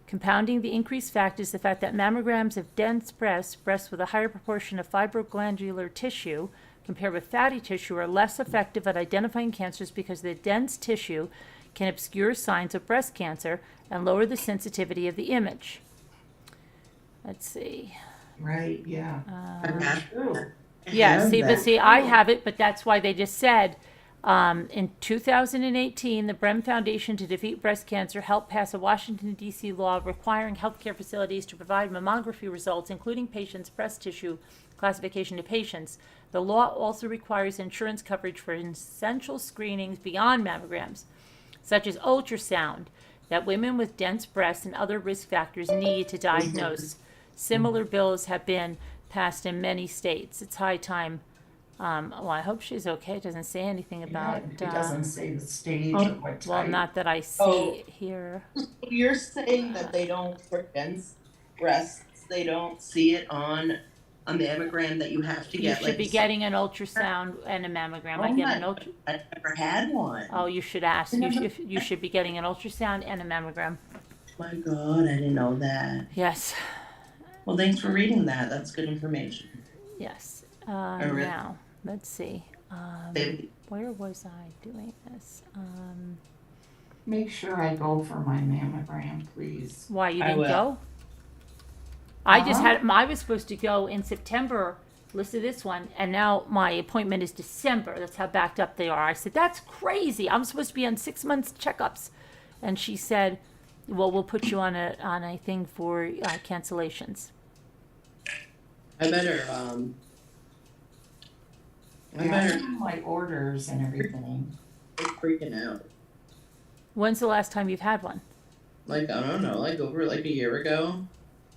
Compounding the increased fact is the fact that mammograms of dense breasts with a higher proportion of fibroglandular tissue compared with fatty tissue are less effective at identifying cancers because the dense tissue can obscure signs of breast cancer and lower the sensitivity of the image. Let's see. Right, yeah. True. Yeah, see, I have it, but that's why they just said, in 2018, the Brem Foundation to Defeat Breast Cancer helped pass a Washington, D.C. law requiring healthcare facilities to provide mammography results, including patients' breast tissue classification to patients. The law also requires insurance coverage for essential screenings beyond mammograms, such as ultrasound, that women with dense breasts and other risk factors need to diagnose. Similar bills have been passed in many states. It's high time. Well, I hope she's okay. It doesn't say anything about. It doesn't say the stage or what type. Well, not that I see here. You're saying that they don't, for dense breasts, they don't see it on a mammogram that you have to You get. should like, be getting an ultrasound and a mammogram. I get an ultra. I never had one. Oh, you should ask. You should be getting an ultrasound and a mammogram. My God, I didn't know that. Yes. Well, thanks for reading that. That's good information. Yes. really- Now, let's see. Where was I doing this? Make sure I go for my mammogram, please. Why you I didn't will. go? I just Uh-huh. had. I was supposed to go in September. Listen to this one, and now my appointment is December. That's how backed up they are. I said that's crazy. I'm supposed to be on 6 months checkups, and she said, "Well, we'll put you on a thing for cancellations." I better, I Yeah, better I have my orders and everything. quit freaking out. When's the last time you've had one? Like, I don't know, like over like a year ago.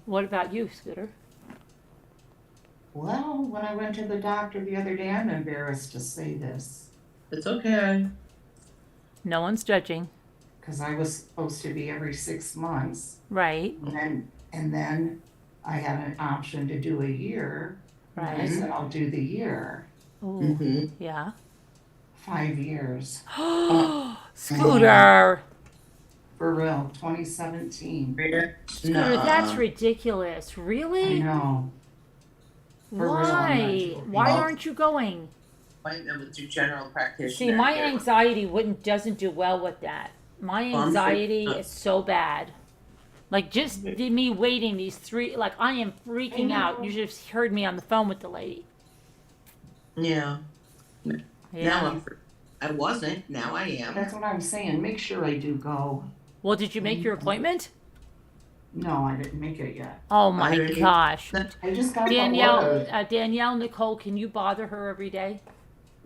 What about you, Scooter? Well, when I went to the doctor the other day, I'm embarrassed to say this, It's okay. No one's judging, because I was supposed to be every 6 months. right? And then I had an option to do a year. And I Right. said, I'll do the year. Ooh, Mm-hmm. yeah. 5 years. Scooter. For real, 2017. Scooter, Nuh-uh. that's ridiculous. I Really? know. For real, I'm not Why? joking. Why aren't you going? Appointment with your general practitioner. See, my here. anxiety doesn't do well with that. My I'm anxiety freaking out. is so bad. Like just me waiting these 3, like I am freaking out. You just heard me on the phone with the lady. Yeah. Now Yeah. I wasn't. Now I am. That's what I'm saying. Make sure I do go. Well, did you make your appointment? No, I didn't make it yet. Oh my already- gosh. I just got the Danielle, order. Danielle, Nicole, can you bother her every day?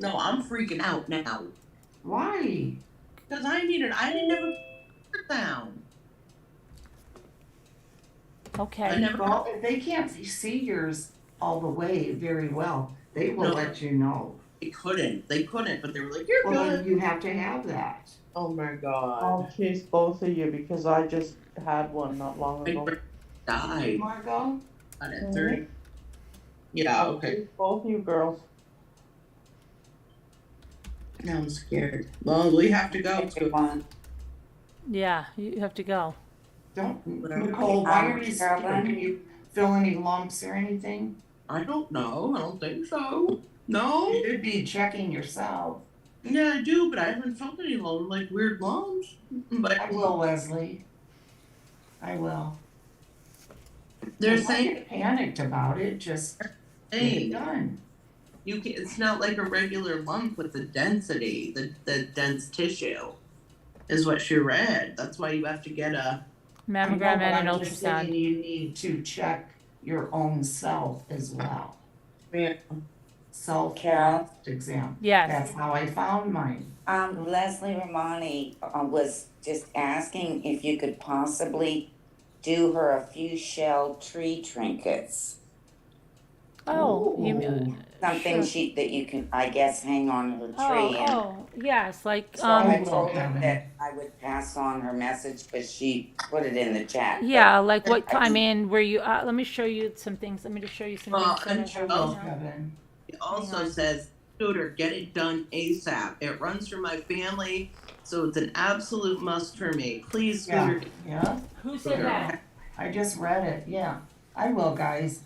No, I'm freaking out now. Why? Because I didn't ever put down. I Okay. never. Well, if they can't see yours all the way very well, they will No. let you know. They couldn't, but they were like, you're Well, good. then you have to have that. Oh my God. I'll chase both of you because I just had one not long My ago. brain died Margot? at 30. Yeah, I'll okay. chase both you girls. Now I'm scared. Well, we have to go to Yeah, you have to go. Don't, Whatever. Nicole, why are you scared? Carolyn? Can you feel any lumps or anything? I don't know. I don't think so. No? You should be checking yourself. Yeah, I do, but I haven't felt any like weird lumps. But I will, Leslie. I will. they're Don't saying get panicked about it, just get it done. you can. It's not like a regular lump with the density, the dense tissue, is what she read. That's why you have to get a. Mammogram I and know, an but I'm just saying ultrasound. you need to check your own self as well. Yeah. Self Carol? exam. Yes. That's how I found mine. Leslie Romani was just asking if you could possibly do her a few shell tree trinkets. Oh, you Ooh. Something Sure. that you can, I guess, hang on her tree. and Oh, yes, like so I will told have her it. that I would pass on her message because she put it in the chat. but- yeah, like what I mean, where you let me show you some things. Let me just show you some Well, things. that I and have Oh. now. Kevin. It also Hang on. says, Scooter, get it done ASAP. It runs through my family, so it's an absolute must for me. Please, Yeah, Scooter. yeah, Who said that? I just read it, yeah. I will, guys.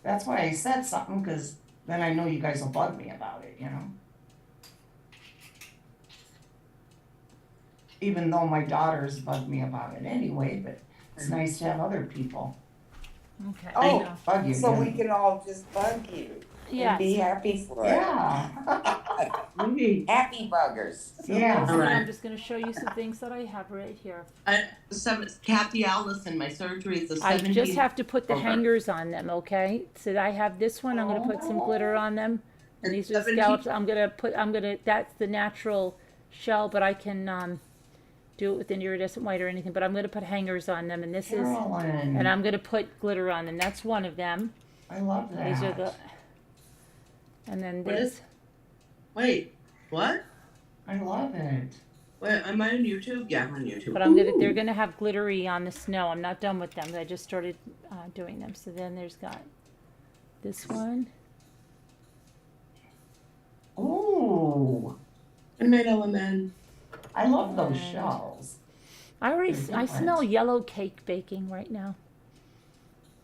That's why I said something, because then I know you guys will bug me about it, you know? even though my daughters bug me about it anyway, but it's nice to have other people Okay. Oh, bug you. so yeah. we can all just bug you and be Yes. happy for it. Yeah. Happy buggers. So Yeah. Leslie, Alright. I'm just going to show you some things that I have right here. Kathy Allison, my surgery is the I 17th. just have to put the over. hangers on them, okay? So I have this one. I'm going to put some glitter on them. And these are the 17 scallops. That's the natural shell, but I can do it with an iridescent white or anything. But I'm going to put hangers on them, and Carolyn, and I'm going to put glitter on them. That's one of them. I love that. These are the, and then What this. Wait, what? I love it. Wait, am I on YouTube? Yeah, I'm on YouTube. But they're gonna have glittery on the snow. I'm not done with them. I just started doing them. So then there's got this one. Ooh, Good night, Ellen. I love those And- shells. I different. smell yellow cake baking right now.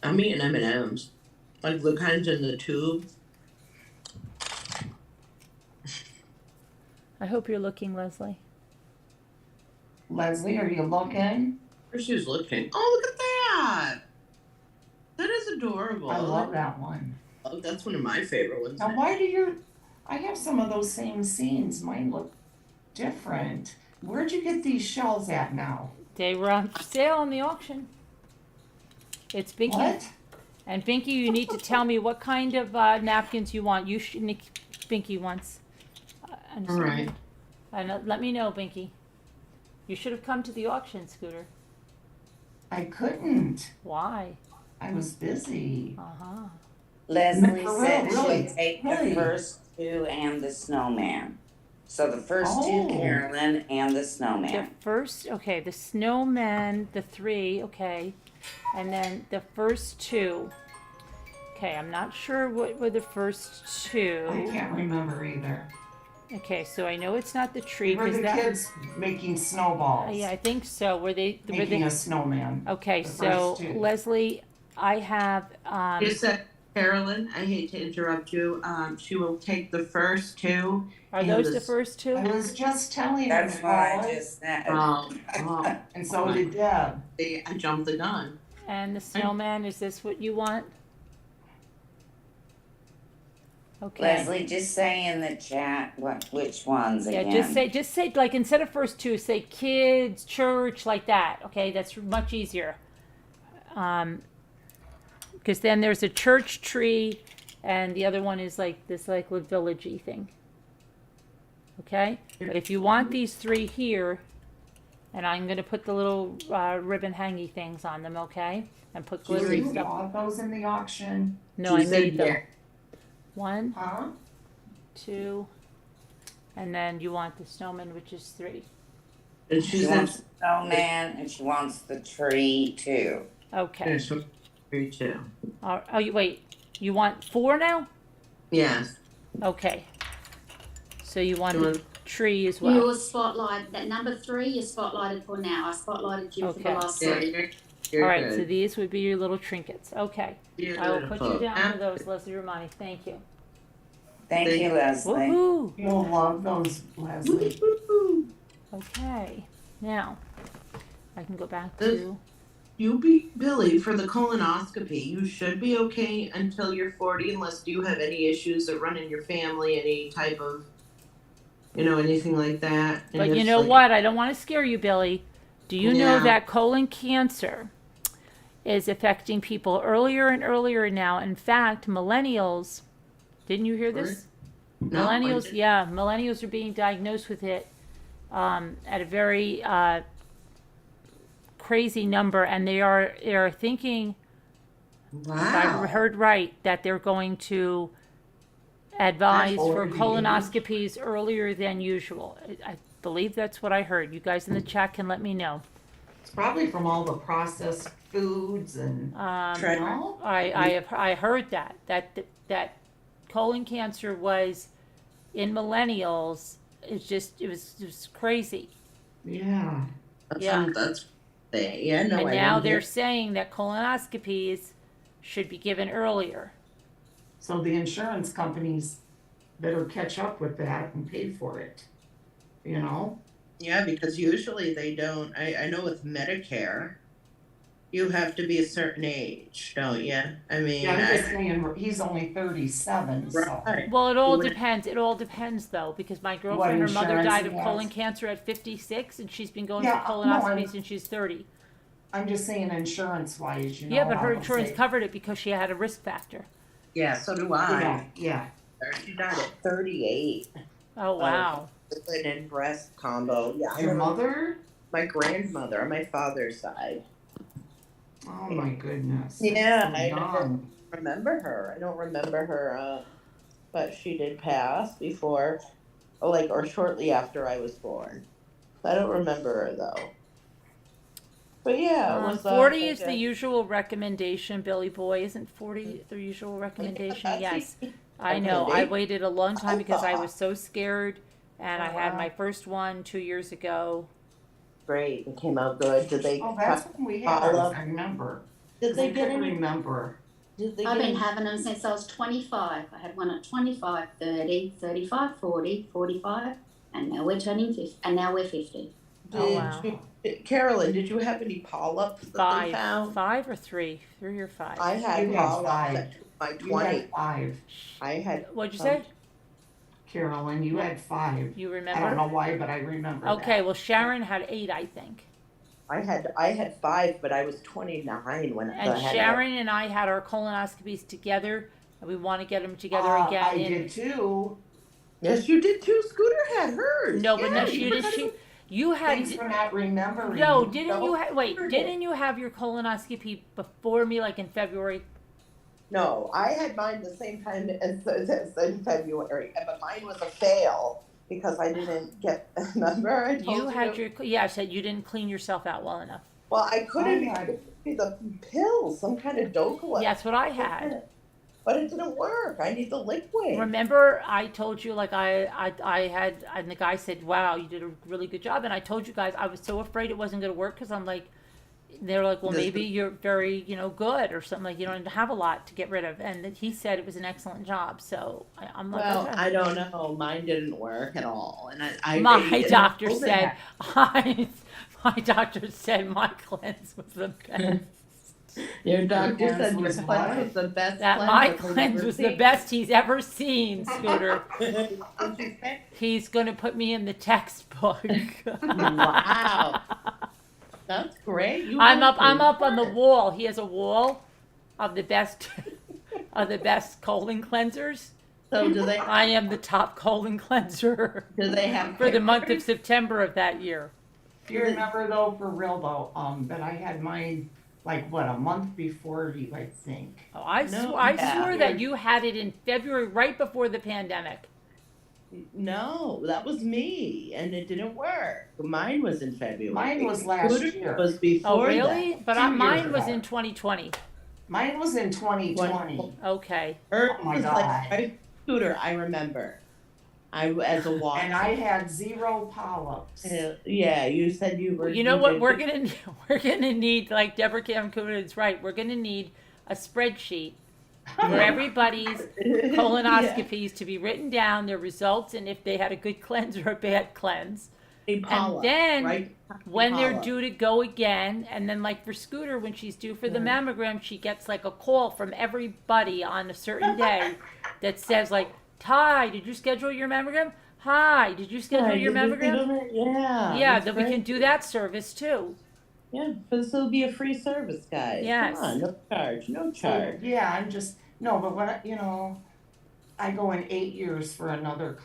I'm eating M&Ms. Like the kinds in the tube. I hope you're looking, Leslie. Leslie, are you looking? Where she's looking. Oh, look at that! That is adorable. I love that one. Oh, that's one of my favorite ones. Now, why do I have some of those same scenes. Mine look different. Where'd you get these shells at now? They were on sale on the auction. It's Binky. What? And Binky, you need to tell me what kind of napkins you want. You should make Binky once. All right. And let me know, Binky. You should have come to the auction, Scooter. I couldn't. Why? I was busy. Uh-huh. Leslie For said real, really? she'd take Really? the first two and the snowman. So the first Oh. two, Carolyn, and the The snowman. first, okay, the snowman, the 3, okay. And then the first 2. Okay, I'm not sure what were the first 2. I can't remember either. Okay, so I know it's not the tree Were the because that. kids making snowballs? Yeah, I think so. Were they? Making a snowman. Okay, the so first 2. Leslie, I have. You said, Carolyn, I hate to interrupt you. She will take the first 2. Are and those the the first 2? I was just telling you. That's what I Paul. just said. And so did Deb. I jumped the gun. And the snowman, is this what you want? Okay. Leslie, just say in the chat which ones Yeah, again. just say like instead of first 2, say kids, church, like that. Okay, that's much easier. Because then there's a church tree, and the other one is like this, like with villagey thing. Okay, but if you want these 3 here, and I'm gonna put the little ribbon hangy things on them, okay, and put glittery You stuff. bought those in the auction? No, I made them. yeah. 1, Huh? 2, and then you want the snowman, which is 3. And She she wants said, the snowman and she wants the tree too. Okay. Me too. Wait, you want 4 now? Yes. Okay. So you want You the want- tree as You well. were spotlighted, that number 3 you're spotlighted for now. I spotlighted you for the Okay. last Yeah, 3. you're All right, good. so these would be your little trinkets. Okay. I will put you down for those, Leslie Romani. Thank you. Thank you, Leslie. Woohoo! You'll love those, Leslie. Okay. Now, I can go back This- to. You be Billy for the colonoscopy. You should be okay until you're 40, unless you have any issues that run in your family, any type of, anything like that. And But you it's know like- what? I don't want to scare you, Billy. Do you know Yeah. that colon cancer is affecting people earlier and earlier now? In fact, millennials, didn't you hear this? No, I Millennials, didn't. yeah, millennials are being diagnosed with it at a very crazy number, and they are thinking, if I Wow. heard right, that they're going to advise for That's colonoscopies earlier than usual. I believe that's what I heard. You guys in the chat can let me know. It's probably from all the processed foods and, Try- you know? I heard that colon cancer was in millennials. It was crazy. Yeah. That's yeah, no, And I now didn't they're hear- saying that colonoscopies should be given earlier. So the insurance companies better catch up with that and pay for it, you know? Yeah, because usually they don't. I know with Medicare, you have to be a certain age, don't you? I mean, Yeah, I'm just saying, he's only 37, so. right. Well, it all You would- depends. It all depends, though, because my What girlfriend, her mother insurance died he of has. colon cancer at 56, and she's been going Yeah, for no, colonoscopy since she's 30. I'm just saying insurance-wise, you know. Yeah, but her I would insurance say- covered it because she had a risk factor. Yeah, so do Yeah, I. yeah. She died at 38. Oh, wow. Lipid and breast combo. Yeah, I Your remember mother? my grandmother on my father's side. Oh my goodness. Yeah, That's so I young. remember her. I don't remember her, but she did pass before, or shortly after I was born. I don't remember her though. But yeah, it was 40 is the usual recommendation, Billy Boy. Isn't 40 the usual recommendation? Yes. I know. I waited a long time because I was so scared, and I had my first one 2 years ago. Great, it came out good. Did they? Oh, that's when we had ours, I remember. Did they get couldn't any? remember. Did they I've get been any? having them since I was 25. I had one at 25, 30, 35, 40, 45, and now we're turning 50, and now we're 50. Oh, wow. Carolyn, did you have any polyps that they found? 5 or 3? 3 or 5? I had You had polyps 5. at my You had 20. 5. I had. What'd you say? Carolyn, you had 5. You I don't remember? know why, but I remember Okay, that. well, Sharon had 8, I think. I had 5, but I was 29 when I And had Sharon and I had our colonoscopies together, and we want to get them together I again. did too. Yes, you did too. Scooter had hers. No, but no, Yeah, she did. You had. Thanks for not remembering. No, didn't No, you wait? Scooter Didn't you have your colonoscopy before me, like in February? No, I had mine the same time as in February, but mine was a fail because I didn't get. Remember, I told you. You had your. Yeah, I said you didn't clean yourself out well enough. Well, I couldn't I had- get the pills, some kind of Goodwill. Yeah, that's what I had. But it didn't work. I need the liquid. Remember, I told you like I had, and the guy said, "Wow, you did a really good job." And I told you guys I was so afraid it wasn't going to work because I'm like, they were like, "Well, maybe you're very, good or something. Like you don't have a lot to get rid of." And he said it was an excellent job. So I'm like, Well, okay. I don't know. Mine didn't work at all, and I My doctor told said, that. my doctor said my cleanse was the best. Your doctor cleanse said your was cleanse what? was the best. That my cleanse was the best he's ever seen, Scooter. He's gonna put me in the textbook. Wow, that's great. I'm up on the wall. He has a wall of the best colon cleansers. So do they? I am the top colon cleanser Do they have for the month of pictures? September of that year. You remember though, for real though, that I had mine a month before you, I think. Oh, I No, swore yeah. that you had it in February, right before the pandemic. No, that was me, and it didn't work. Mine was in February. Mine was last Scooter year. Was before Oh, really? that. But 2 years mine was ago. in 2020. Mine was in 2020. Okay. Hers Oh my was God. like my Scooter. I remember. I as a walk. And I had 0 polyps. Yeah, you said you were. You know what? did- We're gonna need, like Deborah Camcuda is right. We're gonna need a spreadsheet for everybody's colonoscopies to be written down, their results, and if they had a good cleanse or a bad cleanse. A polyp, then right? When they're Polyp. due to go again, and then like for Scooter, when she's due for the mammogram, she gets like a call from everybody on a certain day that says like, "Hi, did you schedule your mammogram? Hi, did you schedule your mammogram?" Yeah. Yeah, that's then we great. can do that service too. Yeah, but this will be a free service, guys. Yes. Come on, no charge, no So, charge. yeah, I'm just, no, but what, I go in 8 years for another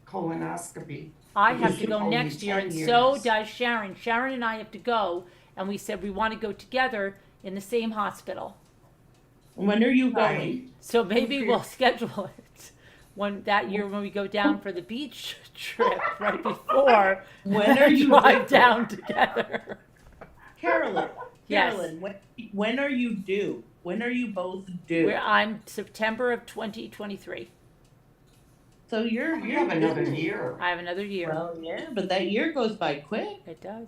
colonoscopy. I have Because to go only next year, 10 and so years. does Sharon. Sharon and I have to go, and we said we want to go together in the same hospital. When are you going? Right. So maybe we'll schedule it that year when we go down for the beach trip right before. When are you drive due? down together? Carolyn. Yes. Carolyn, when are you due? When are you both due? I'm September of 2023. So you're You have another due. year. I have another year. Well, yeah, but that year goes by quick. It does.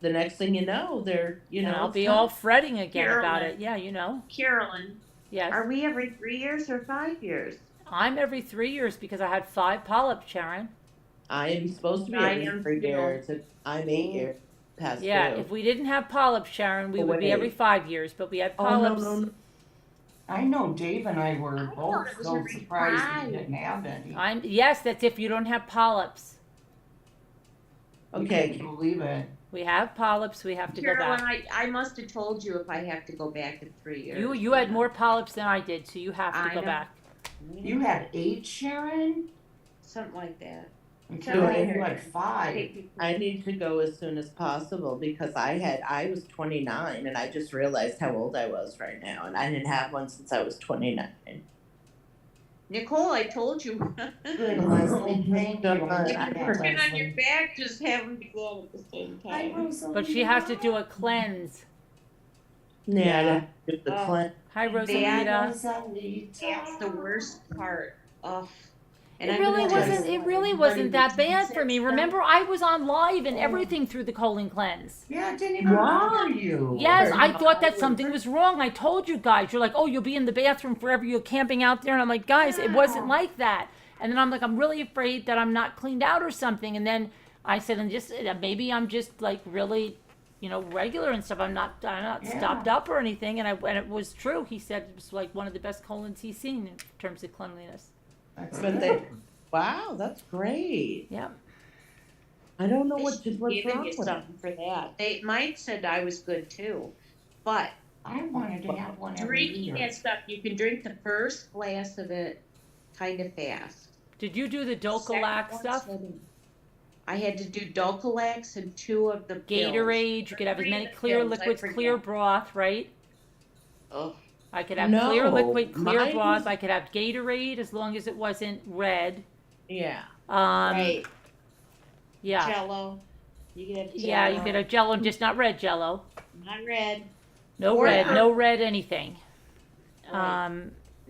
The next thing you know, And I'll it's be time. all fretting again about Carolyn. it. Yeah, Carolyn, Yes. are we every 3 years or 5 years? I'm every 3 years because I had 5 polyps, Sharon. I am supposed to be I every am 3 too. years, and I'm 8 years past Yeah, due. if we didn't have polyps, Sharon, we would be every Wait. 5 years, but we had Oh, no, polyps. no, no. I know Dave and I were thought both it was so every surprised five. we didn't have any. Yes, that's if you don't have polyps. We Okay. couldn't believe it. We have polyps, we have to go Carolyn, back. I must have told you if I have to go back in 3 years. You had more polyps than I did, so you have to I go know. back. You had 8, Sharon? Something like that. And So Carolyn I had heard- like 5. I need to go as soon as possible because I was 29 and I just realized how old I was right now, and I didn't have one since I was 29. Nicole, I told you. Good, Leslie, thank you. Working Working on your Leslie. back, just having to go at the same Hi, time. Rosalie. But she has to do a cleanse. Yeah, I don't do the Oh. cleanse. Hi, That- Rosalita. Rosalita. That's the worst part. Oh. And It I'm really gonna tell wasn't. you It what, really everybody wasn't that that bad said for me. stuff- Remember, I was on live and everything through the colon cleanse. Yeah, it didn't even bother you. Yes, I thought that something was wrong. I told you guys. You're like, oh, you'll be in the bathroom forever. You're camping out there, and I'm like, guys, it wasn't like that. And then I'm like, I'm really afraid that I'm not cleaned out or something. And then I said, and just maybe I'm just like really, regular and stuff. I'm not stopped up or anything. And it was true. He said it was like one of the best colons he's seen in terms of cleanliness. That's But good. wow, that's great. Yeah. I don't know what's Giving wrong you with it. something for that. Mine said I was good too, but I wanted to have one every drinking year. that stuff, you can drink the first glass of it kind of fast. Did you do the Second Docalac one stuff? said- I had to do Docalax and 2 of the pills. Gatorade. You could have as many 3 clear pills, I liquids, forget. clear broth, right? Oh, I could have No, clear liquid, clear mine broth. was- I could have Gatorade as long as it wasn't red. Yeah. right. Yeah. Jello. You can have Jello. Yeah, you could have Jello, just not red Jello. Not red. No Or red, not. no red anything. Right.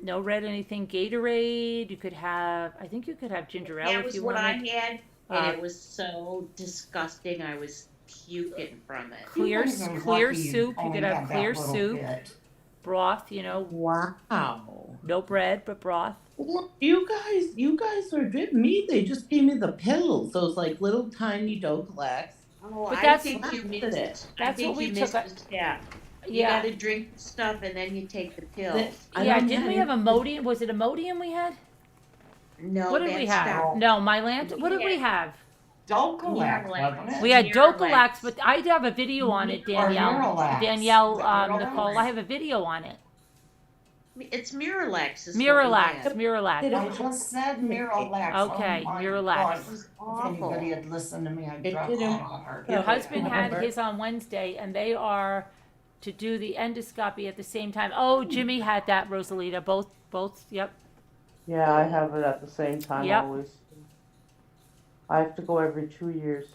No red anything. Gatorade. You could have. I think you could have ginger ale That if was you what I wanted. had, and Uh, it was so disgusting. I was puking from it. Clear, You guys are clear lucky soup. You only could have had that clear little soup, bit. broth. Wow. No bread, but broth. Well, you guys are good. Me, they just gave me the pills. Those like little tiny Docalax. Oh, But I that's- think you missed it. I that's think what we you took missed a- a step. You Yeah. gotta drink the stuff and then you take the pills. I Yeah. don't Didn't we have Imodium? Was it Imodium we had? No, What did we that's have? not. No, Mylanta. What did we Yeah. have? Docalac, Miralax. wasn't it? We had Miralax. Docalax, but I have a video on it, Danielle. Miralax. Danielle, Miralax. Nicole, I have a video on it. It's Miralax. is what we Miralax, had. Miralax. I just said Miralax. Okay, oh my Miralax. God. It was If awful. anybody had listened to me, I'd It drop didn't- on her. Your Yeah. husband had Remember? his on Wednesday, and they are to do the endoscopy at the same time. Oh, Jimmy had that, Rosalita. Both. Yep. Yeah, I have it at the same time Yep. always. I have to go every 2 years.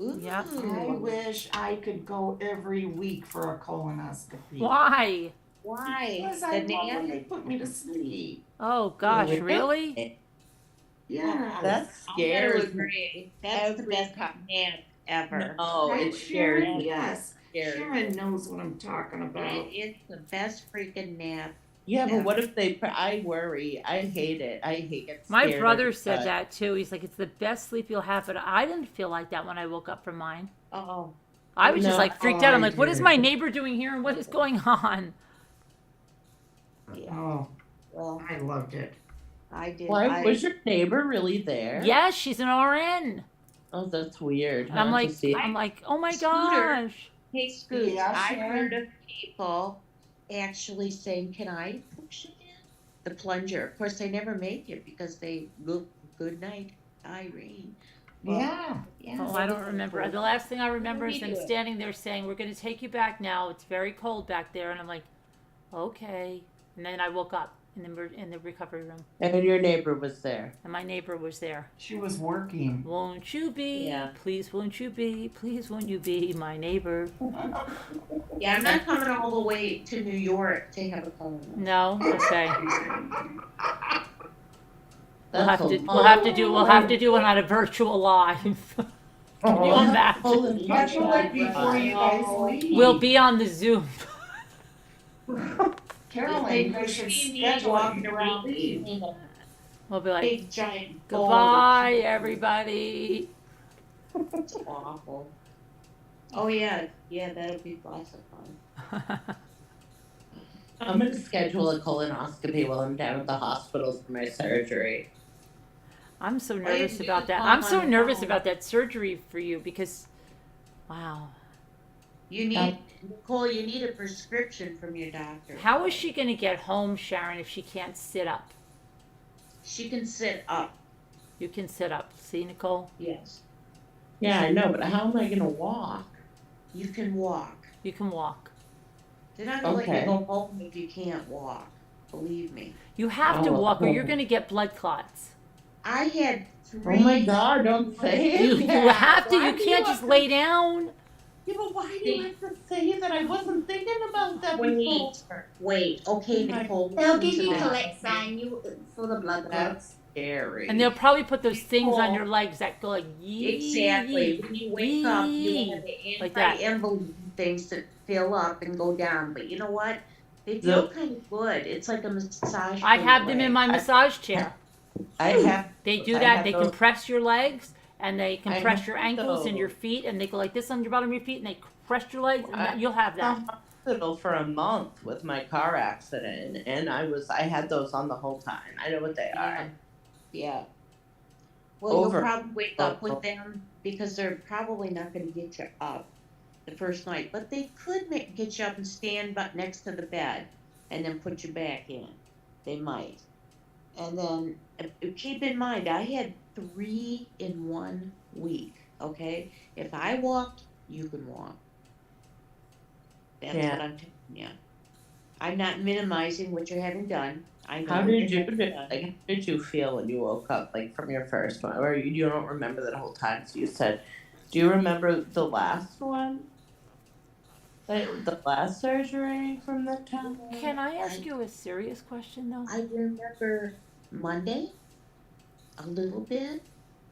Ooh. Yep. I wish I could go every week for a colonoscopy. Why? Why? Because I The love when nan- they put me to sleep. Oh gosh, really? Yeah. That I'm gonna scares me. agree. That's the every best time. nap ever. No, Right, it scares Sharon? me. Yes. Scares me. Sharon knows what I'm talking about. It's the best freaking nap. Yeah, Yeah. but what if I worry. I hate it. I hate it. My brother said that too. He's like, it's the best sleep you'll have, but I didn't feel like that when I woke up from mine. Oh, I was just No. like freaked Oh, out. I'm I like, what is did. my neighbor doing here and what is going on? Oh, well, I loved it. I did. Why was your neighbor really there? Yes, she's an RN. Oh, that's weird. And I'm huh, like, to see. oh my Scooter. gosh. Hey, Scoots, Yeah, I Sharon? heard of people actually saying, can I push it in? The plunger. Of course, they never make it because they look, good night, Irene. Well, Yeah. Oh, I don't remember. The last thing I remember is them do it. standing there saying, we're going to take you back now. It's very cold back there. And I'm like, okay. And then I woke up in the recovery room. And your neighbor was there. And my neighbor was there. She was working. Won't you be? Yeah. Please won't you be? Please won't you be my neighbor? Yeah, I'm not coming all the way to New York to have a colon. No? Okay. We'll That's have a to do one on a virtual live. Can you imagine? Schedule it before you guys leave. We'll be on the Zoom. Caroline, you guys should See me schedule it walking before around you leave. the We'll be like, big giant bowl. goodbye, everybody. It's awful. Oh yeah, that'll be lots of fun. I'm gonna schedule a colonoscopy while I'm down at the hospital for my surgery. I'm so you nervous can about do that. the I'm phone so on the nervous phone. about that surgery for you because, wow. You need, Nicole, you need a prescription from your doctor. How is she going to get home, Sharon, if she can't sit up? She can sit up. You can sit up. See, Nicole? Yes. Yeah, I know, but how am I gonna walk? You can walk. You can walk. They're not gonna let Okay. you go home if you can't walk. Believe me. You have to Oh, walk or you're okay. going to get blood clots. I had three. Oh my God! Don't say You, it. you have to. Why You do can't have just to- lay down. Yeah, but why do you have to say that? I wasn't thinking about that before. Wait. Okay, Oh my- Nicole. They'll listen give to you that. collect sign for the blood clots. That's scary. And they'll probably put those things on Nicole. your legs that go like yee. Exactly. When you wake up, you have Yee. the Like that. anti-embolism things that fill up and go down. But you know what? They feel kind of good. It's like a massage. I for have your them in legs. my massage chair. I have. They do I that. have They those- compress your legs and they compress have your ankles and your those. feet and they go like this on your bottom of your feet and they compress your legs and I- you'll have that. Hospital for a month with my car accident, and I had those on the whole time. I know what they are. Yeah. Well, Over. you'll probably wake up with them because they're probably not going to get you up the first night, but they could get you up and stand next to the bed and then put you back in. They might. And then keep in mind, I had 3 in 1 week. Okay, if I walked, you can walk. That's Yeah. what I'm telling you. I'm not minimizing what you're having done. I know How what did you're you having done. like? How did you feel when you woke up, like from your first one, or you don't remember that whole time? So you said, do you remember the last one? Like the last surgery from that time? Can I ask you a serious question though? I remember Monday a little bit,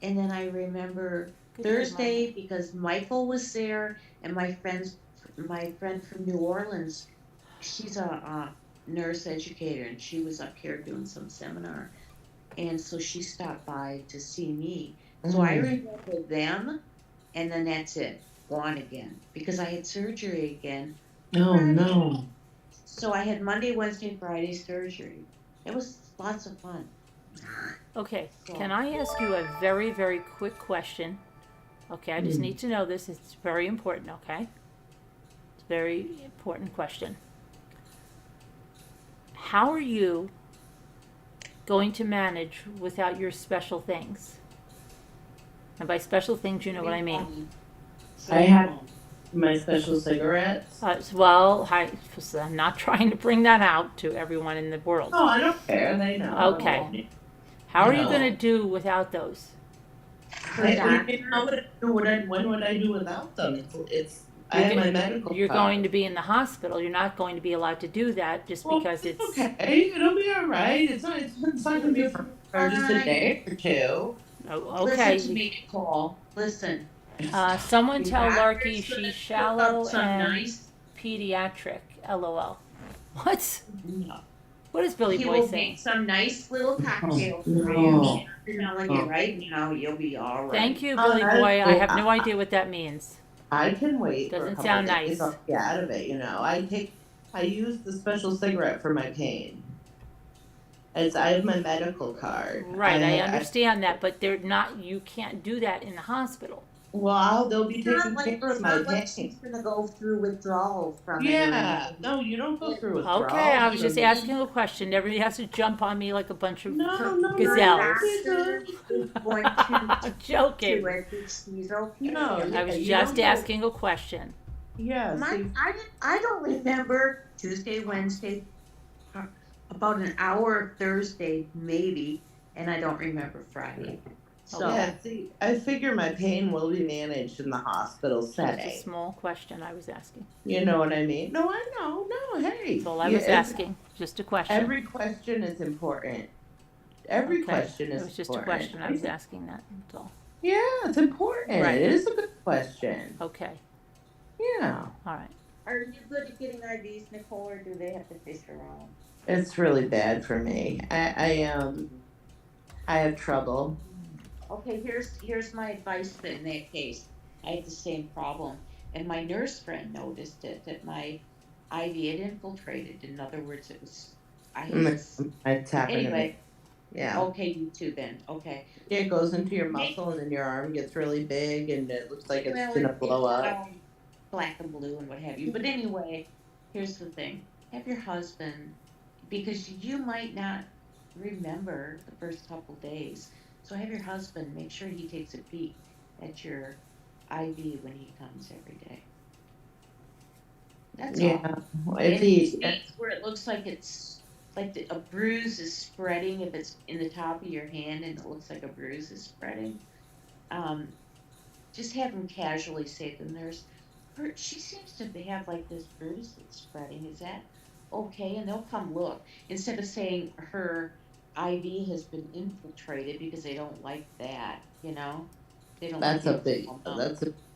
and then I remember Good Thursday because Michael was there, and my friend from New Orleans, she's a nurse educator, and she was up here doing some seminar, and so she stopped by to see me. So I remember them, and then that's it, gone again, because I had surgery again. Oh no. So I had Monday, Wednesday, Friday surgery. It was lots of fun. Okay, So- can I ask you a very, very quick question? Okay, I just need to know this. It's very important, okay? It's a very important question. How are you going to manage without your special things? And by special things, you know what I mean. I have my special cigarettes. Well, I'm not trying to bring that out to everyone in the world. Oh, I don't care. They know. Okay. How are you No. going to do without those? When would I do without them? I have my medical You're card. going to be in the hospital. You're not going to be allowed to do that just Well, because it's okay. It'll be all right. It's not going to be for just a day or two. oh, Listen okay. to me, Nicole. Listen. Someone The tell doctor's Larky gonna she's cook shallow up some and nice. pediatric. LOL. What? No. What is Billy He Boy will saying? make some nice little cocktails for No. you. I'm telling you right now, you'll be all right. Thank you, Oh, Billy that's Boy. I cool. have no idea what that means. I can wait. for a Doesn't couple sound days. nice. I'll get out of it. I use the special cigarette for my pain. I have my medical card. Right, I understand that, but they're not. You can't do that in the hospital. They'll be It's not taking like, care of my pain. she's gonna go through withdrawal from it. or Yeah, anything. no, you don't go through withdrawal. Okay, I was You just don't- asking a question. Everybody has to jump on me like a bunch of No, gazelles. Doctor is going to I'm joking. do it. He's okay. No, I was you just don't go- asking a question. Yeah, see, I don't remember Tuesday, Wednesday, about an hour Thursday maybe, and I don't remember Friday. So yeah, see, I figure my pain will be managed in the hospital Just a setting. small question I was asking. You know what I mean? No, I know. No, hey. That's all I Yeah, was asking. Just a question. Every question is important. Every Okay. question is It was just important. a question. I was asking that. That's all. Yeah, it's important. Right. It is a good question. Okay. Yeah. All right. are you good at getting IVs, Nicole, or do they have to fish around? It's really bad for me. I have trouble. Okay, here's my advice then in that case. I had the same problem, and my nurse friend noticed it that my IV had infiltrated. In other words, it was I had this. It's happened to me. Anyway, Yeah. okay, you too then. Okay. Yeah, it goes into your Make muscle and then your arm gets really big and it looks like it's well, gonna blow it's up. black and blue and what have you. But anyway, here's the thing: have your husband, because you might not remember the first couple days. So have your husband make sure he takes a peek at your IV when he comes every day. That's all. Yeah. And If if he he, sees where it looks like it's like a bruise is spreading, if it's in the top of your hand and it looks like a bruise is spreading, um, just have him casually say to the nurse, she seems to have like this bruise that's spreading. Is that okay? And they'll come look instead of saying her IV has been infiltrated because they don't like that, you know? They don't like that's a it. big,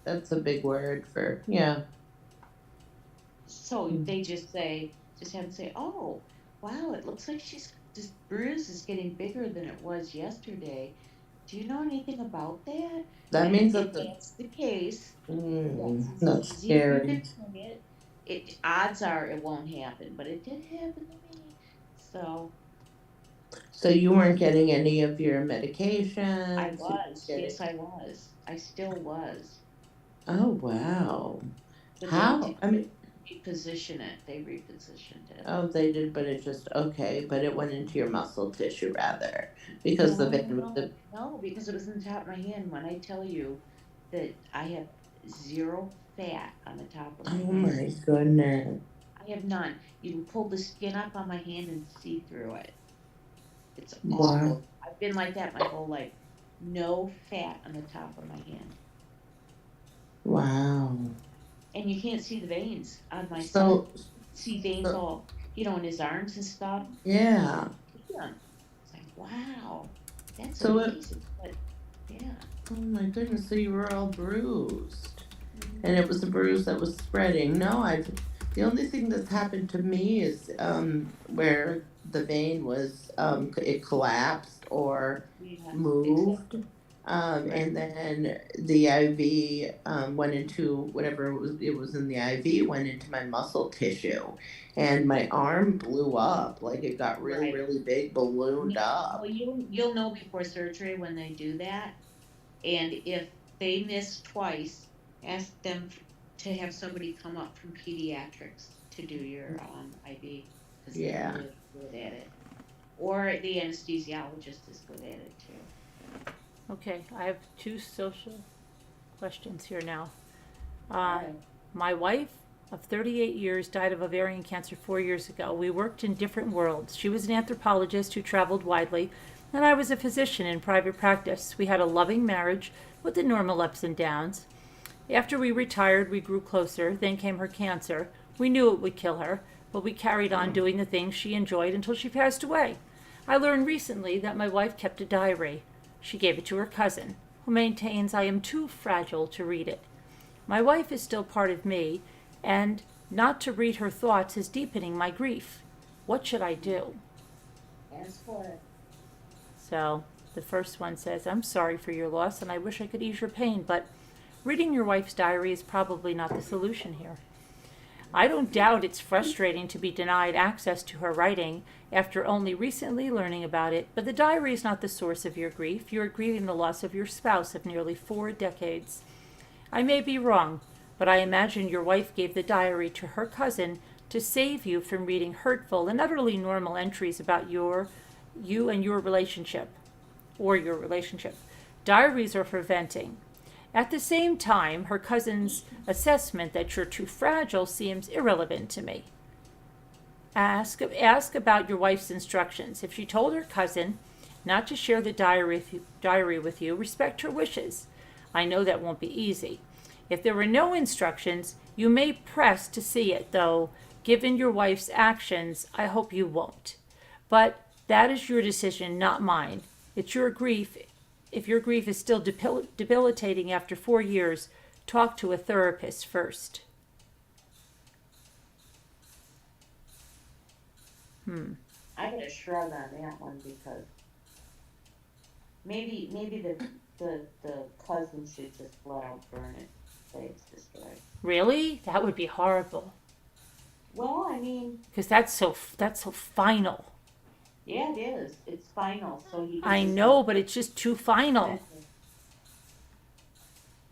that's a big word for, yeah. So they just have them say, oh, wow, it looks like this bruise is getting bigger than it was yesterday. Do you know anything about that? That And means if that that's the case, that's as that's easy as you can scary. say it. Odds are it won't happen, but it did happen to me. So So you weren't getting any of your I medications? You weren't was, getting, yes, I was. I still was. oh, wow. But they How? did I mean, reposition it. They repositioned it. oh, they did, but it just, okay, but it went into your muscle tissue rather, because No, the no, vein was no, no, because it was in the top of my hand. When I tell you that I have zero fat on the top of my oh hand, my goodness. I have none. You can pull the skin up on my hand and see through it. It's Wow. awful. I've been like that my whole life. No fat on the top of my hand. Wow. And you can't see the veins on my son. So, See veins so all, in his arms and stuff. yeah. Yeah. It's like, wow, that's So amazing. But yeah. oh my goodness, so you were all bruised. And Mhm. it was a bruise that was spreading. No, the only thing that's happened to me is where the vein was it collapsed or Yeah, moved. exactly. Right. And then the IV went into whatever it was in the IV went into my muscle tissue, and my arm blew up, like it got really Right. really big, ballooned Yeah. up. Well, you'll know before surgery when they do that, and if they miss twice, ask them to have somebody come up from pediatrics to do your IV because they're Yeah. really good at it, or the anesthesiologist is good at it too. Okay, I have two social questions here now. All right. My wife of 38 years died of ovarian cancer 4 years ago. We worked in different worlds. She was an anthropologist who traveled widely, and I was a physician in private practice. We had a loving marriage with the normal ups and downs. After we retired, we grew closer. Then came her cancer. We knew it would kill her, but we carried on doing the things she enjoyed until she passed away. I learned recently that my wife kept a diary. She gave it to her cousin, who maintains I am too fragile to read it. My wife is still part of me, and not to read her thoughts is deepening my grief. What should I do? Ask for it. So, the first one says, I'm sorry for your loss, and I wish I could ease your pain, but reading your wife's diary is probably not the solution here. I don't doubt it's frustrating to be denied access to her writing after only recently learning about it, but the diary is not the source of your grief. You are grieving the loss of your spouse of nearly 4 decades. I may be wrong, but I imagine your wife gave the diary to her cousin to save you from reading hurtful and utterly normal entries about you and your relationship, or your relationship. Diaries are for venting. At the same time, her cousin's assessment that you're too fragile seems irrelevant to me. Ask about your wife's instructions. If she told her cousin not to share the diary with you, respect her wishes. I know that won't be easy. If there were no instructions, you may press to see it, though, given your wife's actions, I hope you won't. But that is your decision, not mine. It's your grief. If your grief is still debilitating after 4 years, talk to a therapist first. I got a shrug on that one because Maybe the cousin should just flat out burn it, say it's destroyed. Really? That would be horrible. Well, I mean, Because that's so final. yeah, it is. It's final, so you. I know, but it's just too final.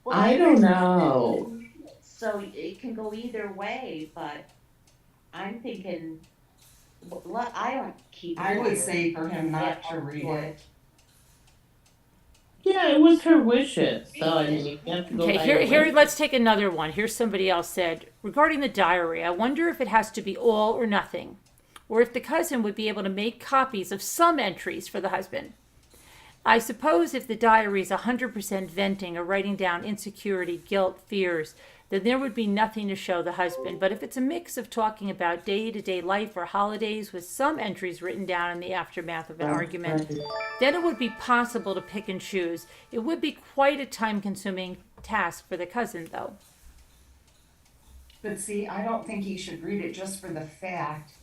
Well, I don't know. So it can go either way, but I'm thinking, I don't keep. I would say for him not to read it. Yeah, it was her wishes. So I mean, you have to go Okay, by here, your here. wishes. Let's take another one. Here's somebody else said regarding the diary. I wonder if it has to be all or nothing, or if the cousin would be able to make copies of some entries for the husband. I suppose if the diary is 100% venting or writing down insecurity, guilt, fears, then there would be nothing to show the husband. But if it's a mix of talking about day-to-day life or holidays with some entries written down in the aftermath of an argument, then it would be possible to pick and choose. It would be quite a time-consuming task for the cousin, though. But see, I don't think he should read it just for the fact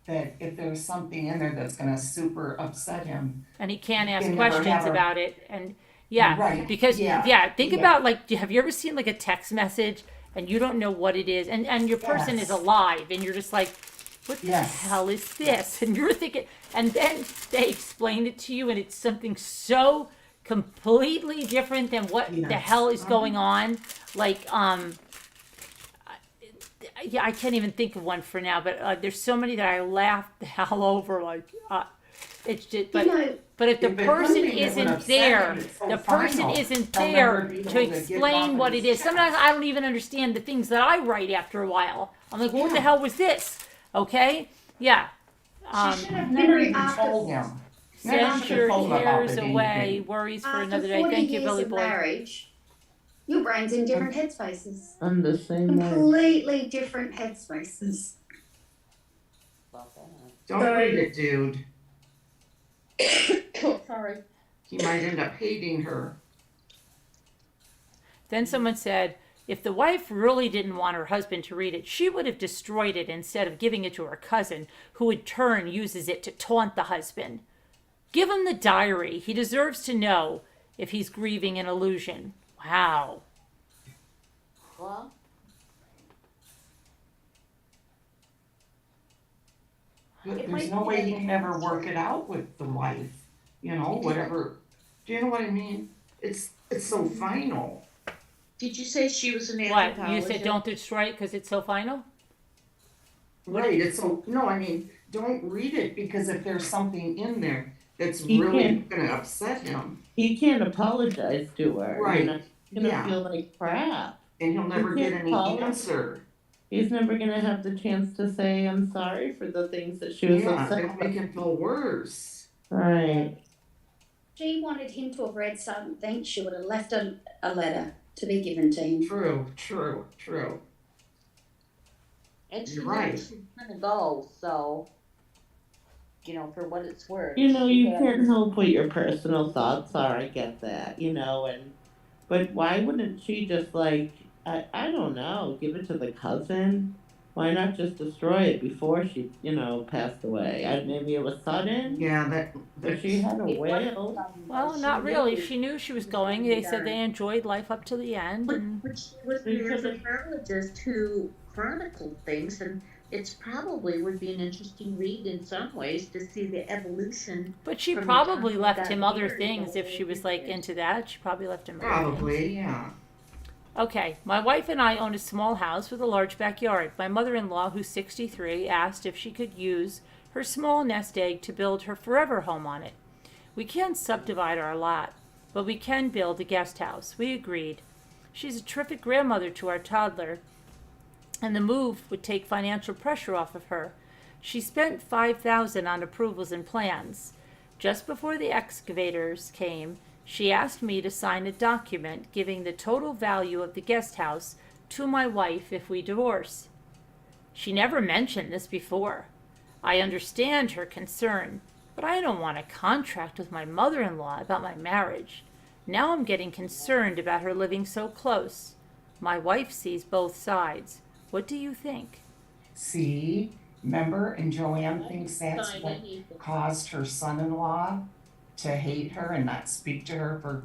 that if there's something in there that's gonna super upset him. And he can't ask Can never questions have a- about it. And yeah, Right, because yeah, think yeah. about, like, have you ever seen like a text message and you don't know what it is, and your person is Yes. alive, and you're just like, what Yes. the hell is this? And you're thinking, and then they explain it to you, and it's something so completely different than what the Yes. hell is going on. Like, yeah, I can't even think of one for now, but there's so many that I laughed the hell over. Like, it's just, but. You know, But if the If it's person something that would isn't upset there, him, it's so the person final, isn't he'll there never be able to to get it off explain of what his it is. chest. Sometimes I don't even understand the things that I write after a while. I'm like, well, what the hell was this? Okay? Yeah. She should have never even after- told him. Never Send should have your told him about cares the away, baby. worries for after another day. 40 Thank you, years Billy of Boy. marriage, your brain's in different headspaces. I'm the same way. Completely different headspaces. Don't read it, dude. Sorry. He might end up hating her. Then someone said, if the wife really didn't want her husband to read it, she would have destroyed it instead of giving it to her cousin, who in turn uses it to taunt the husband. Give him the diary. He deserves to know if he's grieving an illusion. Wow. Well, But there's no way he can ever work it out with the wife. You know, whatever. Do you know what I mean? It's so final. did you say she was an What? anthropologist? You said don't destroy it because it's so final? Right, it's so, no, I mean, don't read it because if there's something in there that's He really can't- gonna upset him, He can't apologize to her. Right. You know, he's gonna Yeah. feel like crap. and he'll never You get can't any apologize. answer. He's never gonna have the chance to say, I'm sorry for the things that she was Yeah, upset it'll make him feel worse. Right. She wanted him to have read something. She would have left a letter to be given to him. True. And she You're knew right. she was gonna go, so, for what it's worth. You know, she you had- can't help what your personal thoughts are, I get that, but why wouldn't she just I don't know, give it to the cousin? Why not just destroy it before she, passed away? Maybe it was sudden, Yeah, but she had a It wasn't will. something, Well, she not knew really. it She knew she was going. They said they enjoyed life up to the end. But, And but she was They an could've- anthropologist who chronicled things, and it's probably would be an interesting read in some ways to see the evolution. but she From the probably time left that him other married, things if she was like into that. She probably left him other things. probably, yeah. Okay, my wife and I own a small house with a large backyard. My mother-in-law, who's 63, asked if she could use her small nest egg to build her forever home on it. We can't subdivide our lot, but we can build a guest house. We agreed. She's a terrific grandmother to our toddler, and the move would take financial pressure off of her. She spent $5,000 on approvals and plans. Just before the excavators came, she asked me to sign a document giving the total value of the guest house to my wife if we divorce. She never mentioned this before. I understand her concern, but I don't want a contract with my mother-in-law about my marriage. Now I'm getting concerned about her living so close. My wife sees both sides. What do you think? See, remember, and Joanne thinks that's Sign what anything. caused her son-in-law to hate her and not speak to her for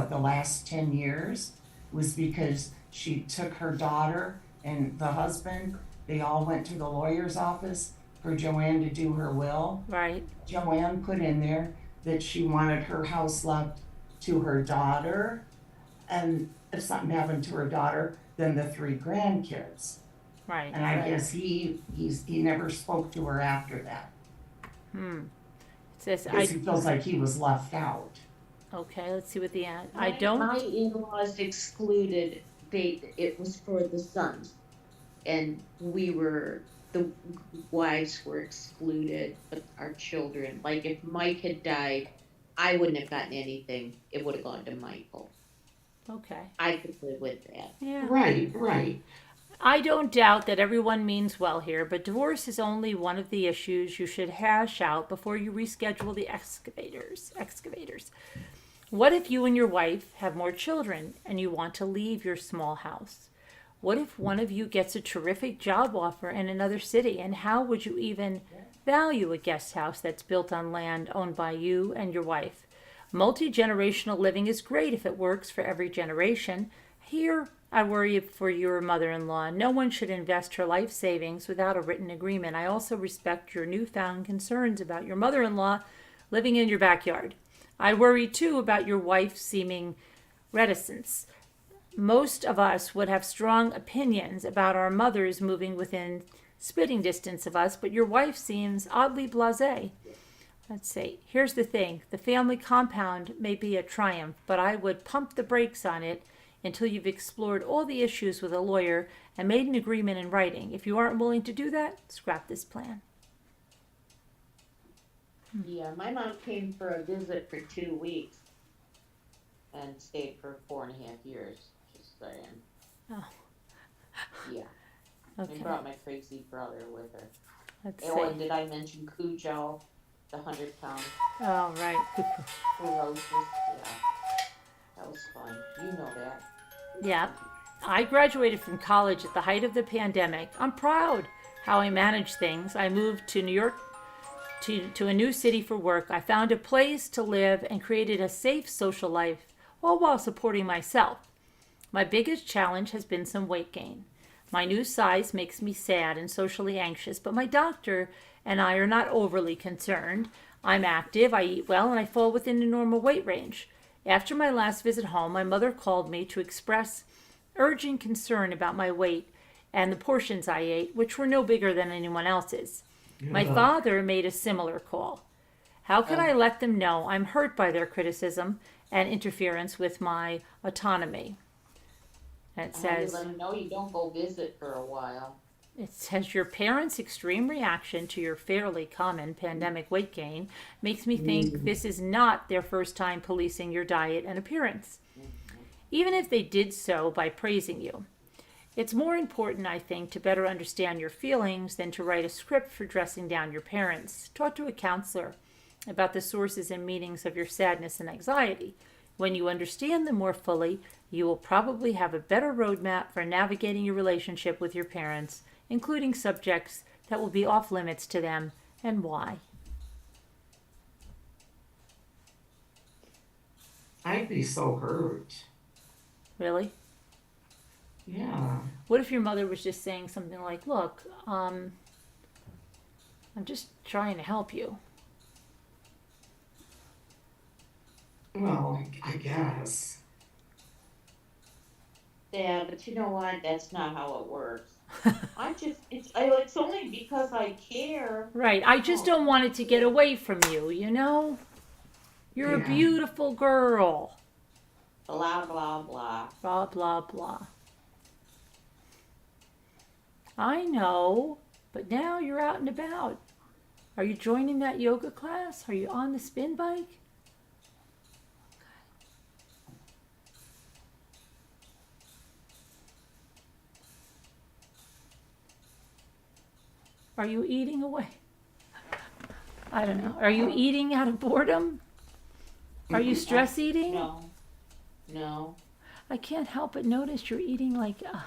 the last 10 years was because she took her daughter and the husband, they all went to the lawyer's office for Joanne to do her will. Right. Joanne put in there that she wanted her house left to her daughter, and if something happened to her daughter, then the 3 grandkids. Right. And I guess he never spoke to her after that. It says, Because he feels like he was left out. okay, let's see what the ad. My in-laws excluded, it was for the sons. And the wives were excluded, but our children, like if Mike had died, I wouldn't have gotten anything. It would have gone to Michael. Okay. I could live with that. Yeah. Right. I don't doubt that everyone means well here, but divorce is only one of the issues you should hash out before you reschedule the excavators. What if you and your wife have more children and you want to leave your small house? What if one of you gets a terrific job offer in another city, and how would you even value a guest house that's built on land owned by you and your wife? Multi-generational living is great if it works for every generation. Here, I worry for your mother-in-law. No one should invest her life savings without a written agreement. I also respect your newfound concerns about your mother-in-law living in your backyard. I worry, too, about your wife's seeming reticence. Most of us would have strong opinions about our mothers moving within spitting distance of us, but your wife seems oddly blasé. Let's see. Here's the thing. The family compound may be a triumph, but I would pump the brakes on it until you've explored all the issues with a lawyer and made an agreement in writing. If you aren't willing to do that, scrap this plan. Yeah, my mom came for a visit for 2 weeks and stayed for 4.5 years. Just saying. Oh. Yeah. Okay. I brought my crazy brother with her. Let's Oh, see. and did I mention Cujo, the 100-pound Oh, right. ferocious? Yeah. That was fun. You know that. Yeah. I graduated from college at the height of the pandemic. I'm proud how I managed things. I moved to New York to a new city for work. I found a place to live and created a safe social life, all while supporting myself. My biggest challenge has been some weight gain. My new size makes me sad and socially anxious, but my doctor and I are not overly concerned. I'm active, I eat well, and I fall within the normal weight range. After my last visit home, my mother called me to express urgent concern about my weight and the portions I ate, which were no bigger than anyone else's. My father made a similar call. How can I let them know I'm hurt by their criticism and interference with my autonomy? And it How do you says, let them know you don't go visit for a while? it says your parents' extreme reaction to your fairly common pandemic weight gain makes me think this is not their first time policing your diet and appearance, even if they did so by praising you. It's more important, I think, to better understand your feelings than to write a script for dressing down your parents. Talk to a counselor about the sources and meanings of your sadness and anxiety. When you understand them more fully, you will probably have a better roadmap for navigating your relationship with your parents, including subjects that will be off limits to them and why. I'd be so hurt. Really? Yeah. What if your mother was just saying something like, look, I'm just trying to help you. Well, I guess. Yeah, but you know what? That's not how it works. It's only because I care. Right. I just don't want it to get away from you, you know? You're a Yeah. beautiful girl. Blah, blah, blah. Blah, blah, blah. I know, but now you're out and about. Are you joining that yoga class? Are you on the spin bike? Are you eating away? I don't know. Are you eating out of boredom? Are you stress eating? No. I can't help but notice you're eating like, no.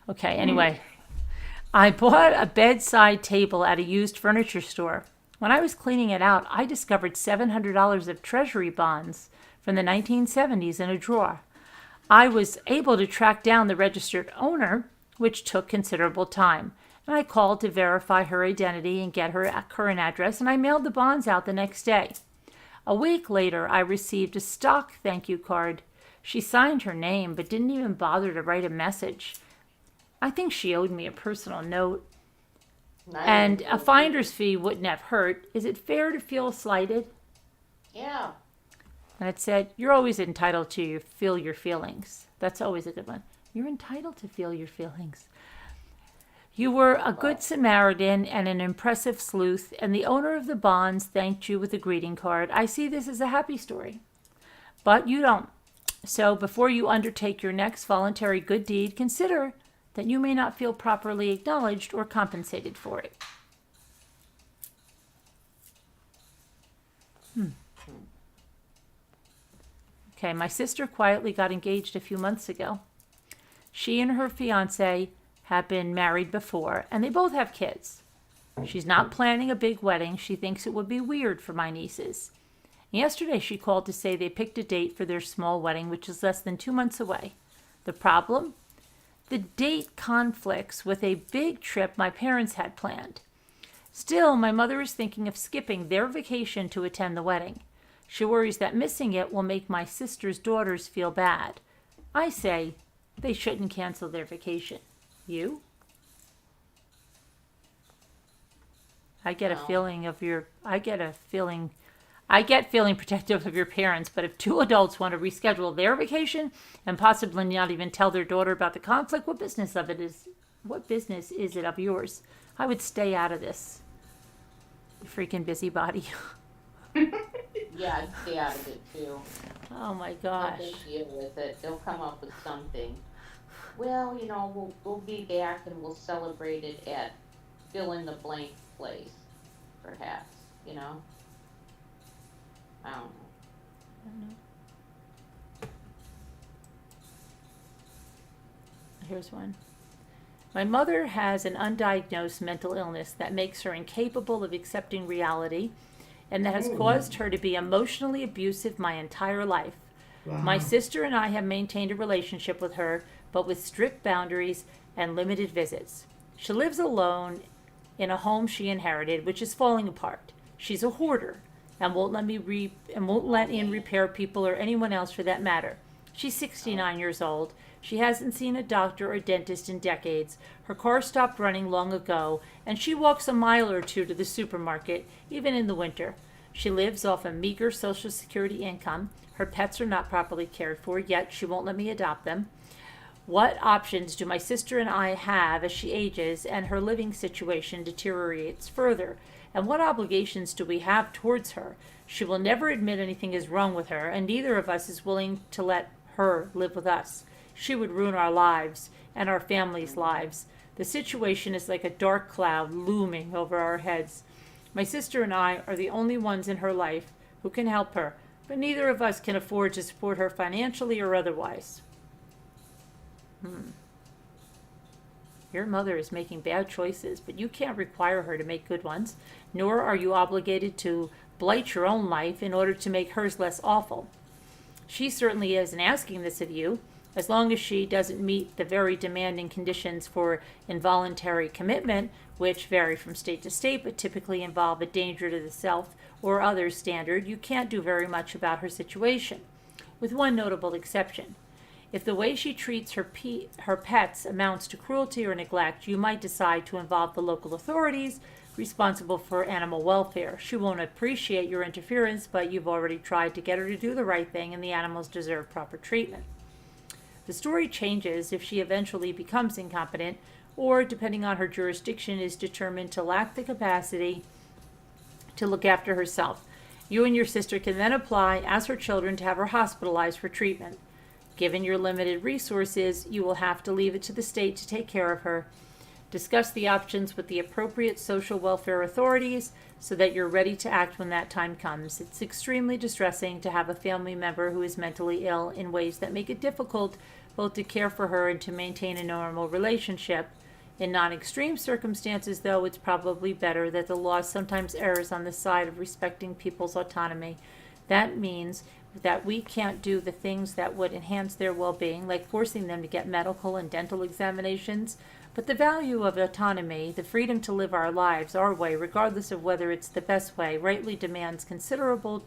Okay, anyway. I bought a bedside table at a used furniture store. When I was cleaning it out, I discovered $700 of Treasury bonds from the 1970s in a drawer. I was able to track down the registered owner, which took considerable time. And I called to verify her identity and get her current address, and I mailed the bonds out the next day. A week later, I received a stock thank you card. She signed her name, but didn't even bother to write a message. I think she owed me a personal note. And a finder's fee wouldn't have hurt. Is it fair to feel slighted? Yeah. And it said, you're always entitled to feel your feelings. That's always a good one. You're entitled to feel your feelings. You were a good Samaritan and an impressive sleuth, and the owner of the bonds thanked you with a greeting card. I see this as a happy story. But you don't. So before you undertake your next voluntary good deed, consider that you may not feel properly acknowledged or compensated for it. Okay, my sister quietly got engaged a few months ago. She and her fiancé have been married before, and they both have kids. She's not planning a big wedding. She thinks it would be weird for my nieces. Yesterday she called to say they picked a date for their small wedding, which is less than 2 months away. The problem? The date conflicts with a big trip my parents had planned. Still, my mother is thinking of skipping their vacation to attend the wedding. She worries that missing it will make my sister's daughters feel bad. I say they shouldn't cancel their vacation. You? I get feeling protective of your parents, but if two adults want to reschedule their vacation and possibly not even tell their daughter about the conflict, what business is it of yours? I would stay out of this. You freaking busybody. Yeah, I'd stay out of it too. Oh my Let gosh. them deal with it. They'll come up with something. Well, we'll be back and we'll celebrate it at fill in the blank place, perhaps, I don't know. Here's one. My mother has an undiagnosed mental illness that makes her incapable of accepting reality and that has caused her to be emotionally abusive my entire life. Wow. My sister and I have maintained a relationship with her, but with strict boundaries and limited visits. She lives alone in a home she inherited, which is falling apart. She's a hoarder and won't let in repair people or anyone else for that matter. She's 69 years old. She hasn't seen a doctor or dentist in decades. Her car stopped running long ago, and she walks a mile or two to the supermarket, even in the winter. She lives off a meager Social Security income. Her pets are not properly cared for, yet she won't let me adopt them. What options do my sister and I have as she ages and her living situation deteriorates further? And what obligations do we have towards her? She will never admit anything is wrong with her, and neither of us is willing to let her live with us. She would ruin our lives and our family's lives. The situation is like a dark cloud looming over our heads. My sister and I are the only ones in her life who can help her, but neither of us can afford to support her financially or otherwise. Your mother is making bad choices, but you can't require her to make good ones, nor are you obligated to blight your own life in order to make hers less awful. She certainly isn't asking this of you, as long as she doesn't meet the very demanding conditions for involuntary commitment, which vary from state to state but typically involve a danger to the self or others standard. You can't do very much about her situation, with one notable exception. If the way she treats her pets amounts to cruelty or neglect, you might decide to involve the local authorities responsible for animal welfare. She won't appreciate your interference, but you've already tried to get her to do the right thing, and the animals deserve proper treatment. The story changes if she eventually becomes incompetent, or, depending on her jurisdiction, is determined to lack the capacity to look after herself. You and your sister can then apply as her children to have her hospitalized for treatment. Given your limited resources, you will have to leave it to the state to take care of her. Discuss the options with the appropriate social welfare authorities so that you're ready to act when that time comes. It's extremely distressing to have a family member who is mentally ill in ways that make it difficult both to care for her and to maintain a normal relationship. In non-extreme circumstances, though, it's probably better that the law sometimes errs on the side of respecting people's autonomy. That means that we can't do the things that would enhance their well-being, like forcing them to get medical and dental examinations. But the value of autonomy, the freedom to live our lives our way, regardless of whether it's the best way, rightly demands considerable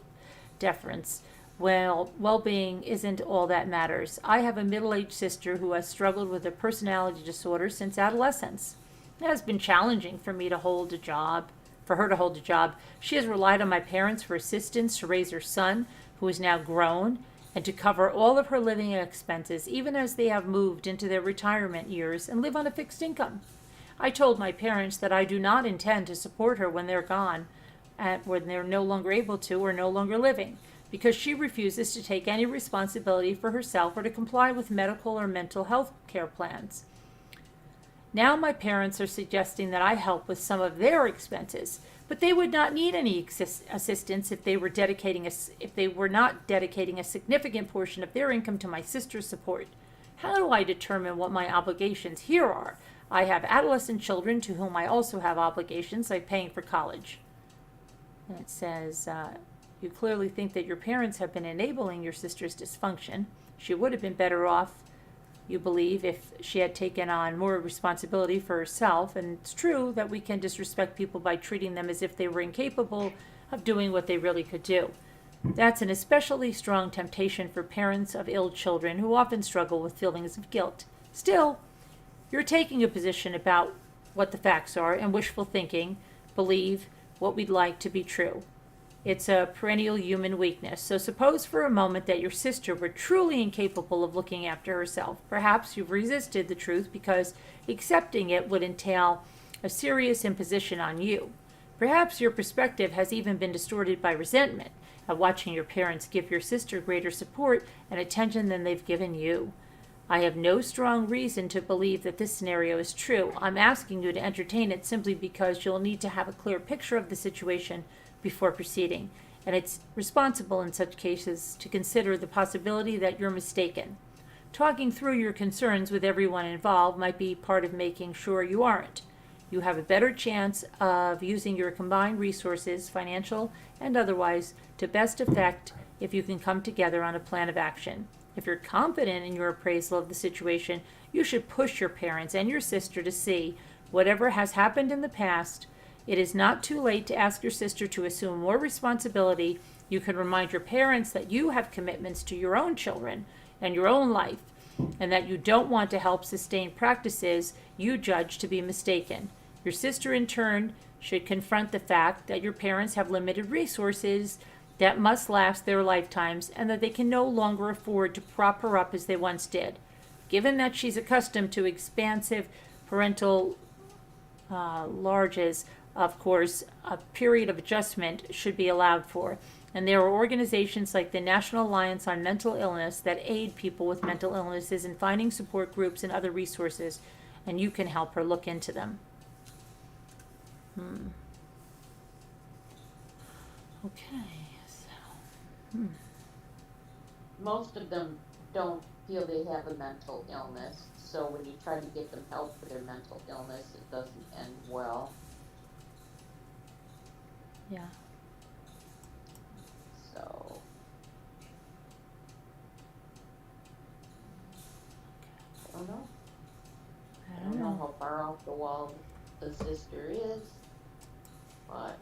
deference. Well, well-being isn't all that matters. I have a middle-aged sister who has struggled with a personality disorder since adolescence. It has been challenging for me to hold a job, for her to hold a job. She has relied on my parents for assistance to raise her son, who is now grown, and to cover all of her living expenses, even as they have moved into their retirement years and live on a fixed income. I told my parents that I do not intend to support her when they're gone, when they're no longer able to or no longer living, because she refuses to take any responsibility for herself or to comply with medical or mental health care plans. Now my parents are suggesting that I help with some of their expenses, but they would not need any assistance if they were not dedicating a significant portion of their income to my sister's support. How do I determine what my obligations here are? I have adolescent children to whom I also have obligations, like paying for college. And it says, you clearly think that your parents have been enabling your sister's dysfunction. She would have been better off, you believe, if she had taken on more responsibility for herself. And it's true that we can disrespect people by treating them as if they were incapable of doing what they really could do. That's an especially strong temptation for parents of ill children who often struggle with feelings of guilt. Still, you're taking a position about what the facts are and wishful thinking, believe what we'd like to be true. It's a perennial human weakness. So suppose for a moment that your sister were truly incapable of looking after herself. Perhaps you've resisted the truth because accepting it would entail a serious imposition on you. Perhaps your perspective has even been distorted by resentment at watching your parents give your sister greater support and attention than they've given you. I have no strong reason to believe that this scenario is true. I'm asking you to entertain it simply because you'll need to have a clear picture of the situation before proceeding, and it's responsible in such cases to consider the possibility that you're mistaken. Talking through your concerns with everyone involved might be part of making sure you aren't. You have a better chance of using your combined resources, financial and otherwise, to best effect if you can come together on a plan of action. If you're confident in your appraisal of the situation, you should push your parents and your sister to see whatever has happened in the past. It is not too late to ask your sister to assume more responsibility. You can remind your parents that you have commitments to your own children and your own life, and that you don't want to help sustain practices you judge to be mistaken. Your sister, in turn, should confront the fact that your parents have limited resources that must last their lifetimes and that they can no longer afford to prop her up as they once did. Given that she's accustomed to expansive parental larges, of course, a period of adjustment should be allowed for. And there are organizations like the National Alliance on Mental Illness that aid people with mental illnesses in finding support groups and other resources, and you can help her look into them. Okay, so. Most of them don't feel they have a mental illness, so when you try to get them help for their mental illness, it doesn't end well. Yeah. So. I don't know. I don't know how far off the wall the sister is, but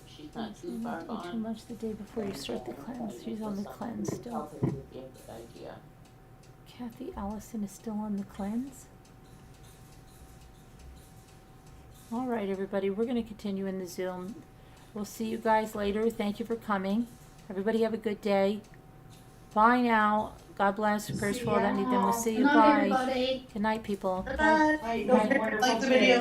she's not too far Don't eat too gone. much the day before you start the cleanse. She's on the cleanse still. Healthy would be a good idea. Kathy Allison is still on the cleanse. All right, everybody, we're going to continue in the Zoom. We'll see you guys later. Thank you for coming. Everybody have a good day. Bye now. God bless. Prayers for all that need them. We'll see you. Good night, Bye. everybody. Good night, people. Bye. Right, Don't forget to like the video.